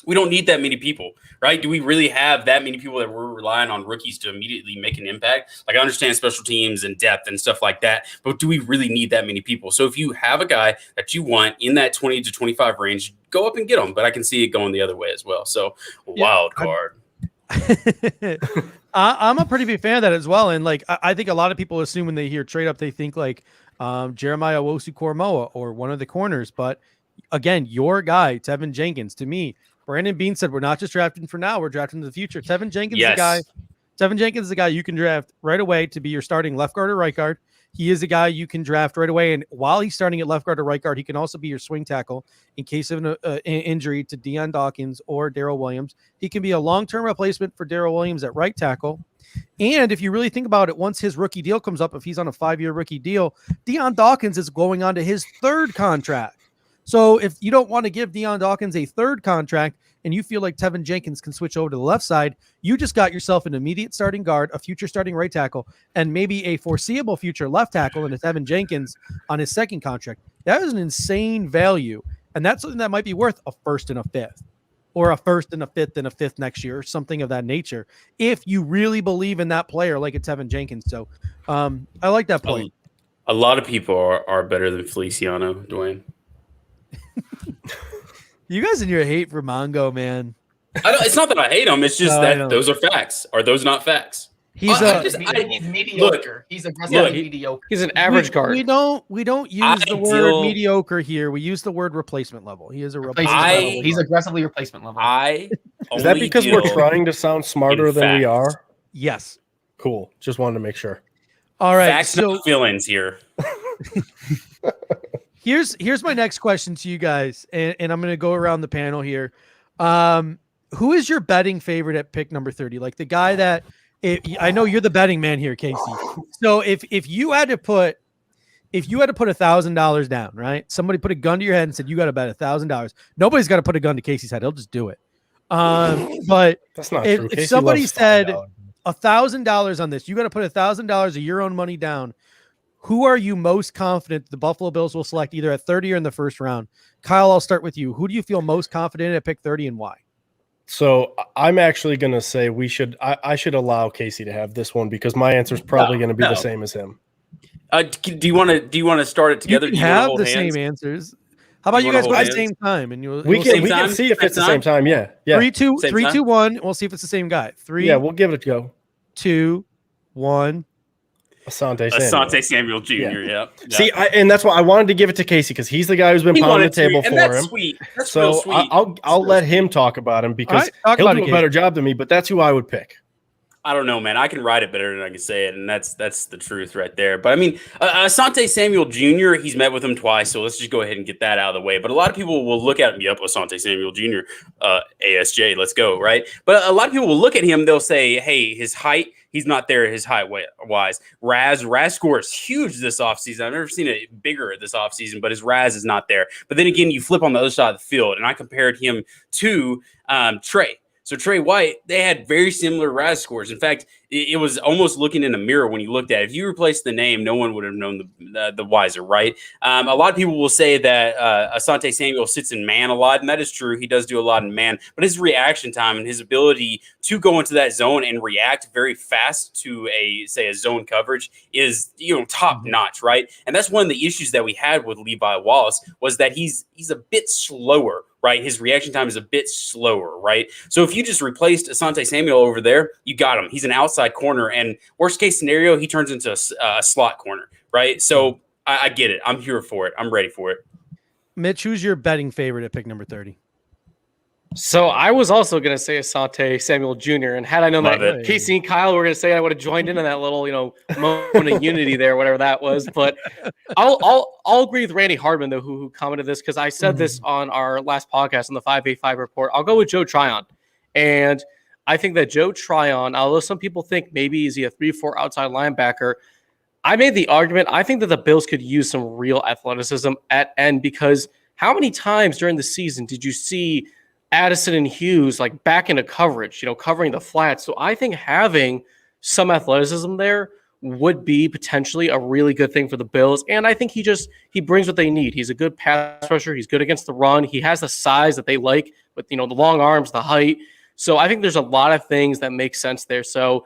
We don't need that many people, right? Do we really have that many people that we're relying on rookies to immediately make an impact? Like, I understand special teams and depth and stuff like that, but do we really need that many people? So if you have a guy that you want in that 20 to 25 range, go up and get him. But I can see it going the other way as well. So wild card. I'm a pretty big fan of that as well. And like, I think a lot of people assume when they hear trade up, they think like Jeremiah Owusu-Koramoah or one of the corners. But again, your guy, Tevin Jenkins, to me, Brandon Bean said, we're not just drafting for now, we're drafting in the future. Tevin Jenkins is the guy. Tevin Jenkins is the guy you can draft right away to be your starting left guard or right guard. He is a guy you can draft right away. And while he's starting at left guard or right guard, he can also be your swing tackle in case of an injury to Deion Dawkins or Darrell Williams. He can be a long-term replacement for Darrell Williams at right tackle. And if you really think about it, once his rookie deal comes up, if he's on a 5-year rookie deal, Deion Dawkins is going on to his 3rd contract. So if you don't want to give Deion Dawkins a 3rd contract and you feel like Tevin Jenkins can switch over to the left side, you just got yourself an immediate starting guard, a future starting right tackle, and maybe a foreseeable future left tackle in a Tevin Jenkins on his 2nd contract. That is an insane value. And that's something that might be worth a 1st and a 5th, or a 1st and a 5th and a 5th next year, or something of that nature, if you really believe in that player like a Tevin Jenkins. So I like that point. A lot of people are better than Feliciano, Dwayne. You guys and your hate for Mongo, man. It's not that I hate him. It's just that those are facts. Are those not facts? He's mediocre. He's aggressively mediocre. He's an average guard. We don't use the word mediocre here. We use the word replacement level. He is a replacement level. He's aggressively replacement level. Is that because we're trying to sound smarter than we are? Yes. Cool. Just wanted to make sure. All right. Facts, not feelings here. Here's my next question to you guys, and I'm going to go around the panel here. Who is your betting favorite at pick number 30? Like the guy that I know you're the betting man here, Casey. So if you had to put $1,000 down, right? Somebody put a gun to your head and said you got to bet $1,000. Nobody's got to put a gun to Casey's head. He'll just do it. But that's not true. If somebody said $1,000 on this, you got to put $1,000 of your own money down. Who are you most confident the Buffalo Bills will select either at 30 or in the 1st round? Kyle, I'll start with you. Who do you feel most confident in at pick 30 and why? So I'm actually going to say I should allow Casey to have this one because my answer is probably going to be the same as him. Do you want to start it together? You can have the same answers. How about you guys go at the same time? And we can see if it's the same time. Yeah. 3, 2, 1. We'll see if it's the same guy. 3. Yeah, we'll give it a go. 2, 1. Asante Samuel Jr. Yeah. See, and that's why I wanted to give it to Casey because he's the guy who's been pounding the table for him. Sweet. That's so real sweet. I'll let him talk about him because he'll do a better job than me. But that's who I would pick. I don't know, man. I can write it better than I can say it, and that's the truth right there. But I mean, Asante Samuel Jr., he's met with him twice, so let's just go ahead and get that out of the way. But a lot of people will look at him, yep, Asante Samuel Jr., ASJ, let's go, right? But a lot of people will look at him, they'll say, hey, his height, he's not there his height-wise. Raz score is huge this offseason. I've never seen it bigger this offseason, but his Raz is not there. But then again, you flip on the other side of the field, and I compared him to Trey. So Trey White, they had very similar RAS scores. In fact, it was almost looking in a mirror when you looked at it. If you replaced the name, no one would have known the wiser, right? A lot of people will say that Asante Samuel sits in man a lot, and that is true. He does do a lot in man, but his reaction time and his ability to go into that zone and react very fast to a zone coverage is top notch, right? And that's one of the issues that we had with Levi Wallace was that he's a bit slower. Right, his reaction time is a bit slower, right? So if you just replaced Asante Samuel over there, you got him. He's an outside corner, and worst case scenario, he turns into a slot corner, right? So I get it. I'm here for it. I'm ready for it. Mitch, who's your betting favorite at pick number 30? So I was also going to say Asante Samuel Jr. And had I known that Casey and Kyle were going to say, I would have joined in on that little, moment of unity there, whatever that was. But I'll agree with Randy Hardman though, who commented this because I said this on our last podcast on the 585 report. I'll go with Joe Tryon, and I think that Joe Tryon, although some people think maybe is he a 3-4 outside linebacker, I made the argument. I think that the Bills could use some real athleticism at end because how many times during the season did you see Addison and Hughes like back into coverage, covering the flats. So I think having some athleticism there would be potentially a really good thing for the Bills. And I think he brings what they need. He's a good pass rusher. He's good against the run. He has the size that they like with, the long arms, the height. So I think there's a lot of things that make sense there. So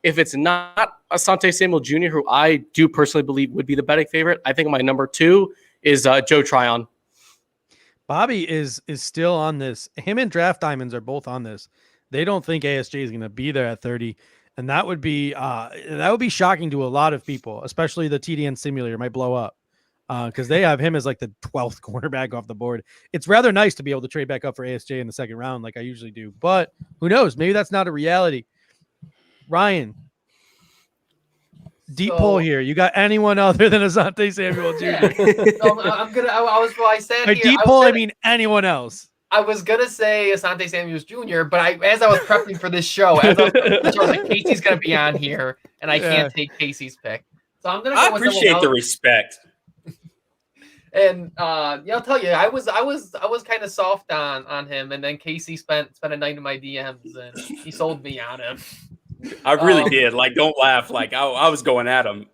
if it's not Asante Samuel Jr., who I do personally believe would be the betting favorite, I think my number 2 is Joe Tryon. Bobby is still on this. Him and Draft Diamonds are both on this. They don't think ASJ is going to be there at 30, and that would be shocking to a lot of people, especially the TDN simulator might blow up because they have him as like the 12th cornerback off the board. It's rather nice to be able to trade back up for ASJ in the second round, like I usually do. But who knows? Maybe that's not a reality. Ryan, deep poll here. You got anyone other than Asante Samuel Jr.? I said By here, deep poll, I mean anyone else. I was gonna say Asante Samuel Jr., but as I was prepping for this show, I was like, Casey's gonna be on here, and I can't take Casey's pick, so I'm gonna. I appreciate the respect. And I'll tell you, I was kind of soft on him, and then Casey spent a night in my DMs, and he sold me on him. I really did. Like, don't laugh. Like, I was going at him.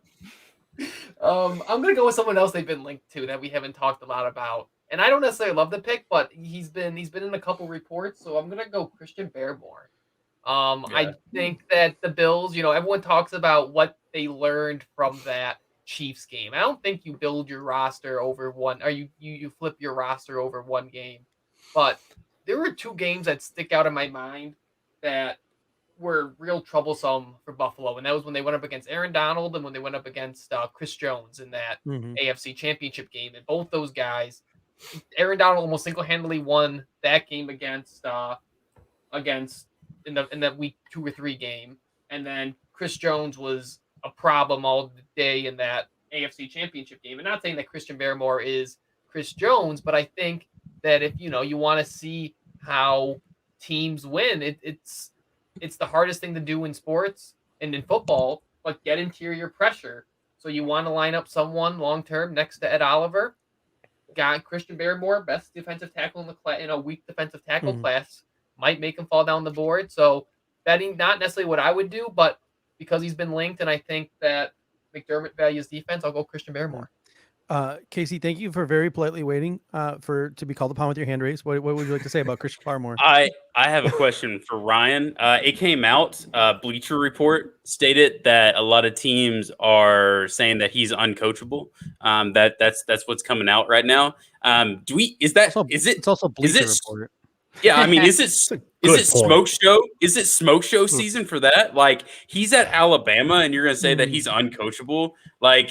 I'm gonna go with someone else they've been linked to that we haven't talked a lot about, and I don't necessarily love the pick, but he's been in a couple reports, so I'm gonna go Christian Barmore. I think that the Bills, everyone talks about what they learned from that Chiefs game. I don't think you build your roster over one, or you flip your roster over one game, but there were 2 games that stick out in my mind that were real troublesome for Buffalo, and that was when they went up against Aaron Donald and when they went up against Chris Jones in that AFC Championship game. And both those guys, Aaron Donald almost single-handedly won that game against in the week 2 or 3 game, and then Chris Jones was a problem all day in that AFC Championship game. And not saying that Christian Barmore is Chris Jones, but I think that if you want to see how teams win, it's the hardest thing to do in sports and in football, but get interior pressure. So you want to line up someone long term next to Ed Oliver. Got Christian Barmore, best defensive tackle in the class, in a weak defensive tackle class, might make him fall down the board. So betting, not necessarily what I would do, but because he's been linked, and I think that McDermott values defense, I'll go Christian Barmore. Casey, thank you for very politely waiting to be called upon with your hand raised. What would you like to say about Christian Barmore? I have a question for Ryan. It came out, Bleacher Report stated that a lot of teams are saying that he's uncoachable. That's what's coming out right now. It's also Bleacher Report. Yeah, I mean, is it smoke show? Is it smoke show season for that? Like, he's at Alabama, and you're gonna say that he's uncoachable? Like,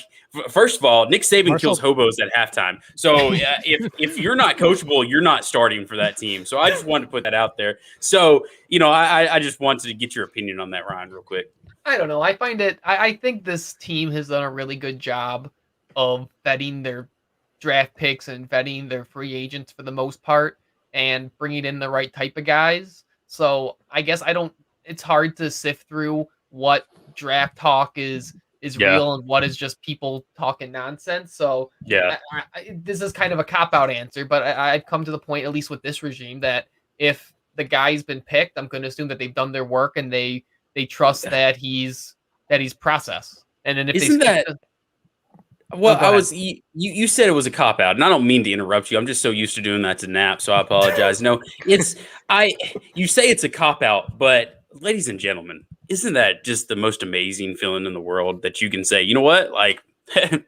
first of all, Nick Saban kills hobos at halftime. So if you're not coachable, you're not starting for that team. So I just wanted to put that out there. So I just wanted to get your opinion on that, Ryan, real quick. I don't know. I think this team has done a really good job of vetting their draft picks and vetting their free agents for the most part, and bringing in the right type of guys. So I guess it's hard to sift through what draft talk is real and what is just people talking nonsense. So this is kind of a cop-out answer, but I've come to the point, at least with this regime, that if the guy's been picked, I'm going to assume that they've done their work and they trust that he's processed. And then if you said it was a cop out, and I don't mean to interrupt you. I'm just so used to doing that to Nap, so I apologize. No, you say it's a cop out, but ladies and gentlemen, isn't that just the most amazing feeling in the world that you can say, you know what, like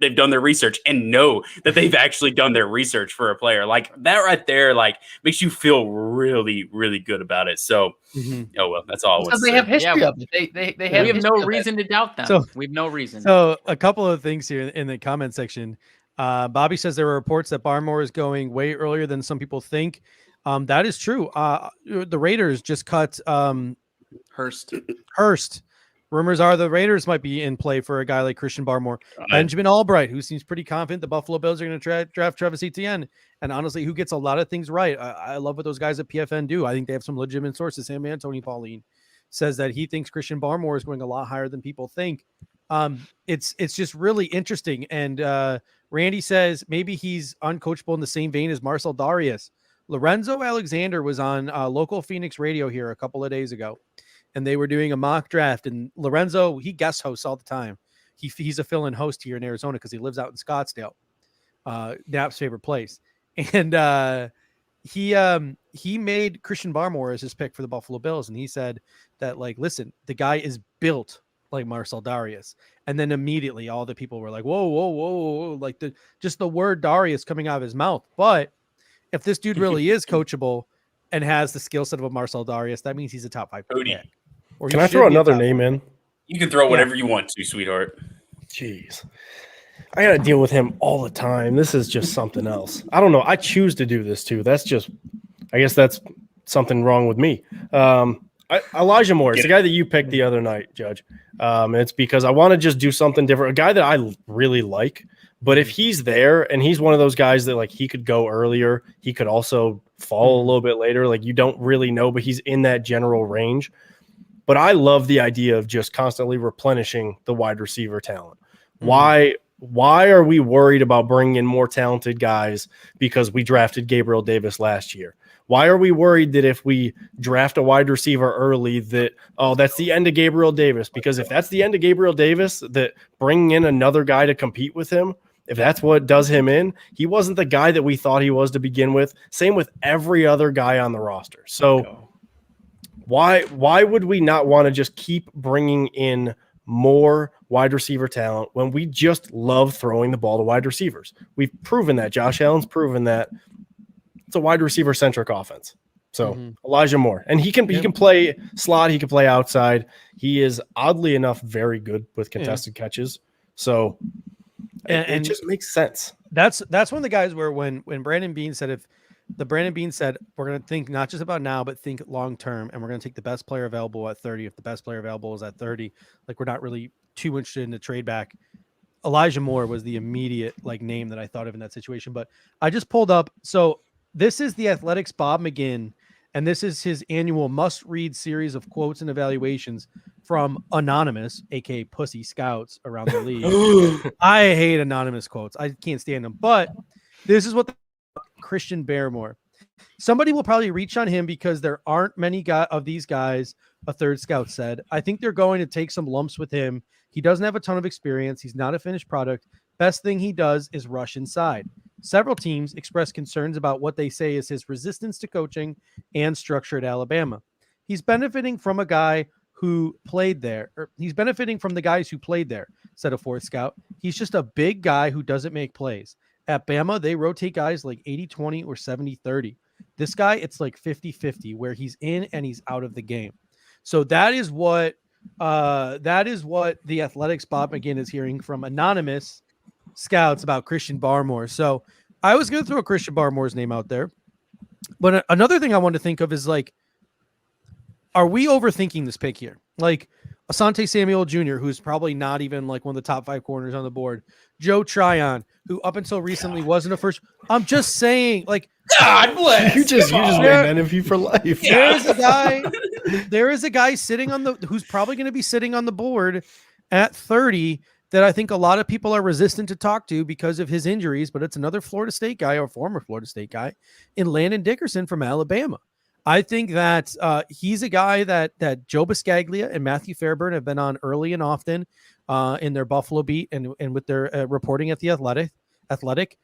they've done their research and know that they've actually done their research for a player like that right there, like makes you feel really, really good about it. So, oh well, that's all. Because they have history of it. They have. We have no reason to doubt them. So we have no reason. So a couple of things here in the comment section. Bobby says there were reports that Barmore is going way earlier than some people think. That is true. The Raiders just cut Hurst. Rumors are the Raiders might be in play for a guy like Christian Barmore. Benjamin Albright, who seems pretty confident the Buffalo Bills are going to draft Travis Etienne. And honestly, who gets a lot of things right. I love what those guys at PFN do. I think they have some legitimate sources. Sam Tony Pauline says that he thinks Christian Barmore is going a lot higher than people think. It's just really interesting. And Randy says maybe he's uncoachable in the same vein as Marcel Darius. Lorenzo Alexander was on local Phoenix radio here a couple of days ago. and they were doing a mock draft. And Lorenzo, he guest hosts all the time. He's a fill-in host here in Arizona because he lives out in Scottsdale, Nap's favorite place. And he made Christian Barmore as his pick for the Buffalo Bills, and he said that, like, listen, the guy is built like Marcel Darius. And then immediately all the people were like, whoa, whoa, whoa, whoa, like just the word Darius coming out of his mouth. But if this dude really is coachable and has the skill set of a Marcel Darius, that means he's a top 5 Cody, pick. Or Can I throw another name 5. in? you can throw whatever you want to, sweetheart. Jeez. I got to deal with him all the time. This is just something else. I don't know. I choose to do this too. That's just, I guess that's something wrong with me. Elijah Moore is the guy that you picked the other night, Judge. It's because I want to just do something different. A guy that I really like, but if he's there and he's one of those guys that, like, he could go earlier, he could also fall a little bit later. Like, you don't really know, but he's in that general range. But I love the idea of just constantly replenishing the wide receiver talent. Why are we worried about bringing in more talented guys because we drafted Gabriel Davis last year? Why are we worried that if we draft a wide receiver early that, oh, that's the end of Gabriel Davis? Because if that's the end of Gabriel Davis, that bringing in another guy to compete with him, if that's what does him in, he wasn't the guy that we thought he was to begin with. Same with every other guy on the roster. So why would we not want to just keep bringing in more wide receiver talent when we just love throwing the ball to wide receivers? We've proven that. Josh Allen's proven that. It's a wide receiver centric offense. So Elijah Moore, and he can play slot. He can play outside. He is oddly enough very good with contested catches. So it just makes sense. That's one of the guys where when Brandon Beane said, we're going to think not just about now, but think long term, and we're going to take the best player available at 30. If the best player available is at 30, like, we're not really too interested in the trade back. Elijah Moore was the immediate, like, name that I thought of in that situation. But I just pulled up. So this is the Athletics' Bob McGinn, and this is his annual must-read series of quotes and evaluations from anonymous, aka pussy scouts around the league. I hate anonymous quotes. I can't stand them. But this is what Christian Barmore. Somebody will probably reach on him because there aren't many of these guys, a third scout said. I think they're going to take some lumps with him. He doesn't have a ton of experience. He's not a finished product. Best thing he does is rush inside. Several teams express concerns about what they say is his resistance to coaching and structure at Alabama. He's benefiting from a guy who played there, or he's benefiting from the guys who played there, said a fourth scout. He's just a big guy who doesn't make plays. At Bama, they rotate guys like 80-20 or 70-30. This guy, it's like 50-50, where he's in and he's out of the game. So that is what the Athletics' Bob McGinn is hearing from anonymous scouts about Christian Barmore. So I was going to throw Christian Barmore's name out there. But another thing I want to think of is, like, are we overthinking this pick here? Like, Asante Samuel Jr., who's probably not even like one of the top 5 corners on the board. Joe Tryon, who up until recently wasn't a first. I'm just saying, like, God bless. You just made men of you for life. There is a guy sitting on who's probably going to be sitting on the board at 30 that I think a lot of people are resistant to talk to because of his injuries, but it's another Florida State guy, or former Florida State guy, in Landon Dickerson from Alabama. I think that he's a guy that Joe Biscaglia and Matthew Fairburn have been on early and often in their Buffalo beat and with their reporting at the Athletic.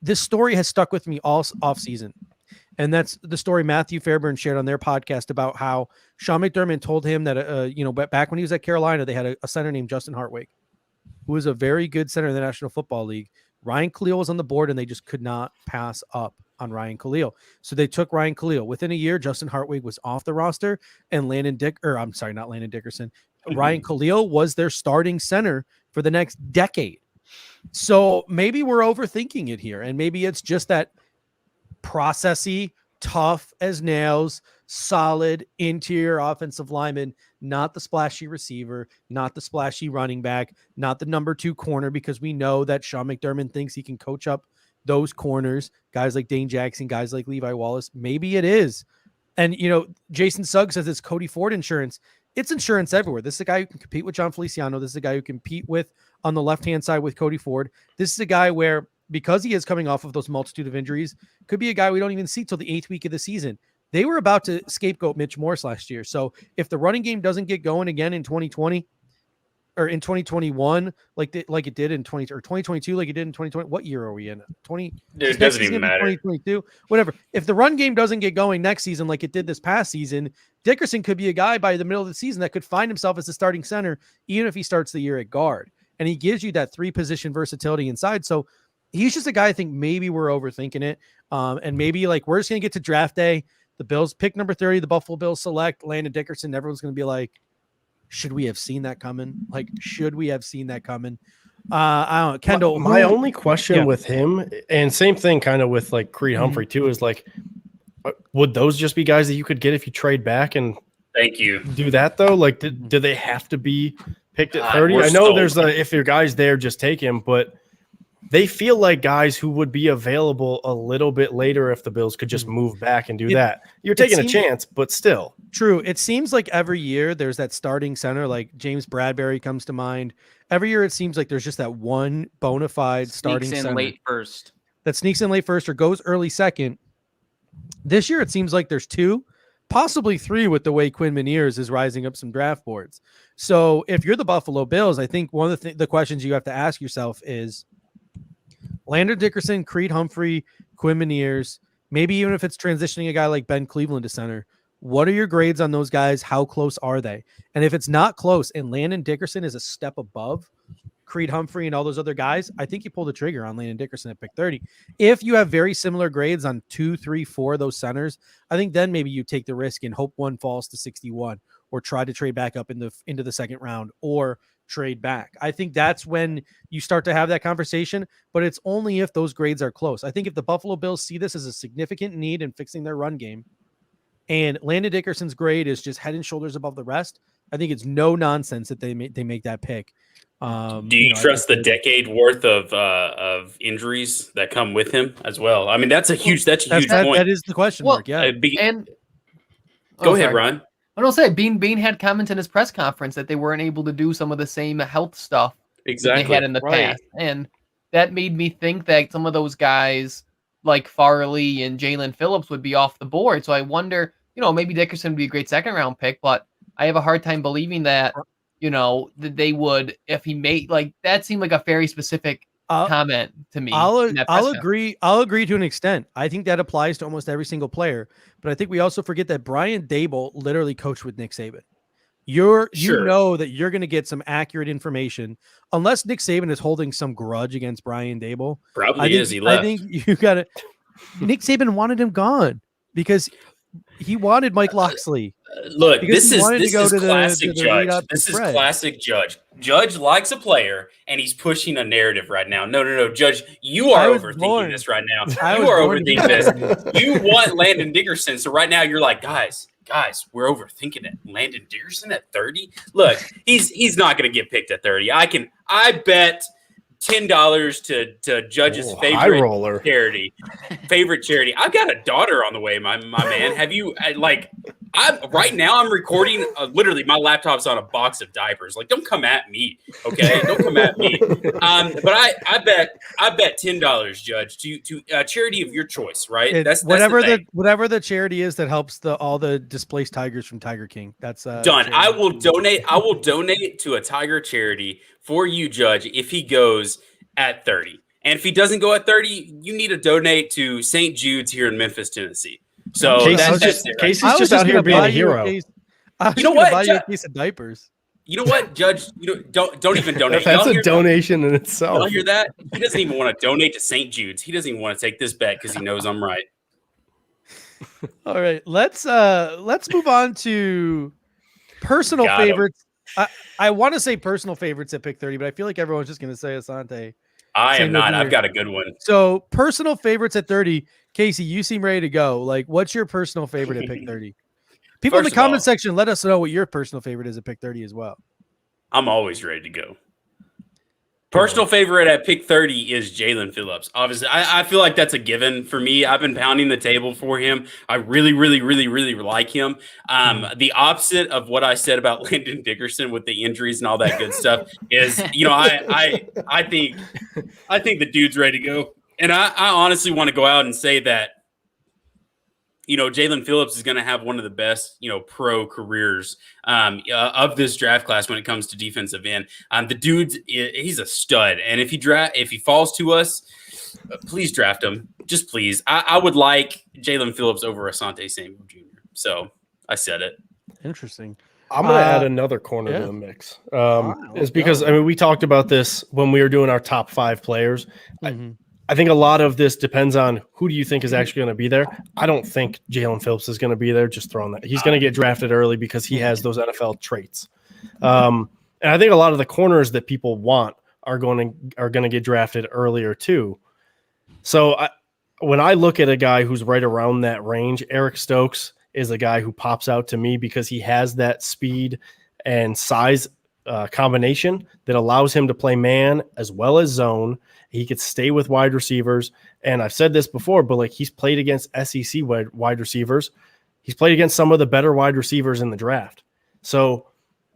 This story has stuck with me all off season. And that's the story Matthew Fairburn shared on their podcast about how Sean McDermott told him that, back when he was at Carolina, they had a center named Justin Hartwig, who was a very good center in the National Football League. Ryan Khalil was on the board, and they just could not pass up on Ryan Khalil. So they took Ryan Khalil. Within a year, Justin Hartwig was off the roster, and Ryan Khalil was their starting center for the next decade. So maybe we're overthinking it here, and maybe it's just that processy, tough as nails, solid interior offensive lineman, not the splashy receiver, not the splashy running back, not the number 2 corner, because we know that Sean McDermott thinks he can coach up those corners, guys like Dane Jackson, guys like Levi Wallace. Maybe it is. And, Jason Suggs says it's Cody Ford insurance. It's insurance everywhere. This is a guy who can compete with John Feliciano. This is a guy who can compete with on the left-hand side with Cody Ford. This is a guy where, because he is coming off of those multitude of injuries, could be a guy we don't even see till the 8th week of the season. they were about to scapegoat Mitch Morse last year. So if the running game doesn't get going again in 2020 or in 2021, like it did in 2022, like it did in 2020, what year are we in? 20. It doesn't even matter. 2022, whatever. If the run game doesn't get going next season like it did this past season, Dickerson could be a guy by the middle of the season that could find himself as a starting center, even if he starts the year at guard. And he gives you that 3-position versatility inside. So he's just a guy I think maybe we're overthinking it. And maybe like we're just going to get to draft day. The Bills pick number 30. The Buffalo Bills select Landon Dickerson. Everyone's going to be like, should we have seen that coming? Like, should we have seen that coming? I don't know. Kendall. My only question with him, and same thing kind of with like Creed Humphrey too, is like, would those just be guys that you could get if you trade back and thank you do that though? Like, do they have to be picked at 30? I know there's if your guy's there, just take him, but they feel like guys who would be available a little bit later if the Bills could just move back and do that. You're taking a chance, but still. True. It seems like every year there's that starting center, like James Bradbury comes to mind. Every year it seems like there's just that one bona fide starting center late first. That sneaks in late first or goes early second. This year it seems like there's 2, possibly 3 with the way Quinn Miniers is rising up some draft boards. So if you're the Buffalo Bills, I think one of the questions you have to ask yourself is, Landon Dickerson, Creed Humphrey, Quinn Miniers, maybe even if it's transitioning a guy like Ben Cleveland to center, what are your grades on those guys? How close are they? And if it's not close and Landon Dickerson is a step above Creed Humphrey and all those other guys, I think you pull the trigger on Landon Dickerson at pick 30. If you have very similar grades on 2, 3, 4 of those centers, I think then maybe you take the risk and hope one falls to 61 or try to trade back up into the second round or trade back. I think that's when you start to have that conversation, but it's only if those grades are close. I think if the Buffalo Bills see this as a significant need in fixing their run game and Landon Dickerson's grade is just head and shoulders above the rest, I think it's no nonsense that they make that pick. Do you trust the decade worth of injuries that come with him as well? I mean, that's a huge point. That is the question mark. Yeah. Go ahead, Ron. I don't say Bean had comments in his press conference that they weren't able to do some of the same health stuff that they had in the past. And that made me think that some of those guys like Farley and Jalen Phillips would be off the board. So I wonder, maybe Dickerson would be a great second round pick, but I have a hard time believing that, that they would, if he made that seemed like a very specific comment to me. I'll agree. I'll agree to an extent. I think that applies to almost every single player, but I think we also forget that Brian Daboll literally coached with Nick Saban. You know that you're going to get some accurate information unless Nick Saban is holding some grudge against Brian Daboll. Probably is. He left. I think you got to. Nick Saban wanted him gone because he wanted Mike Loxley. Look, this is classic Judge. This is classic Judge. Judge likes a player, and he's pushing a narrative right now. No, Judge, you are overthinking this right now. You are overthinking this. You want Landon Dickerson, so right now you're like, guys, we're overthinking it. Landon Dickerson at 30? Look, he's not going to get picked at 30. I bet $10 to Judge's favorite charity. I've got a daughter on the way, my man. Have you right now I'm recording literally my laptop's on a box of diapers. Like, don't come at me, okay? Don't come at me. But I bet $10, Judge, to a charity of your choice, right? That's whatever the charity is that helps all the displaced tigers from Tiger King. That's done. I will donate to a tiger charity for you, Judge, if he goes at 30. And if he doesn't go at 30, you need to donate to St. Jude's here in Memphis, Tennessee. So Casey's just out here being a hero. You know what? Buy you a piece of diapers. You know what, Judge? Don't even donate. That's a donation in itself. Y'all hear that? He doesn't even want to donate to St. Jude's. He doesn't even want to take this bet because he knows I'm right. All right, let's move on to personal favorites. I want to say personal favorites at pick 30, but I feel like everyone's just going to say Asante. I am not. I've got a good one. So personal favorites at 30. Casey, you seem ready to go. Like, what's your personal favorite at pick 30? People in the comment section, let us know what your personal favorite is at pick 30 as well. I'm always ready to go. Personal favorite at pick 30 is Jalen Phillips. Obviously, I feel like that's a given for me. I've been pounding the table for him. I really, really, really, really like him. The opposite of what I said about Landon Dickerson with the injuries and all that good stuff is, I think the dude's ready to go. And I honestly want to go out and say that Jalen Phillips is going to have one of the best, pro careers of this draft class when it comes to defensive end. The dude's he's a stud, and if he falls to us, please draft him. Just please. I would like Jalen Phillips over Asante Samuel Jr. So I said it. Interesting. I'm going to add another corner to the mix. Is because we talked about this when we were doing our top 5 players. I think a lot of this depends on who do you think is actually going to be there. I don't think Jalen Phillips is going to be there. Just throwing that. He's going to get drafted early because he has those NFL traits. And I think a lot of the corners that people want are going to get drafted earlier too. So when I look at a guy who's right around that range, Eric Stokes is a guy who pops out to me because he has that speed and size combination that allows him to play man as well as zone. He could stay with wide receivers. And I've said this before, but he's played against SEC wide receivers. He's played against some of the better wide receivers in the draft. So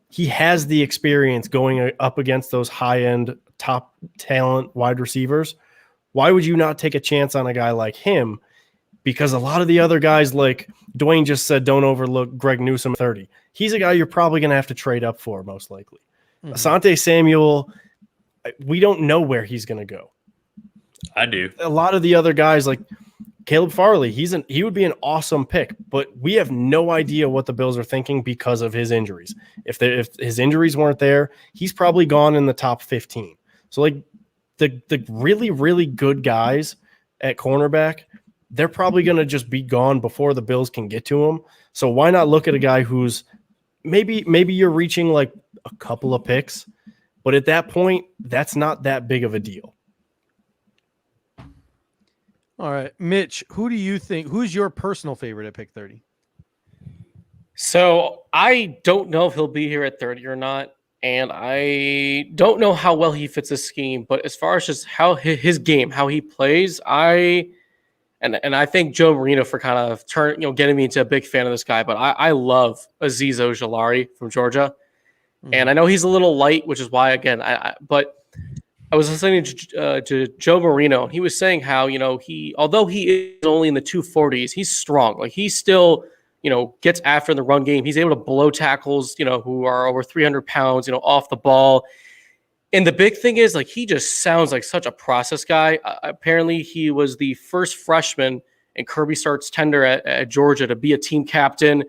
he has the experience going up against those high-end top talent wide receivers. Why would you not take a chance on a guy like him? Because a lot of the other guys, like Dwayne just said, don't overlook Greg Newsome 30. He's a guy you're probably going to have to trade up for, most likely. Asante Samuel, we don't know where he's going to go. I do. A lot of the other guys, like Caleb Farley, he would be an awesome pick, but we have no idea what the Bills are thinking because of his injuries. If his injuries weren't there, he's probably gone in the top 15. So the really, really good guys at cornerback, they're probably going to just be gone before the Bills can get to him. So why not look at a guy who's maybe you're reaching like a couple of picks, but at that point, that's not that big of a deal. All right, Mitch, who's your personal favorite at pick 30? So I don't know if he'll be here at 30 or not. And I don't know how well he fits the scheme, but as far as just how his game, how he plays, I thank Joe Marino for kind of getting me into a big fan of this guy. But I love Azeez Ojulari from Georgia, and I know he's a little light, which is why but I was listening to Joe Marino, and he was saying how although he is only in the 240s, he's strong. Like he still gets after the run game. He's able to blow tackles, who are over 300 pounds, off the ball. And the big thing is, he just sounds like such a process guy. Apparently, he was the first freshman in Kirby Start's tender at Georgia to be a team captain.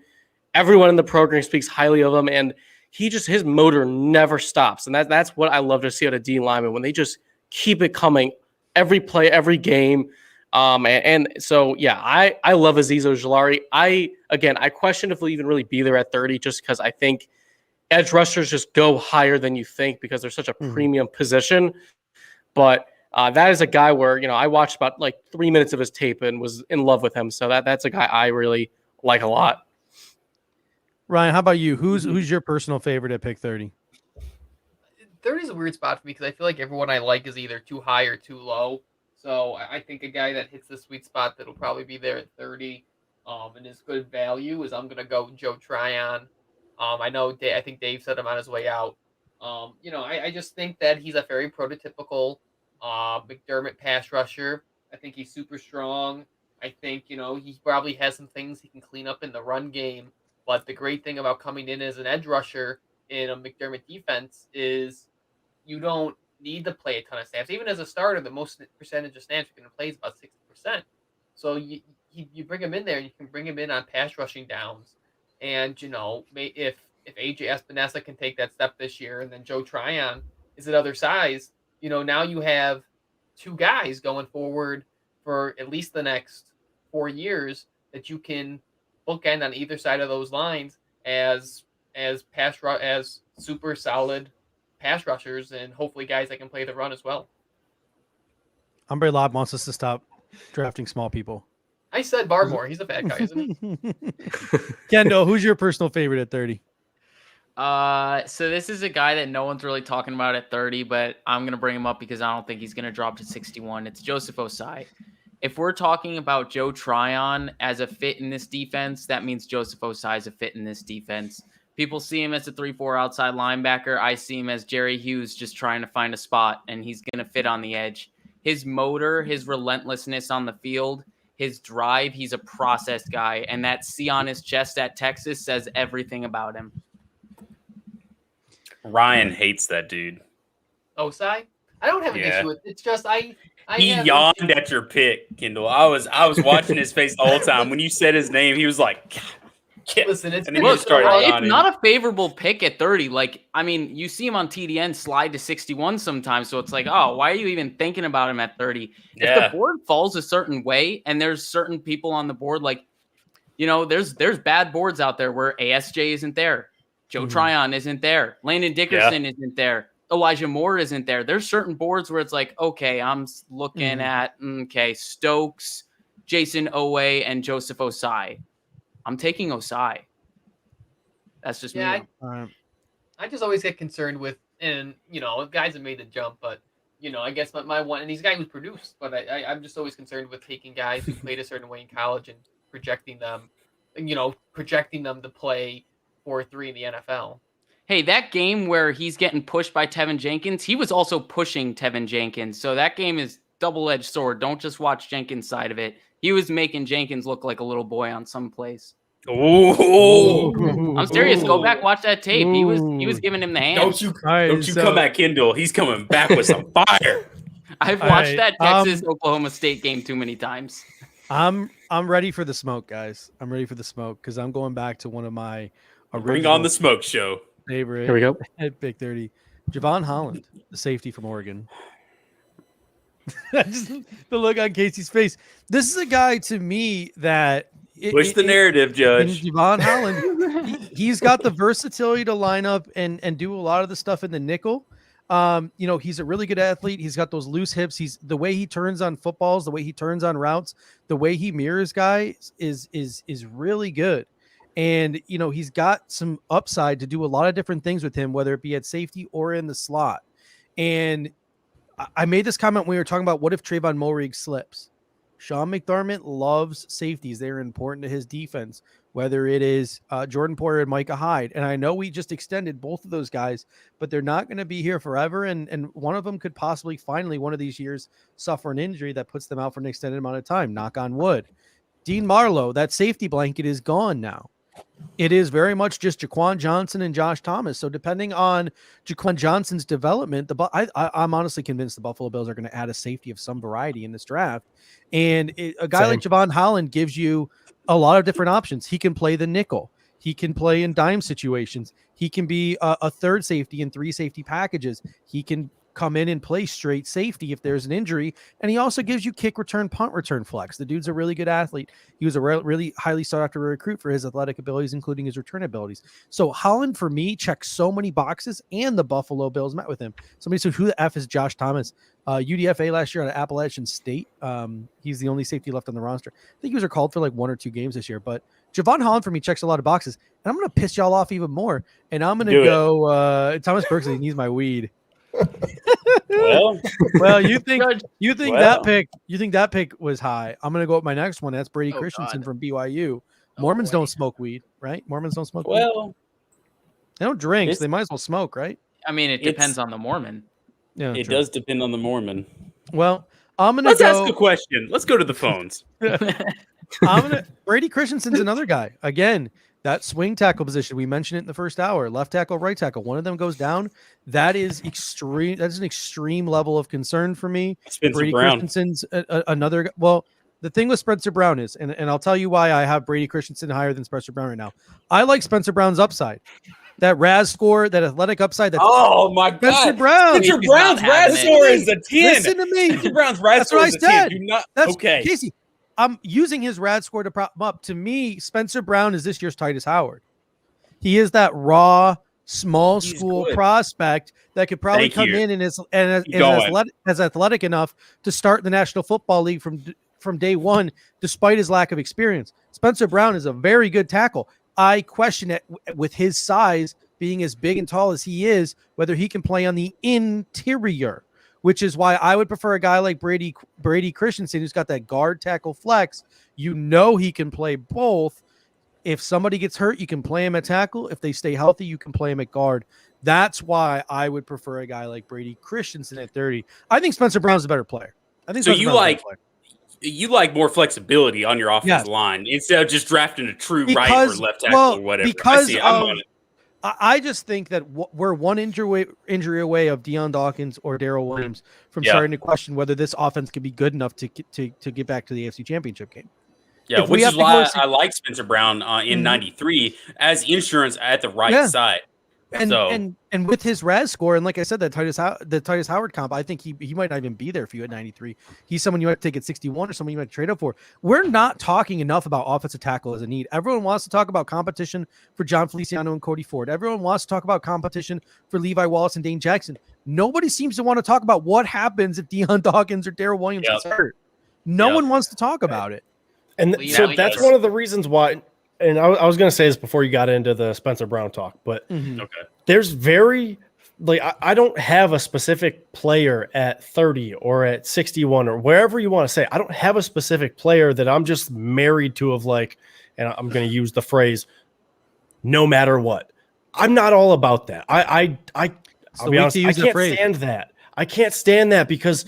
Everyone in the program speaks highly of him, and his motor never stops. And that's what I love to see out of D linemen, when they just keep it coming every play, every game. So I love Azeez Ojulari. I question if he'll even really be there at 30, just because I think edge rushers just go higher than you think because they're such a premium position. But that is a guy where I watched about 3 minutes of his tape and was in love with him. So that's a guy I really like a lot. Ryan, how about you? Who's your personal favorite at pick 30? 30 is a weird spot for me because I feel like everyone I like is either too high or too low. So I think a guy that hits the sweet spot that'll probably be there at 30 and is good value is I'm going to go Joe Tryon. I think Dave said him on his way out. I just think that he's a very prototypical McDermott pass rusher. I think he's super strong. I think, he probably has some things he can clean up in the run game. But the great thing about coming in as an edge rusher in a McDermott defense is you don't need to play a ton of snaps. Even as a starter, the most percentage of snaps you're going to play is about 60%. So you bring him in there, and you can bring him in on pass rushing downs. And, if AJ Espinosa can take that step this year, and then Joe Tryon is another size, now you have two guys going forward for at least the next 4 years that you can bookend on either side of those lines as super solid pass rushers, and hopefully guys that can play the run as well. Humber Lob wants us to stop drafting small people. I said Barmore. He's a fat guy, isn't he? Kendall, who's your personal favorite at 30? So this is a guy that no one's really talking about at 30, but I'm going to bring him up because I don't think he's going to drop to 61. It's Joseph Osai. If we're talking about Joe Tryon as a fit in this defense, that means Joseph Osai is a fit in this defense. People see him as a 3-4 outside linebacker. I see him as Jerry Hughes just trying to find a spot, and he's going to fit on the edge. His motor, his relentlessness on the field, his drive. He's a process guy, and that C on his chest at Texas says everything about him. Ryan hates that dude. Osai? I don't have an Yeah. issue with it. It's just I He have yawned at your pick, Kendall. I was watching his face the whole time. When you said his name, he was like, yeah. Listen, it's And then been he so started long. It's yawning. not a favorable pick at 30. Like, I mean, you see him on TDN slide to 61 sometimes. So it's like, oh, why are you even thinking about him at 30? If the board falls a certain way and there's certain people on the board, like, you know, there's bad boards out there where ASJ isn't there. Joe Tryon isn't there. Landon Dickerson isn't there. Elijah Moore isn't there. There's certain boards where it's like, okay, I'm looking at, Stokes, Jason Owe, and Joseph Osai. I'm taking Osai. That's just me. I just always get concerned with, and you know, guys have made the jump, but you know, I guess my one, and these guys who's produced, but I'm just always concerned with taking guys who played a certain way in college and projecting them to play 4-3 in the NFL. Hey, that game where he's getting pushed by Tevin Jenkins, he was also pushing Tevin Jenkins. So that game is double-edged sword. Don't just watch Jenkins' side of it. He was making Jenkins look like a little boy on some plays. Oh, I'm serious. Go back, watch that tape. He was giving him the hand. Don't you come at Kendall. He's coming back with some fire. I've watched that Texas Oklahoma State game too many times. I'm ready for the smoke, guys. I'm ready for the smoke because I'm going back to one of my Bring on the smoke show. Favorite. Here we go. At Big 30. Javon Holland, the safety from Oregon. Just the look on Casey's face. This is a guy to me that push the narrative, Judge. Javon Holland, he's got the versatility to line up and do a lot of the stuff in the nickel. You know, he's a really good athlete. He's got those loose hips. He's the way he turns on footballs, the way he turns on routes, the way he mirrors guys is really good. And, you know, he's got some upside to do a lot of different things with him, whether it be at safety or in the slot. And I made this comment when we were talking about what if Trayvon Mulrig slips. Sean McDermott loves safeties. They're important to his defense, whether it is Jordan Poyer and Micah Hyde. And I know we just extended both of those guys, but they're not going to be here forever. And one of them could possibly finally one of these years suffer an injury that puts them out for an extended amount of time. Knock on wood. Dean Marlowe, that safety blanket is gone now. It is very much just Jaquan Johnson and Josh Thomas. So depending on Jaquan Johnson's development, I'm honestly convinced the Buffalo Bills are going to add a safety of some variety in this draft. And a guy like Javon Holland gives you a lot of different options. He can play the nickel. He can play in dime situations. He can be a third safety in 3 safety packages. He can come in and play straight safety if there's an injury. And he also gives you kick return, punt return flex. The dude's a really good athlete. He was a really highly sought after recruit for his athletic abilities, including his return abilities. So Holland, for me, checks so many boxes, and the Buffalo Bills met with him. Somebody said, who the F is Josh Thomas? UDFA last year out of Appalachian State. He's the only safety left on the roster. I think he was recalled for like 1 or 2 games this year, but Javon Holland for me checks a lot of boxes, and I'm going to piss y'all off even more. And I'm going to go Thomas Berksley needs my weed. Well, you think that pick was high. I'm going to go with my next one. That's Brady Christensen from BYU. Mormons don't smoke weed, right? Mormons don't smoke weed. They don't drink, so they might as well smoke, right? I mean, it depends on the Mormon. Yeah, it does depend on the Mormon. Well, let's ask a question. Let's go to the phones. Brady Christensen's another guy. Again, that swing tackle position, we mentioned it in the first hour, left tackle, right tackle. One of them goes down. That is extreme. That's an extreme level of concern for me. Brady Christensen's another. Well, the thing with Spencer Brown is, and I'll tell you why I have Brady Christensen higher than Spencer Brown right now. I like Spencer Brown's upside. That RAS score, that athletic upside. That's my God. Spencer Brown. Spencer Brown's RAS score is a 10. Listen to me. Spencer Brown's RAS score is a 10. That's okay. Casey, I'm using his RAD score to prop him up. To me, Spencer Brown is this year's Titus Howard. He is that raw, small school prospect that could probably come in and is athletic enough to start the National Football League from day one, despite his lack of experience. Spencer Brown is a very good tackle. I question it with his size being as big and tall as he is, whether he can play on the interior, which is why I would prefer a guy like Brady Christensen, who's got that guard tackle flex. You know, he can play both. If somebody gets hurt, you can play him at tackle. If they stay healthy, you can play him at guard. That's why I would prefer a guy like Brady Christensen at 30. I think Spencer Brown's a better player. I think so. You like more flexibility on your offensive Yes. line instead of just drafting a true right or left tackle or whatever. Because I'm on it. I just think that we're one injury away of Deion Dawkins or Darrell Williams from starting to question whether this offense could be good enough to get back to the AFC Championship game. Yeah, If we which have is to go why to- I like Spencer Brown in Mhm. '93 as insurance at the right Yeah. side. And, So- and with his RAS score, and like I said, the Titus Howard comp, I think he might not even be there for you at 93. He's someone you might take at 61 or someone you might trade up for. We're not talking enough about offensive tackle as a need. Everyone wants to talk about competition for John Feliciano and Cody Ford. Everyone wants to talk about competition for Levi Wallace and Dane Jackson. Nobody seems to want to talk about what happens if Deion Dawkins or Darrell Williams gets hurt. No one wants to talk about it. And Well, so that's one of the reasons why. And I was going to say this before you got into the Spencer Brown talk, but Okay. there's I don't have a specific player at 30 or at 61 or wherever you want to say. I don't have a specific player that I'm just married to and I'm going to use the phrase, no matter what. I'm not all about that. I'll be honest, I can't stand that. I can't stand that because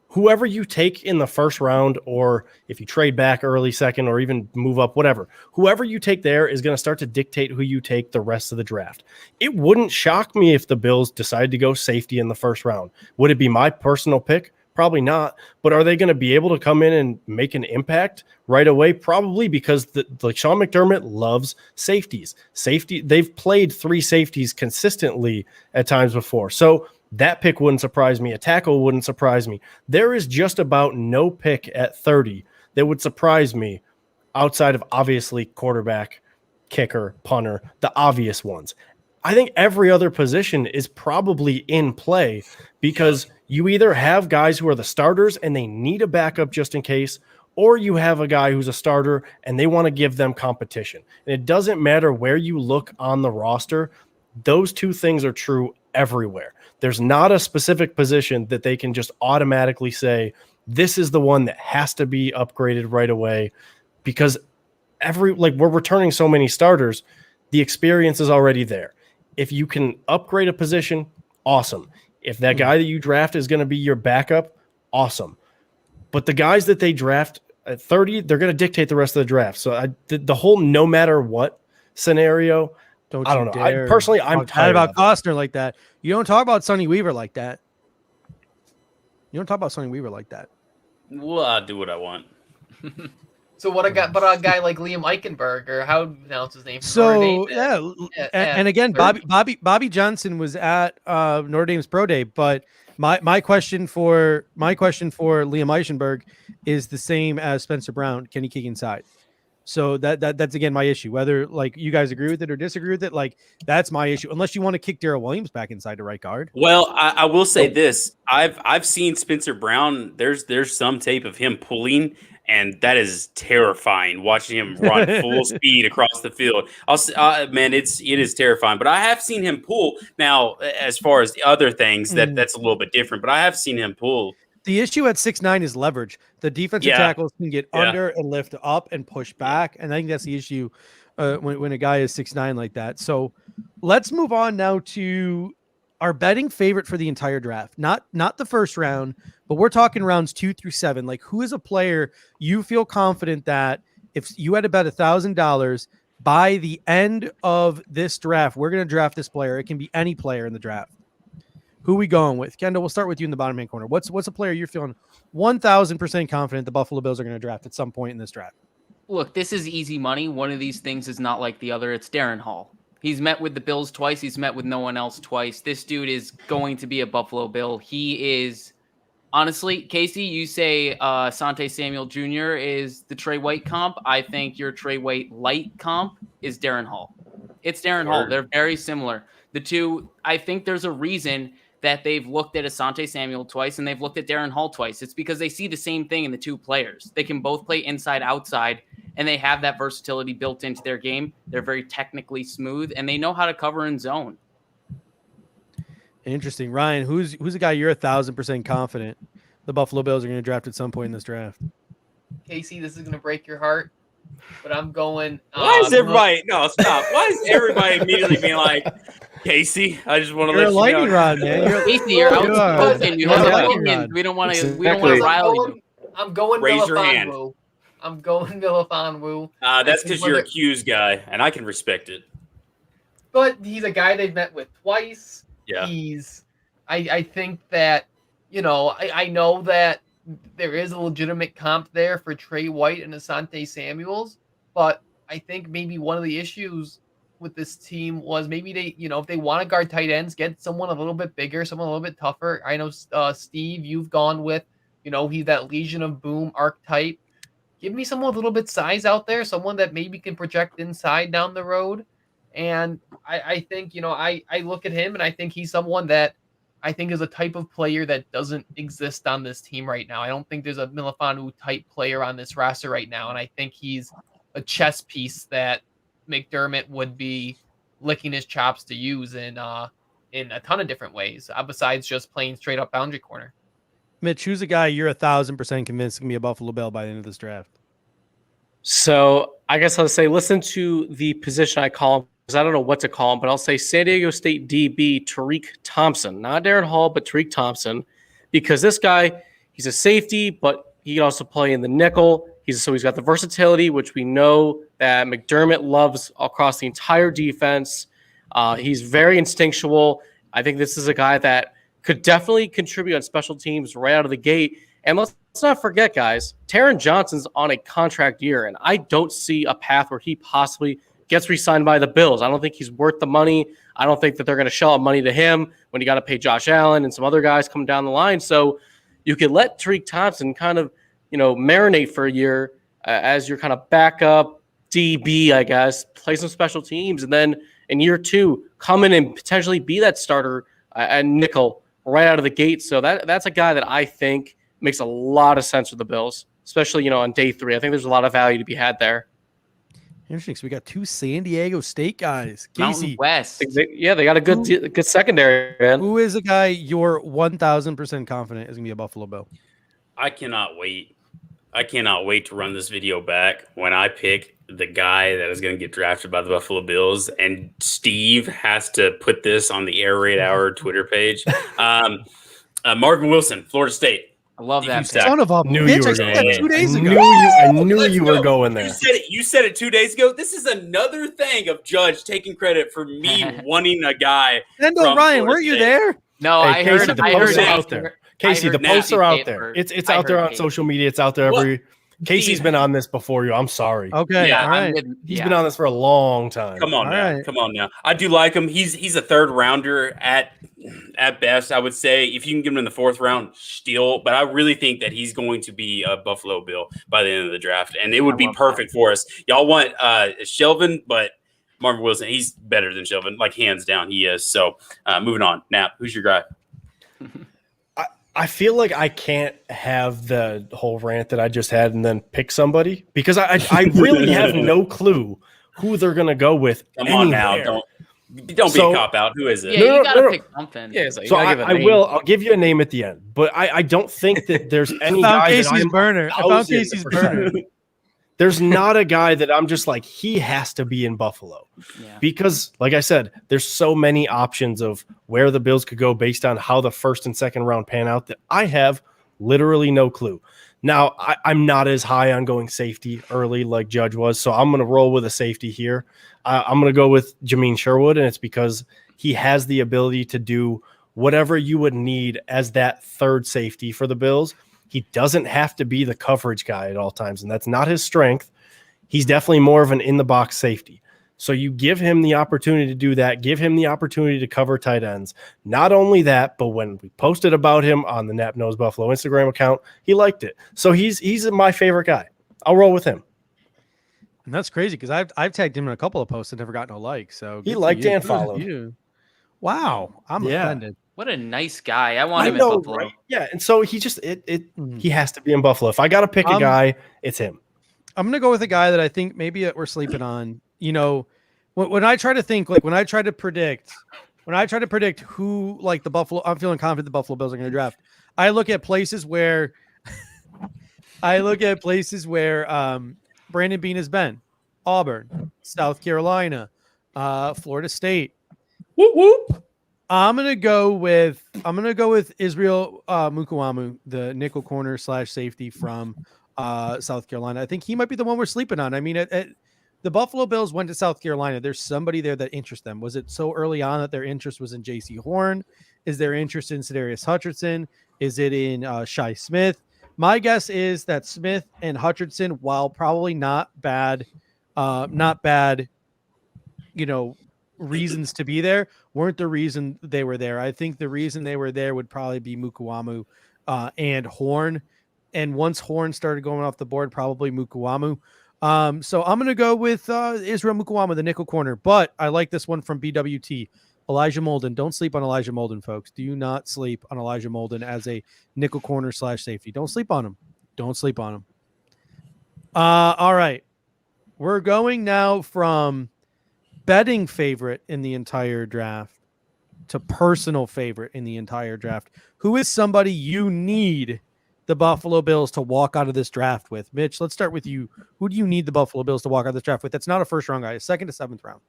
whoever you take in the first round, or if you trade back early second or even move up, whatever, whoever you take there is going to start to dictate who you take the rest of the draft. It wouldn't shock me if the Bills decide to go safety in the first round. Would it be my personal pick? Probably not. But are they going to be able to come in and make an impact right away? Probably, because Sean McDermott loves safeties. They've played 3 safeties consistently at times before. So that pick wouldn't surprise me. A tackle wouldn't surprise me. There is just about no pick at 30 that would surprise me outside of obviously quarterback, kicker, punter, the obvious ones. I think every other position is probably in play because you either have guys who are the starters and they need a backup just in case, or you have a guy who's a starter and they want to give them competition. And it doesn't matter where you look on the roster. Those two things are true everywhere. There's not a specific position that they can just automatically say, this is the one that has to be upgraded right away, because we're returning so many starters. The experience is already there. If you can upgrade a position, awesome. If that guy that you draft is going to be your backup, awesome. But the guys that they draft at 30, they're going to dictate the rest of the draft. So the whole no matter what scenario, I don't know. I'm tired about of Costner like that. You don't talk about Sonny Weaver like that. Well, I'll do what I want. So what a guy like Liam Eichenberg, or how do you pronounce his name? So Notre Dame, and again, 30. Bobby Johnson was at Notre Dame's pro day, but my question for Liam Eichenberg is the same as Spencer Brown. Can he kick inside? So that's again my issue. Whether like you guys agree with it or disagree with it, like that's my issue. Unless you want to kick Darrell Williams back inside to right guard. Well, I will say this: I've seen Spencer Brown. There's some tape of him pulling, and that is terrifying. Watching him run full speed across the field, man, it is terrifying. But I have seen him pull. Now, as far as the other things, that's a little bit different. But I have seen him pull. The issue at 6'9" is leverage. The defensive tackles can get under and lift up and push back, and I think that's the issue when a guy is 6'9" like that. So let's move on now to our betting favorite for the entire draft. Not the first round, but we're talking rounds 2 through 7. Like, who is a player you feel confident that if you had to bet $1,000 by the end of this draft, we're going to draft this player. It can be any player in the draft. Who we going with? Kendall, we'll start with you in the bottom hand corner. What's a player you're feeling 1,000% confident the Buffalo Bills are going to draft at some point in this draft? Look, this is easy money. One of these things is not like the other. It's Darren Hall. He's met with the Bills twice. He's met with no one else twice. This dude is going to be a Buffalo Bill. He is, honestly, Casey, you say Asante Samuel Jr. is the Trey White comp. I think your Trey White light comp is Darren Hall. It's Darren Hall. They're very similar. The two, I think there's a reason that they've looked at Asante Samuel twice and they've looked at Darren Hall twice. It's because they see the same thing in the two players. They can both play inside, outside, and they have that versatility built into their game. They're very technically smooth, and they know how to cover in zone. Interesting. Ryan, who's a guy you're 1,000% confident the Buffalo Bills are going to draft at some point in this draft? Casey, this is going to break your heart, but I'm going. Why is everybody? No, stop. Why is everybody immediately being like, Casey? I just want to let You're a you lightning know. rod, man. Casey, you're outspoken. You have opinions. We don't want to. We don't want to rile you. I'm going Raise your hand. Melifonwu. I'm going Melifonwu. That's because you're a Q's guy, and I can respect it. But he's a guy they've met with twice. Yeah. I think that, I know that there is a legitimate comp there for Trey White and Asante Samuels, but I think maybe one of the issues with this team was maybe they, if they want to guard tight ends, get someone a little bit bigger, someone a little bit tougher. I know, Steve, you've gone with, he's that Legion of Boom archetype. Give me someone with a little bit size out there, someone that maybe can project inside down the road. And I think, I look at him and I think he's someone that I think is a type of player that doesn't exist on this team right now. I don't think there's a Melifonwu type player on this roster right now. And I think he's a chess piece that McDermott would be licking his chops to use in a ton of different ways, besides just playing straight up boundary corner. Mitch, who's a guy you're 1,000% convinced can be a Buffalo Bill by the end of this draft? So I guess I'll say listen to the position I call him, because I don't know what to call him, but I'll say San Diego State DB Tariq Thompson. Not Darren Hall, but Tariq Thompson. Because this guy, he's a safety, but he can also play in the nickel. He's got the versatility, which we know that McDermott loves across the entire defense. He's very instinctual. I think this is a guy that could definitely contribute on special teams right out of the gate. And let's not forget, guys, Taron Johnson's on a contract year, and I don't see a path where he possibly gets re-signed by the Bills. I don't think he's worth the money. I don't think that they're going to shell out money to him when you got to pay Josh Allen and some other guys coming down the line. So you could let Tariq Thompson kind of, marinate for a year as your kind of backup DB, I guess, play some special teams, and then in year 2, come in and potentially be that starter at nickel right out of the gate. So that's a guy that I think makes a lot of sense for the Bills, especially, on day 3. I think there's a lot of value to be had there. Interesting. So we got 2 San Diego State guys. Mountain West. They got a good secondary, man. Who is a guy you're 1,000% confident is going to be a Buffalo Bill? I cannot wait. I cannot wait to run this video back when I pick the guy that is going to get drafted by the Buffalo Bills, and Steve has to put this on the Air Raid Hour Twitter page. Marvin Wilson, Florida State. I love that. Son of a bitch. I said that 2 days ago. I knew you were going there. You said it 2 days ago. This is another thing of Judge taking credit for me wanting a guy. Kendall, Ryan, weren't you there? No, Hey, I Casey, heard. the I posts heard are out there. Casey, the posts are out there. It's out there on social media. It's out there. Casey's been on this before you. I'm sorry. Okay. Yeah, all right. He's been on this for a long time. Come on All now. right. Come on now. I do like him. He's a 3rd rounder at best, I would say. If you can get him in the 4th round, steal. But I really think that he's going to be a Buffalo Bill by the end of the draft. And it would be perfect for us. Y'all want Shelvin, but Marvin Wilson, he's better than Shelvin. Like, hands down, he is. So, moving on. Nap, who's your guy? I feel like I can't have the whole rant that I just had and then pick somebody because I really have no clue who they're going to go with. Come on now. Don't be a cop-out. Who is it? Yeah, you got to pick something. Yeah, so I will. I'll give you a name at the end, but I don't think that there's any guy Casey's burner. I found Casey's burner. There's not a guy that I'm just like, he has to be in Buffalo. Yeah. Because, like I said, there's so many options of where the Bills could go based on how the 1st and 2nd round pan out that I have literally no clue. Now, I'm not as high on going safety early like Judge was, so I'm going to roll with a safety here. I'm going to go with Jamin Sherwood, and it's because he has the ability to do whatever you would need as that 3rd safety for the Bills. He doesn't have to be the coverage guy at all times, and that's not his strength. He's definitely more of an in-the-box safety. So you give him the opportunity to do that, give him the opportunity to cover tight ends. Not only that, but when we posted about him on the Nap Knows Buffalo Instagram account, he liked it. So he's my favorite guy. I'll roll with him. And that's crazy because I've tagged him in a couple of posts and never gotten a like. So he liked and followed. You. Wow, I'm offended. What a nice guy. I want him in Buffalo. Right? Yeah, and so he just he has to be in Buffalo. If I got to pick a guy, it's him. I'm gonna go with a guy that I think maybe we're sleeping on. When I try to think, like when I try to predict who like the Buffalo, I'm feeling confident the Buffalo Bills are going to draft. I look at places where Brandon Beane has been: Auburn, South Carolina, Florida State. Whoop whoop. I'm gonna go with Israel Mukuamu, the nickel corner / safety from South Carolina. I think he might be the one we're sleeping on. I mean, the Buffalo Bills went to South Carolina. There's somebody there that interests them. Was it so early on that their interest was in J.C. Horn? Is their interest in Sedarius Hutchinson? Is it in Shi Smith? My guess is that Smith and Hutchinson, while probably not bad, reasons to be there, weren't the reason they were there. I think the reason they were there would probably be Mukuamu and Horn. And once Horn started going off the board, probably Mukuamu. So I'm going to go with Israel Mukuamu, the nickel corner. But I like this one from BWT. Elijah Molden. Don't sleep on Elijah Molden, folks. Do not sleep on Elijah Molden as a nickel corner / safety. Don't sleep on him. Don't sleep on him. All right. We're going now from betting favorite in the entire draft to personal favorite in the entire draft. Who is somebody you need the Buffalo Bills to walk out of this draft with? Mitch, let's start with you. Who do you need the Buffalo Bills to walk out of this draft with? That's not a first round guy, a second to seventh round.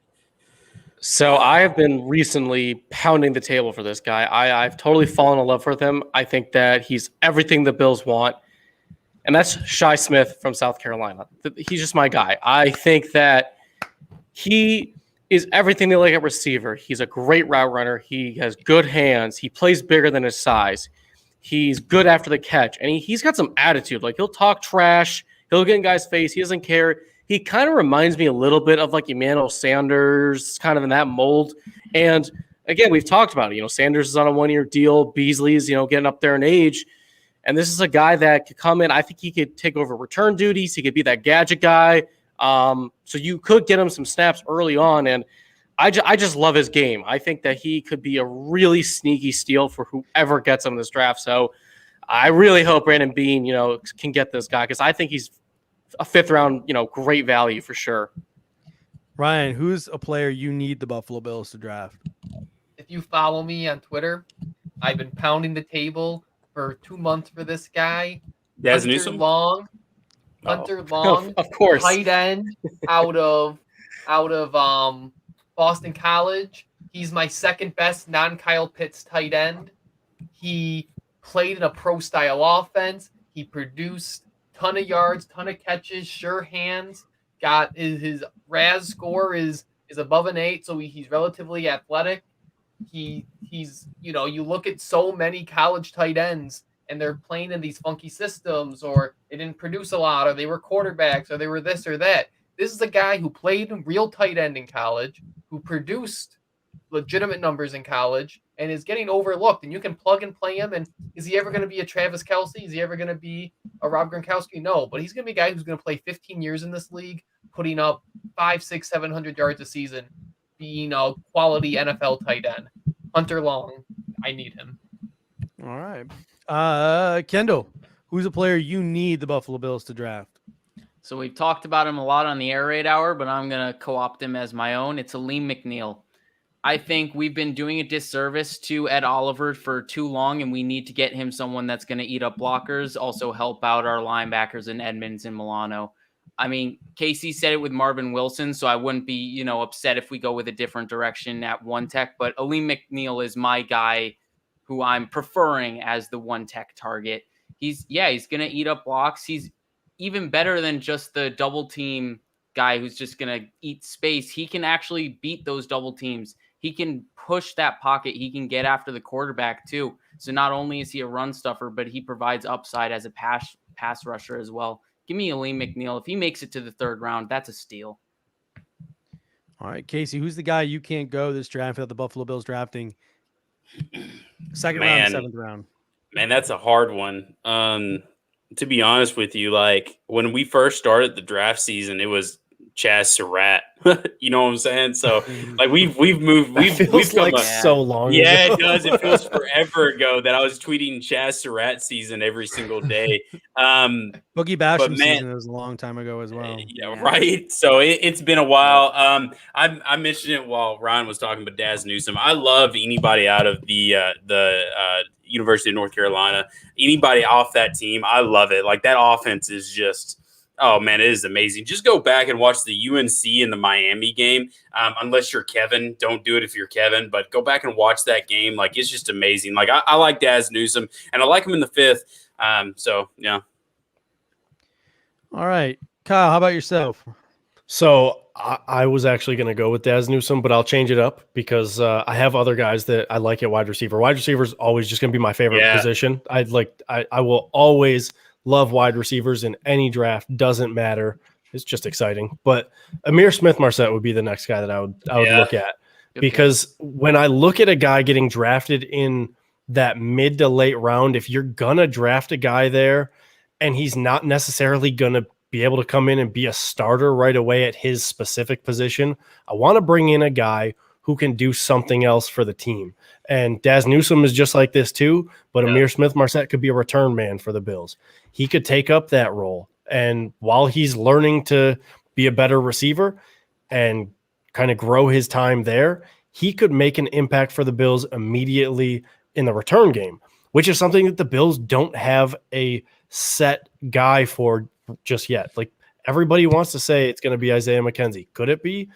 So I have been recently pounding the table for this guy. I've totally fallen in love with him. I think that he's everything the Bills want. And that's Shi Smith from South Carolina. He's just my guy. I think that he is everything they like at receiver. He's a great route runner. He has good hands. He plays bigger than his size. He's good after the catch. And he's got some attitude. Like, he'll talk trash. He'll get in guys' face. He doesn't care. He kind of reminds me a little bit of like Emmanuel Sanders, kind of in that mold. And again, we've talked about it. Sanders is on a 1-year deal. Beasley's, getting up there in age. And this is a guy that could come in. I think he could take over return duties. He could be that gadget guy. So you could get him some snaps early on. And I just love his game. I think that he could be a really sneaky steal for whoever gets him in this draft. So I really hope Brandon Beane, can get this guy, because I think he's a 5th round, great value for sure. Ryan, who's a player you need the Buffalo Bills to draft? If you follow me on Twitter, I've been pounding the table for 2 months for this guy. Hunter Long, of course, tight end out of Boston College. He's my second best non-Kyle Pitts tight end. He played in a pro-style offense. He produced ton of yards, ton of catches, sure hands. Got his RAS score is above an 8, so he's relatively athletic. He's you look at so many college tight ends and they're playing in these funky systems, or they didn't produce a lot, or they were quarterbacks, or they were this or that. This is a guy who played real tight end in college, who produced legitimate numbers in college, and is getting overlooked. And you can plug and play him. And is he ever going to be a Travis Kelce? Is he ever going to be a Rob Gronkowski? No, but he's going to be a guy who's going to play 15 years in this league, putting up 500, 600, 700 yards a season, being a quality NFL tight end. Hunter Long, I need him. All right. Kendall, who's a player you need the Buffalo Bills to draft? So we've talked about him a lot on the Air Raid Hour, but I'm going to co-opt him as my own. It's Aleem McNeil. I think we've been doing a disservice to Ed Oliver for too long, and we need to get him someone that's going to eat up blockers, also help out our linebackers in Edmonds and Milano. I mean, Casey said it with Marvin Wilson, so I wouldn't be, upset if we go with a different direction at one tech, but Aleem McNeil is my guy who I'm preferring as the one tech target. He's going to eat up blocks. He's even better than just the double team guy who's just going to eat space. He can actually beat those double teams. He can push that pocket. He can get after the quarterback too. So not only is he a run stuffer, but he provides upside as a pass rusher as well. Give me Aleem McNeil. If he makes it to the 3rd round, that's a steal. All right, Casey, who's the guy you can't go this draft without the Buffalo Bills drafting? 2nd round, 7th round. Man, that's a hard one. To be honest with you, like when we first started the draft season, it was Chaz Surratt. You know what I'm saying? So like we've moved. We've like so long. Yeah, ago. It does. It feels forever ago that I was tweeting Chaz Surratt season every single day. Boogie Basham season was a long time ago as well. Yeah, right. So it's been a while. I mentioned it while Ryan was talking about Daz Newsome. I love anybody out of the University of North Carolina. Anybody off that team, I love it. Like that offense is just Oh man, it is amazing. Just go back and watch the UNC and the Miami game. Unless you're Kevin, don't do it if you're Kevin. But go back and watch that game. Like it's just amazing. Like I like Daz Newsome, and I like him in the fifth. So yeah. All right, Kyle, how about yourself? So I was actually going to go with Daz Newsome, but I'll change it up because I have other guys that I like at wide receiver. Wide receiver is always just going to be my favorite position. I will always love wide receivers in any draft. Doesn't matter. It's just exciting. But Amir Smith-Marset would be the next guy that I would look at. Because when I look at a guy getting drafted in that mid to late round, if you're going to draft a guy there and he's not necessarily going to be able to come in and be a starter right away at his specific position, I want to bring in a guy who can do something else for the team. And Daz Newsome is just like this too, but Amir Smith-Marset could be a return man for the Bills. He could take up that role. And while he's learning to be a better receiver and kind of grow his time there, he could make an impact for the Bills immediately in the return game, which is something that the Bills don't have a set guy for just yet. Like everybody wants to say it's going to be Isaiah McKenzie. Could it be?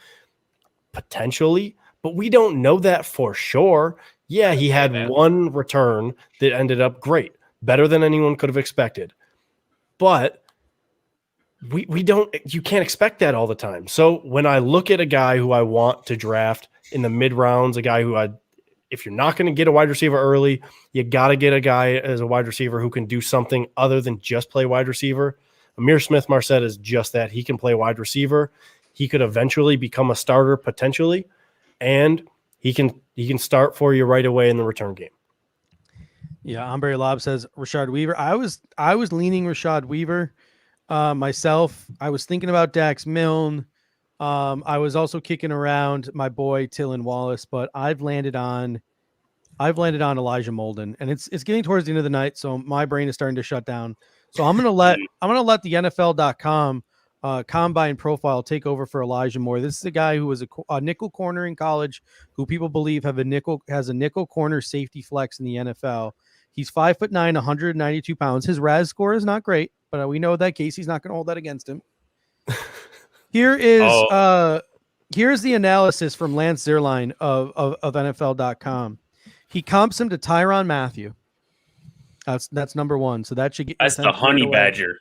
Potentially, but we don't know that for sure. Yeah, he had one return that ended up great, better than anyone could have expected. But you can't expect that all the time. So when I look at a guy who I want to draft in the mid rounds, a guy who if you're not going to get a wide receiver early, you got to get a guy as a wide receiver who can do something other than just play wide receiver. Amir Smith-Marset is just that. He can play wide receiver. He could eventually become a starter potentially, and he can start for you right away in the return game. Yeah, Amber Lob says Rashad Weaver. I was leaning Rashad Weaver myself. I was thinking about Dax Milne. I was also kicking around my boy Tylan Wallace, but I've landed on Elijah Molden, and it's getting towards the end of the night, so my brain is starting to shut down. So I'm gonna let the NFL.com combine profile take over for Elijah Moore. This is a guy who was a nickel corner in college, who people believe has a nickel corner safety flex in the NFL. He's 5'9", 192 pounds. His RAS score is not great, but we know that Casey's not going to hold that against him. Here's the analysis from Lance Zierlein of NFL.com. He comps him to Tyrann Mathieu. That's number one. So that should get that's the honey badger.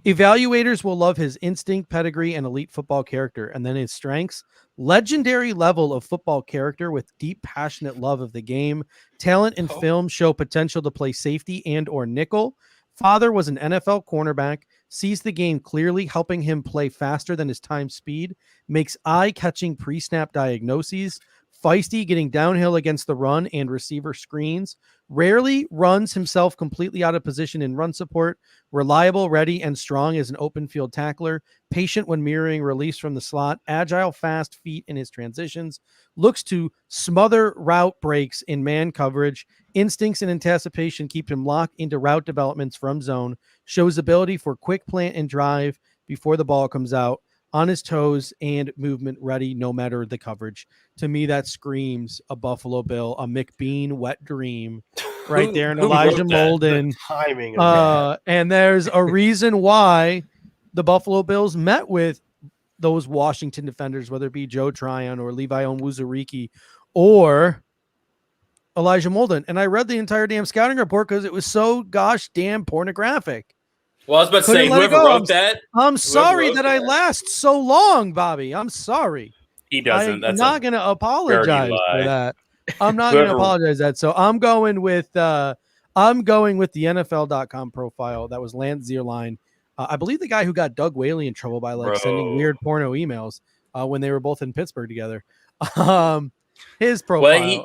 Evaluators will love his instinct, pedigree, and elite football character, and then his strengths. Legendary level of football character with deep, passionate love of the game. Talent in film show potential to play safety and or nickel. Father was an NFL cornerback. Sees the game clearly, helping him play faster than his time speed. Makes eye-catching pre-snap diagnoses. Feisty, getting downhill against the run and receiver screens. Rarely runs himself completely out of position in run support. Reliable, ready, and strong as an open field tackler. Patient when mirroring release from the slot. Agile, fast feet in his transitions. Looks to smother route breaks in man coverage. Instincts and anticipation keep him locked into route developments from zone. Shows ability for quick plant and drive before the ball comes out. On his toes and movement ready no matter the coverage. To me, that screams a Buffalo Bill, a McBean wet dream right there in Elijah Molden. Timing of and there's a reason why the Buffalo Bills met with those Washington defenders, whether it be Joe Tryon or Levi Onwuzurike or Elijah Molden. And I read the entire damn scouting report because it was so gosh damn pornographic. Well, I was about to say, whoever wrote that. I'm sorry that I last so long, Bobby. I'm sorry. He doesn't. I'm not going to apologize for that. I'm not going to apologize that. So I'm going with the NFL.com profile. That was Lance Zierlein. I believe the guy who got Doug Whaley in trouble by sending weird porno emails when they were both in Pittsburgh together. His profile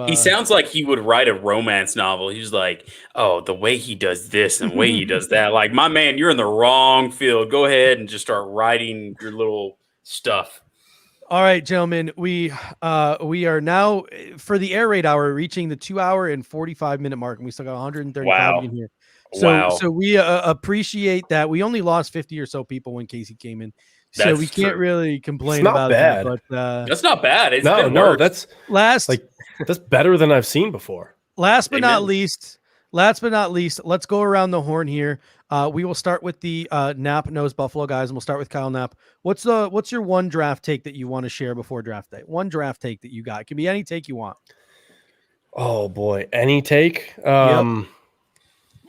he sounds like he would write a romance novel. He's like, oh, the way he does this and the way he does that. Like, my man, you're in the wrong field. Go ahead and just start writing your little stuff. All right, gentlemen, we are now for the air raid hour reaching the 2 hour and 45-minute mark, and we still got 135 in here. So we appreciate that. We only lost 50 or so people when Casey came in. So That's we can't true. really complain not about bad. that. But That's not bad. It's No, that's that's better than I've seen before. last but not least, let's go around the horn here. We will start with the Knapp knows Buffalo guys, and we'll start with Kyle Knapp. What's your one draft take that you want to share before draft day? One draft take that you got. It can be any take you want. Oh boy, any take?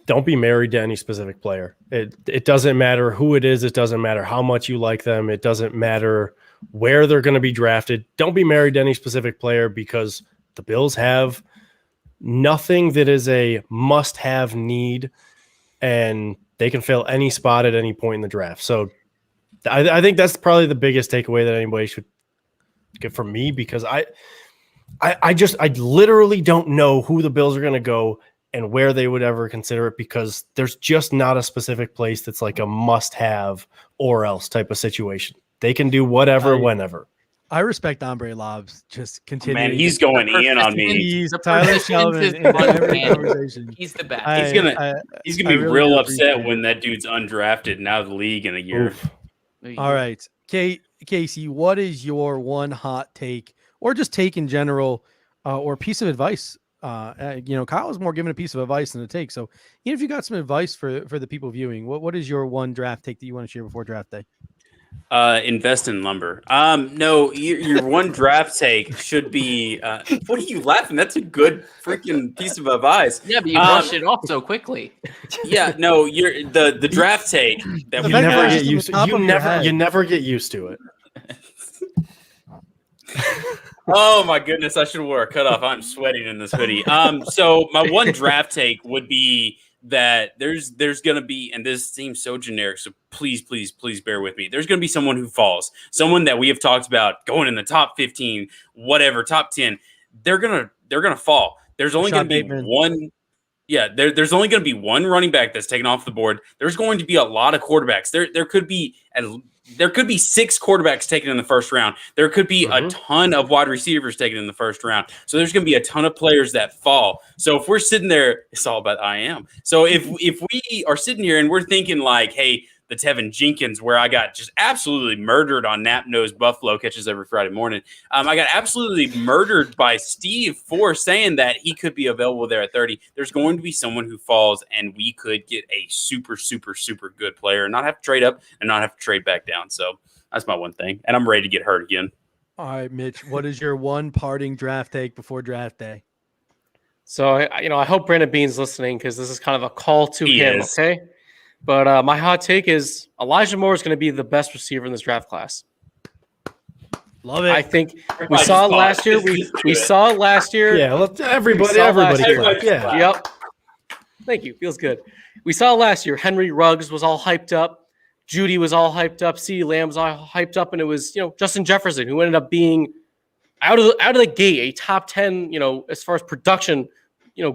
Don't be married to any specific player. It doesn't matter who it is. It doesn't matter how much you like them. It doesn't matter where they're going to be drafted. Don't be married to any specific player because the Bills have nothing that is a must-have need, and they can fill any spot at any point in the draft. So I think that's probably the biggest takeaway that anybody should get from me, because I literally don't know who the Bills are going to go and where they would ever consider it, because there's just not a specific place that's like a must-have or else type of situation. They can do whatever, whenever. I respect Ombre Lobs just continuing. Man, he's going in on me. He's Tyler Sheldon in every conversation. He's the best. He's gonna be really real do upset appreciate when that dude's undrafted and out of the league in a year. Oof. All right, Casey, what is your one hot take, or just take in general, or piece of advice? Kyle is more giving a piece of advice than a take. So even if you got some advice for the people viewing, what is your one draft take that you want to share before draft day? Invest in lumber. No, your one draft take should be. What are you laughing? That's a good freaking piece of advice. Yeah, but you brushed it off so quickly. Yeah, no, you're the draft take that You we never have. get used to. You never get used to it. Oh my goodness, I should have wore a cutoff. I'm sweating in this hoodie. So my one draft take would be that there's gonna be, and this seems so generic, so please bear with me. There's gonna be someone who falls, someone that we have talked about going in the top 15, whatever, top 10. They're gonna fall. There's only gonna be one. Yeah, there's only going to be one running back that's taken off the board. There's going to be a lot of quarterbacks. There could be 6 quarterbacks taken in the first round. There could be a ton of wide receivers taken in the first round. So there's going to be a ton of players that fall. So if we're sitting there, it's all about I am. So if we are sitting here and we're thinking like, hey, the Tevin Jenkins, where I got just absolutely murdered on Knapp Knows Buffalo, catches every Friday morning. I got absolutely murdered by Steve for saying that he could be available there at 30. There's going to be someone who falls, and we could get a super, super, super good player and not have to trade up and not have to trade back down. So that's my one thing. And I'm ready to get hurt again. All right, Mitch, what is your one parting draft take before draft day? So, I hope Brandon Beane's listening, because this is kind of a call to him, okay? But my hot take is Elijah Moore is going to be the best receiver in this draft class. Love it. I think we saw it last year. We saw it last year. Yeah, everybody. Yeah. Yep. Thank you. Feels good. We saw it last year. Henry Ruggs was all hyped up. Judy was all hyped up. CeeDee Lamb was all hyped up, and it was Justin Jefferson who ended up being out of the gate a top 10 as far as production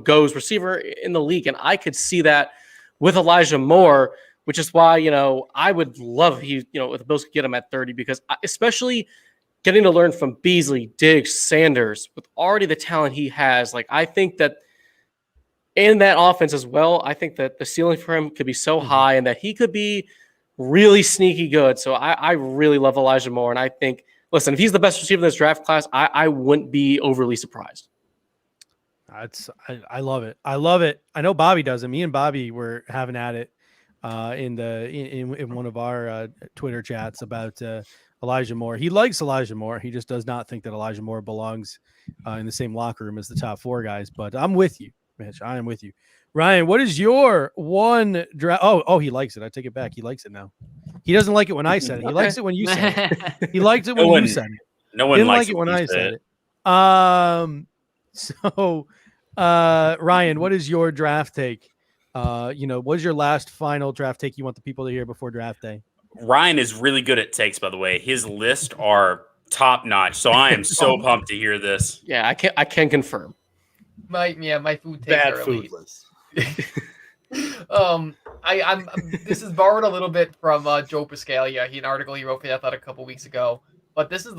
goes receiver in the league, and I could see that with Elijah Moore, which is why, I would love if the Bills could get him at 30, because especially getting to learn from Beasley, Diggs, Sanders, with already the talent he has, I think that in that offense as well, I think that the ceiling for him could be so high and that he could be really sneaky good. So I really love Elijah Moore. And I think, listen, if he's the best receiver in this draft class, I wouldn't be overly surprised. I love it. I love it. I know Bobby does it. Me and Bobby were having at it in one of our Twitter chats about Elijah Moore. He likes Elijah Moore. He just does not think that Elijah Moore belongs in the same locker room as the top 4 guys. But I'm with you, Mitch. I am with you. Ryan, what is your one draft? Oh, he likes it. I take it back. He likes it now. He doesn't like it when I said it. He likes it when you said it. He liked it when you said it. No one didn't likes like it when I said it. So, Ryan, what is your draft take? What is your last final draft take you want the people to hear before draft day? Ryan is really good at takes, by the way. His lists are top notch. So I am so pumped to hear this. Yeah, I can confirm. My food takes Bad are food elite. list. I'm this is borrowed a little bit from Joe Piscalia. An article he wrote for that a couple weeks ago. But this is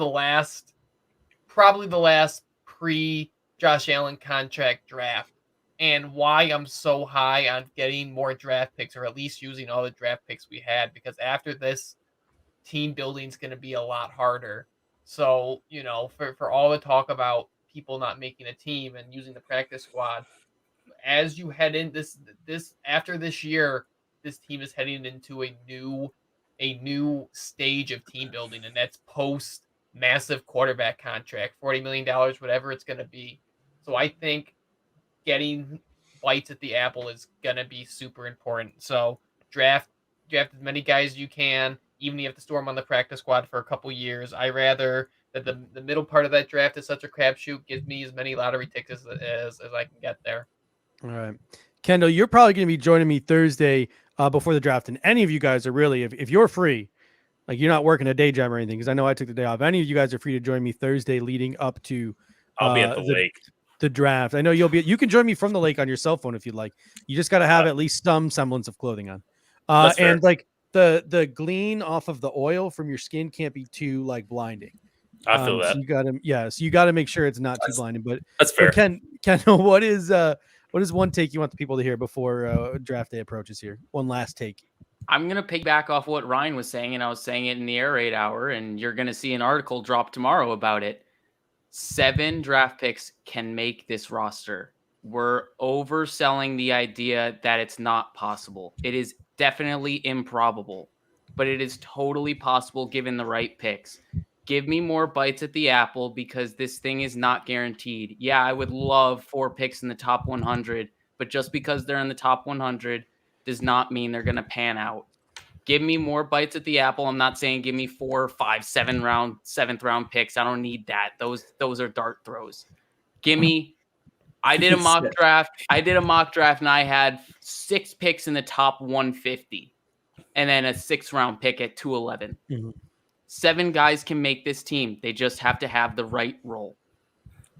probably the last pre-Josh Allen contract draft, and why I'm so high on getting more draft picks, or at least using all the draft picks we had, because after this, team building is going to be a lot harder. So, for all the talk about people not making a team and using the practice squad, as you head in this after this year, this team is heading into a new stage of team building, and that's post massive quarterback contract, $40 million, whatever it's going to be. So I think getting bites at the apple is going to be super important. So draft as many guys as you can, even if you have to store them on the practice squad for a couple years. I rather that the middle part of that draft is such a crapshoot. Give me as many lottery tickets as I can get there. All right. Kendall, you're probably going to be joining me Thursday before the draft. And any of you guys are really, if you're free, like you're not working a day job or anything, because I know I took the day off. Any of you guys are free to join me Thursday leading up to I'll be at the lake. The draft. I know you can join me from the lake on your cell phone if you'd like. You just got to have at least some semblance of clothing on. And like the gleam off of the oil from your skin can't be too like blinding. I feel that. So you got to make sure it's not too blinding. But that's fair. But Kendall, what is one take you want the people to hear before draft day approaches here? One last take. I'm going to piggyback off what Ryan was saying, and I was saying it in the Air Raid Hour, and you're going to see an article drop tomorrow about it. 7 draft picks can make this roster. We're overselling the idea that it's not possible. It is definitely improbable, but it is totally possible given the right picks. Give me more bites at the apple because this thing is not guaranteed. Yeah, I would love 4 picks in the top 100, but just because they're in the top 100 does not mean they're going to pan out. Give me more bites at the apple. I'm not saying give me 4, 5, 7th round picks. I don't need that. Those are dart throws. Give me. I did a mock draft. And I had 6 picks in the top 150, and then a 6th round pick at 211. Mm-hmm. 7 guys can make this team. They just have to have the right role.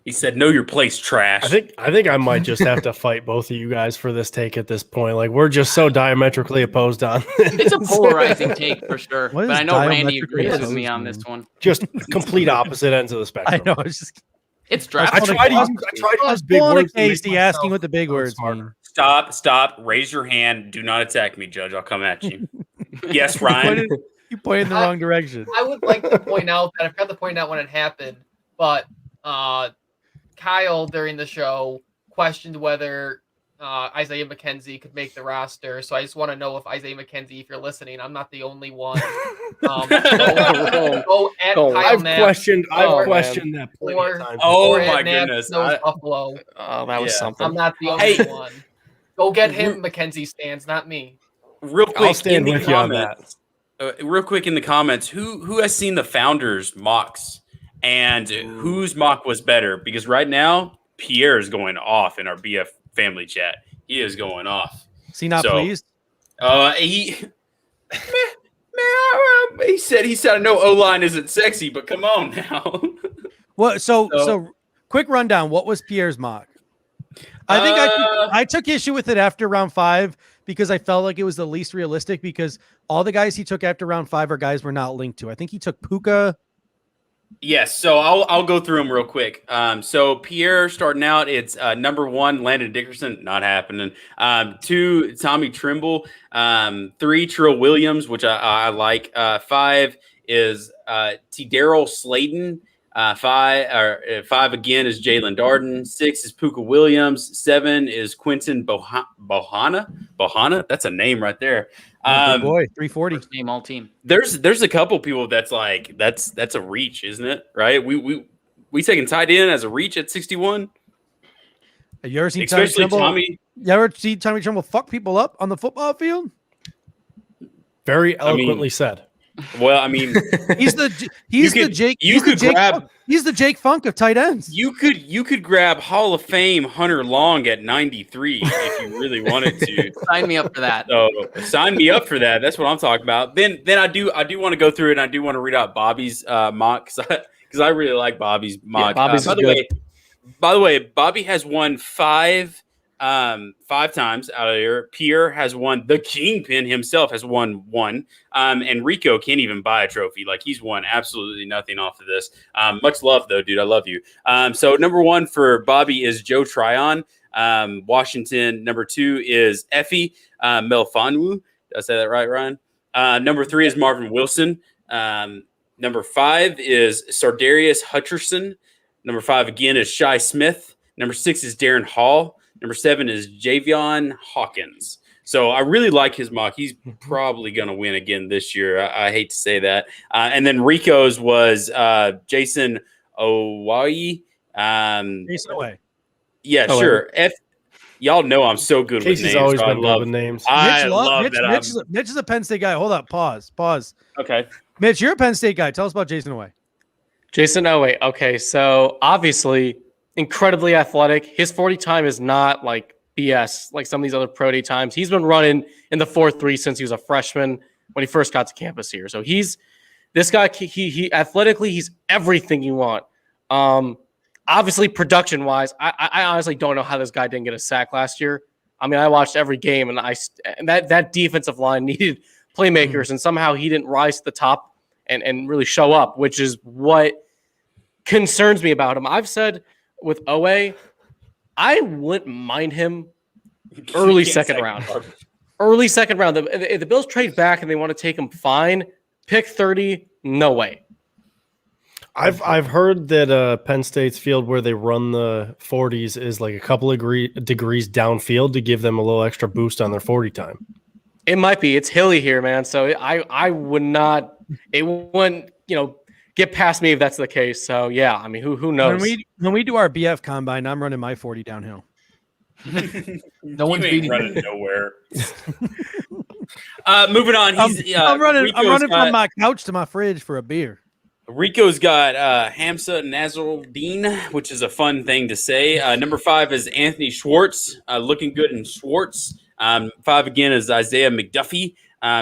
He said, "Know your place, trash." I think I might just have to fight both of you guys for this take at this point. Like we're just so diametrically opposed on this. It's a polarizing take for sure. But I know Randy agrees with me on this one. Just complete opposite ends of the spectrum. I know. It's draft. I tried to use big words. Casey asking what the big words mean. Stop. Raise your hand. Do not attack me, Judge. I'll come at you. Yes, Ryan. You pointed in the wrong direction. I would like to point out that I forgot to point out when it happened, but Kyle during the show questioned whether Isaiah McKenzie could make the roster. So I just want to know if Isaiah McKenzie, if you're listening, I'm not the only one. Go at Kyle I've Knapp, questioned that plenty of times. Oh my goodness! Buffalo. Oh, that was something. I'm not the only one. Go get him, McKenzie stands, not me. Real quick, I'll stand with you on that. Real quick in the comments, who has seen the founders' mocks and whose mock was better? Because right now, Pierre is going off in our BF family chat. He is going off. Is he not pleased? He said I know O-line isn't sexy, but come on now. Well, so quick rundown. What was Pierre's mock? I think I took issue with it after round 5 because I felt like it was the least realistic because all the guys he took after round 5 are guys we're not linked to. I think he took Puka. Yes, so I'll go through them real quick. So Pierre starting out, it's number 1, Landon Dickerson, not happening. 2, Tommy Trimble. 3, Trill Williams, which I like. 5 is T. Darrell Slayton. 5 again is Jalen Darden. 6 is Puka Williams. 7 is Quentin Bohanna. That's a name right there. Boy, 340. First name all team. There's a couple people that's like that's a reach, isn't it? Right? We taking tight end as a reach at 61. Have you ever seen Especially Tommy? You ever see Tommy Trimble fuck people up on the football field? Very eloquently said. Well, I mean, he's the Jake Funk of tight ends. You could grab Hall of Fame Hunter Long at 93 if you really wanted to. Sign me up for that. So sign me up for that. That's what I'm talking about. Then I do want to go through it. And I do want to read out Bobby's mock because I really like Bobby's mock. Yeah, Bobby's by the way, Bobby has won 5 times out of here. Pierre has won. The Kingpin himself has won 1. And Rico can't even buy a trophy. Like he's won absolutely nothing off of this. Much love though, dude. I love you. So number 1 for Bobby is Joe Tryon. Washington. Number 2 is Effie Melfanu. Did I say that right, Ryan? Number 3 is Marvin Wilson. Number 5 is Sardarius Hutcherson. Number 5 again is Shai Smith. Number 6 is Darren Hall. Number 7 is Javion Hawkins. So I really like his mock. He's probably going to win again this year. I hate to say that. And then Rico's was Jason Owai. Jason away. Yeah, Oh, sure. Y'all know I'm so good Casey's with names. always so been good with names. I love that. Mitch is a Penn State guy. Hold up. Pause. Okay. Mitch, you're a Penn State guy. Tell us about Jason Away. Jason Oway. Okay, so obviously incredibly athletic. His 40 time is not like BS like some of these other pro day times. He's been running in the 4.3 since he was a freshman when he first got to campus here. So he's this guy. He athletically, he's everything you want. Obviously, production wise, I honestly don't know how this guy didn't get a sack last year. I mean, I watched every game, and that defensive line needed playmakers, and somehow he didn't rise to the top and really show up, which is what concerns me about him. I've said with OA, I wouldn't mind him early second round. Early second round. If the Bills trade back and they want to take him, fine. Pick 30, no way. I've heard that Penn State's field where they run the 40s is like a couple of degrees downfield to give them a little extra boost on their 40 time. It might be. It's hilly here, man. So I would not. It wouldn't get past me if that's the case. So yeah, I mean, who knows? When we do our BF combine, I'm running my 40 downhill. No one's beating running nowhere. Moving on. I'm running from my couch to my fridge for a beer. Rico's got Hamza Nasruddin, which is a fun thing to say. Number 5 is Anthony Schwartz, looking good in Schwartz. 5 again is Isaiah McDuffie.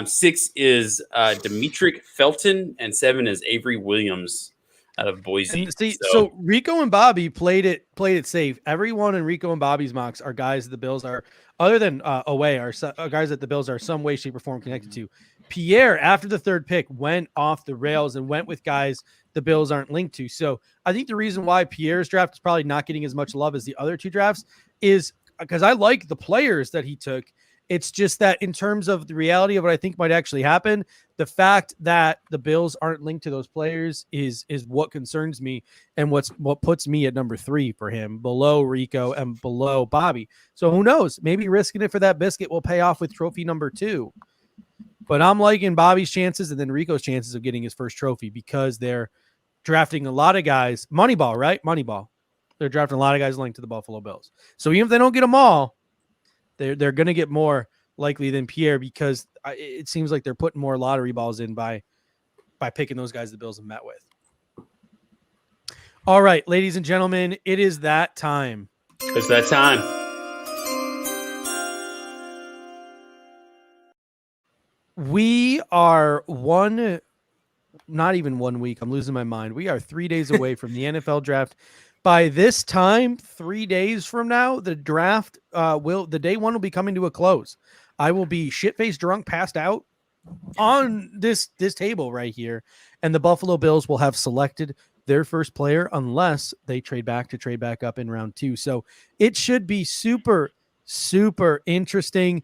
6 is Demetric Felton, and 7 is Avery Williams out of Boise. And see, so Rico and Bobby played it safe. Everyone in Rico and Bobby's mocks are guys that the Bills are, other than Away, are guys that the Bills are some way, shape, or form connected to. Pierre, after the 3rd pick, went off the rails and went with guys the Bills aren't linked to. So I think the reason why Pierre's draft is probably not getting as much love as the other 2 drafts is because I like the players that he took. It's just that in terms of the reality of what I think might actually happen, the fact that the Bills aren't linked to those players is what concerns me and what puts me at number 3 for him, below Rico and below Bobby. So who knows? Maybe risking it for that biscuit will pay off with trophy number 2. But I'm liking Bobby's chances and then Rico's chances of getting his first trophy because they're drafting a lot of guys. Moneyball, right? Moneyball. They're drafting a lot of guys linked to the Buffalo Bills. So even if they don't get them all, they're going to get more likely than Pierre because it seems like they're putting more lottery balls in by picking those guys the Bills have met with. All right, ladies and gentlemen, it is that time. It's that time. We are not even 1 week. I'm losing my mind. We are 3 days away from the NFL draft. By this time, 3 days from now, the draft the day one will be coming to a close. I will be shit-faced drunk, passed out on this table right here, and the Buffalo Bills will have selected their first player unless they trade back up in round 2. So it should be super, super interesting.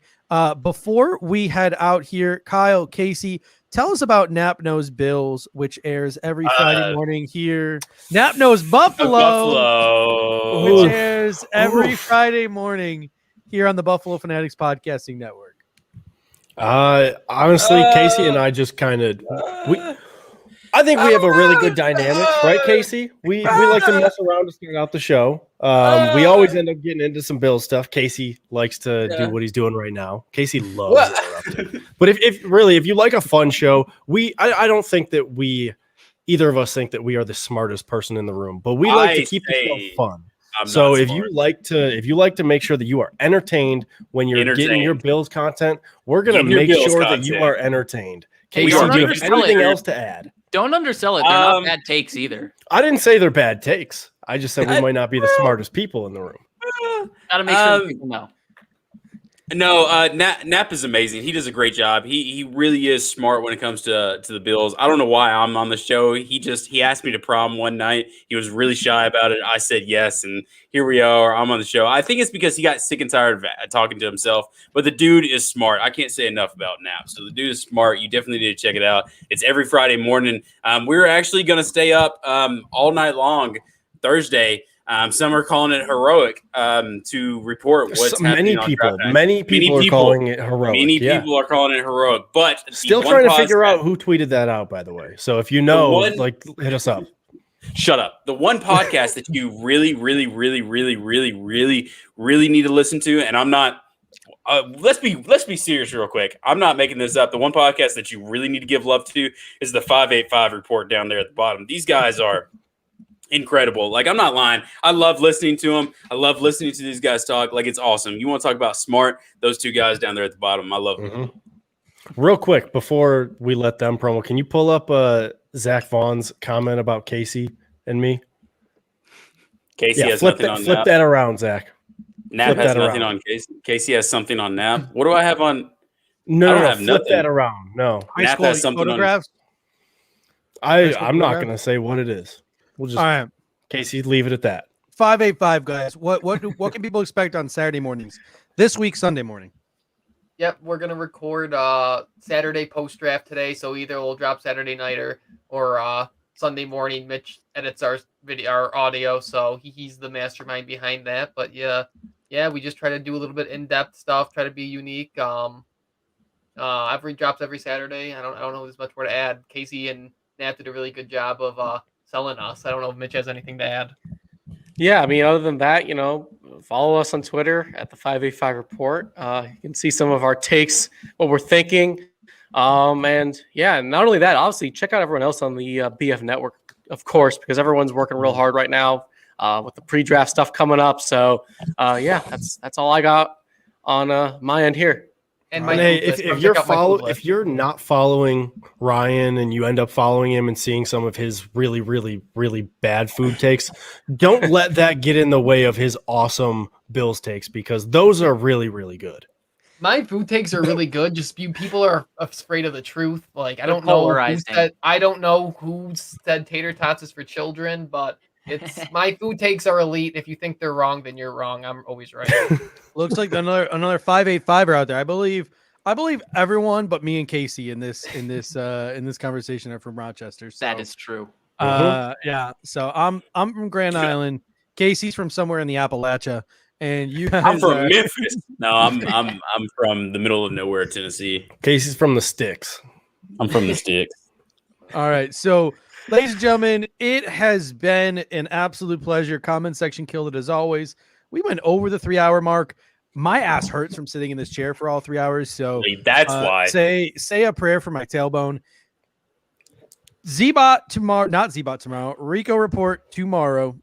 Before we head out here, Kyle, Casey, tell us about Nap Nose Bills, which airs every Friday morning here. Nap Nose Buffalo, which airs every Friday morning here on the Buffalo Fanatics Podcasting Network. Honestly, Casey and I just kind of I think we have a really good dynamic, right, Casey? We like to mess around to start out the show. We always end up getting into some Bills stuff. Casey likes to do what he's doing right now. Casey loves interrupting. But if you like a fun show, I don't think that either of us think that we are the smartest person in the room, but we like to keep the show fun. So if you like to make sure that you are entertained when you're getting your Bills content, we're gonna make sure that you are entertained. Casey, do you have anything else to add? Don't undersell it. They're not bad takes either. I didn't say they're bad takes. I just said we might not be the smartest people in the room. Gotta make sure people know. No, Nap is amazing. He does a great job. He really is smart when it comes to the Bills. I don't know why I'm on the show. He asked me to prom one night. He was really shy about it. I said yes, and here we are. I'm on the show. I think it's because he got sick and tired of talking to himself. But the dude is smart. I can't say enough about Nap. So the dude is smart. You definitely need to check it out. It's every Friday morning. We're actually going to stay up all night long Thursday. Some are calling it heroic to report what's happening on draft night. Many people are calling it heroic. Many people are calling it heroic, but still trying to figure out who tweeted that out, by the way. So if you know, hit us up. Shut up. The one podcast that you really, really, really, really, really, really, really need to listen to, and I'm not. Let's be serious real quick. I'm not making this up. The one podcast that you really need to give love to is the 585 report down there at the bottom. These guys are incredible. Like, I'm not lying. I love listening to them. I love listening to these guys talk. Like, it's awesome. You want to talk about smart? Those two guys down there at the bottom. I love them. Real quick, before we let them promo, can you pull up Zach Vaughn's comment about Casey and me? Casey has nothing on Flip that around, Zach. Nap has nothing on Casey. Casey has something on Nap. What do I have on? No, flip that around. No. Nap has something photographs? I'm not going to say what it is. We'll just, all right. Casey, leave it at that. 585, guys. What can people expect on Saturday mornings? This week, Sunday morning. Yep, we're gonna record Saturday post draft today, so either we'll drop Saturday night or Sunday morning. Mitch edits our audio, so he's the mastermind behind that. But yeah, we just try to do a little bit in depth stuff, try to be unique. Every drops every Saturday. I don't know if there's much more to add. Casey and Nat did a really good job of selling us. I don't know if Mitch has anything to add. Yeah, I mean, other than that, follow us on Twitter at the 585 Report. You can see some of our takes, what we're thinking. And yeah, not only that, obviously check out everyone else on the BF Network, of course, because everyone's working real hard right now with the pre-draft stuff coming up. So yeah, that's all I got on my end here. And if you're not following Ryan and you end up following him and seeing some of his really, really, really bad food takes, don't let that get in the way of his awesome Bills takes, because those are really, really good. My food takes are really good. Just people are afraid of the truth. Like, I don't know who said tater tots is for children, but it's my food takes are elite. If you think they're wrong, then you're wrong. I'm always right. Looks like another 585er out there. I believe everyone but me and Casey in this conversation are from Rochester. So, that is true. Yeah. So I'm from Grand Island. Casey's from somewhere in the Appalachia, and you guys I'm from Memphis. No, I'm from the middle of nowhere, Tennessee. Casey's from the sticks. I'm from the sticks. All right. So, ladies and gentlemen, it has been an absolute pleasure. Comment section killed it as always. We went over the 3-hour mark. My ass hurts from sitting in this chair for all 3 hours. So that's why. Say a prayer for my tailbone. Zbot tomorrow, not Zbot tomorrow. Rico report tomorrow.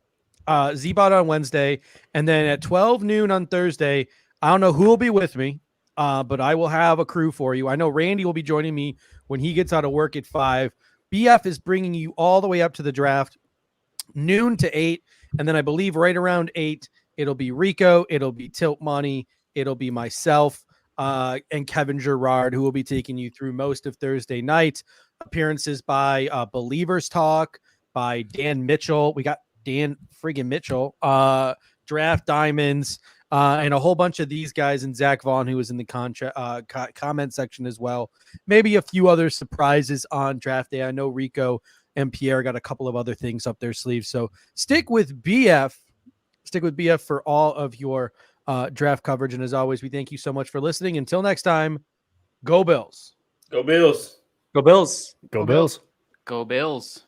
Zbot on Wednesday, and then at 12 noon on Thursday. I don't know who will be with me, but I will have a crew for you. I know Randy will be joining me when he gets out of work at 5. BF is bringing you all the way up to the draft, noon to 8, and then I believe right around 8. It'll be Rico, it'll be Tilt Money, it'll be myself, and Kevin Gerard, who will be taking you through most of Thursday night. Appearances by Believers Talk, by Dan Mitchell. We got Dan friggin' Mitchell, Draft Diamonds, and a whole bunch of these guys, and Zach Vaughn, who was in the comment section as well. Maybe a few other surprises on draft day. I know Rico and Pierre got a couple of other things up their sleeves. So stick with BF. Stick with BF for all of your draft coverage. And as always, we thank you so much for listening. Until next time, go Bills. Go Bills. Go Bills. Go Bills. Go Bills.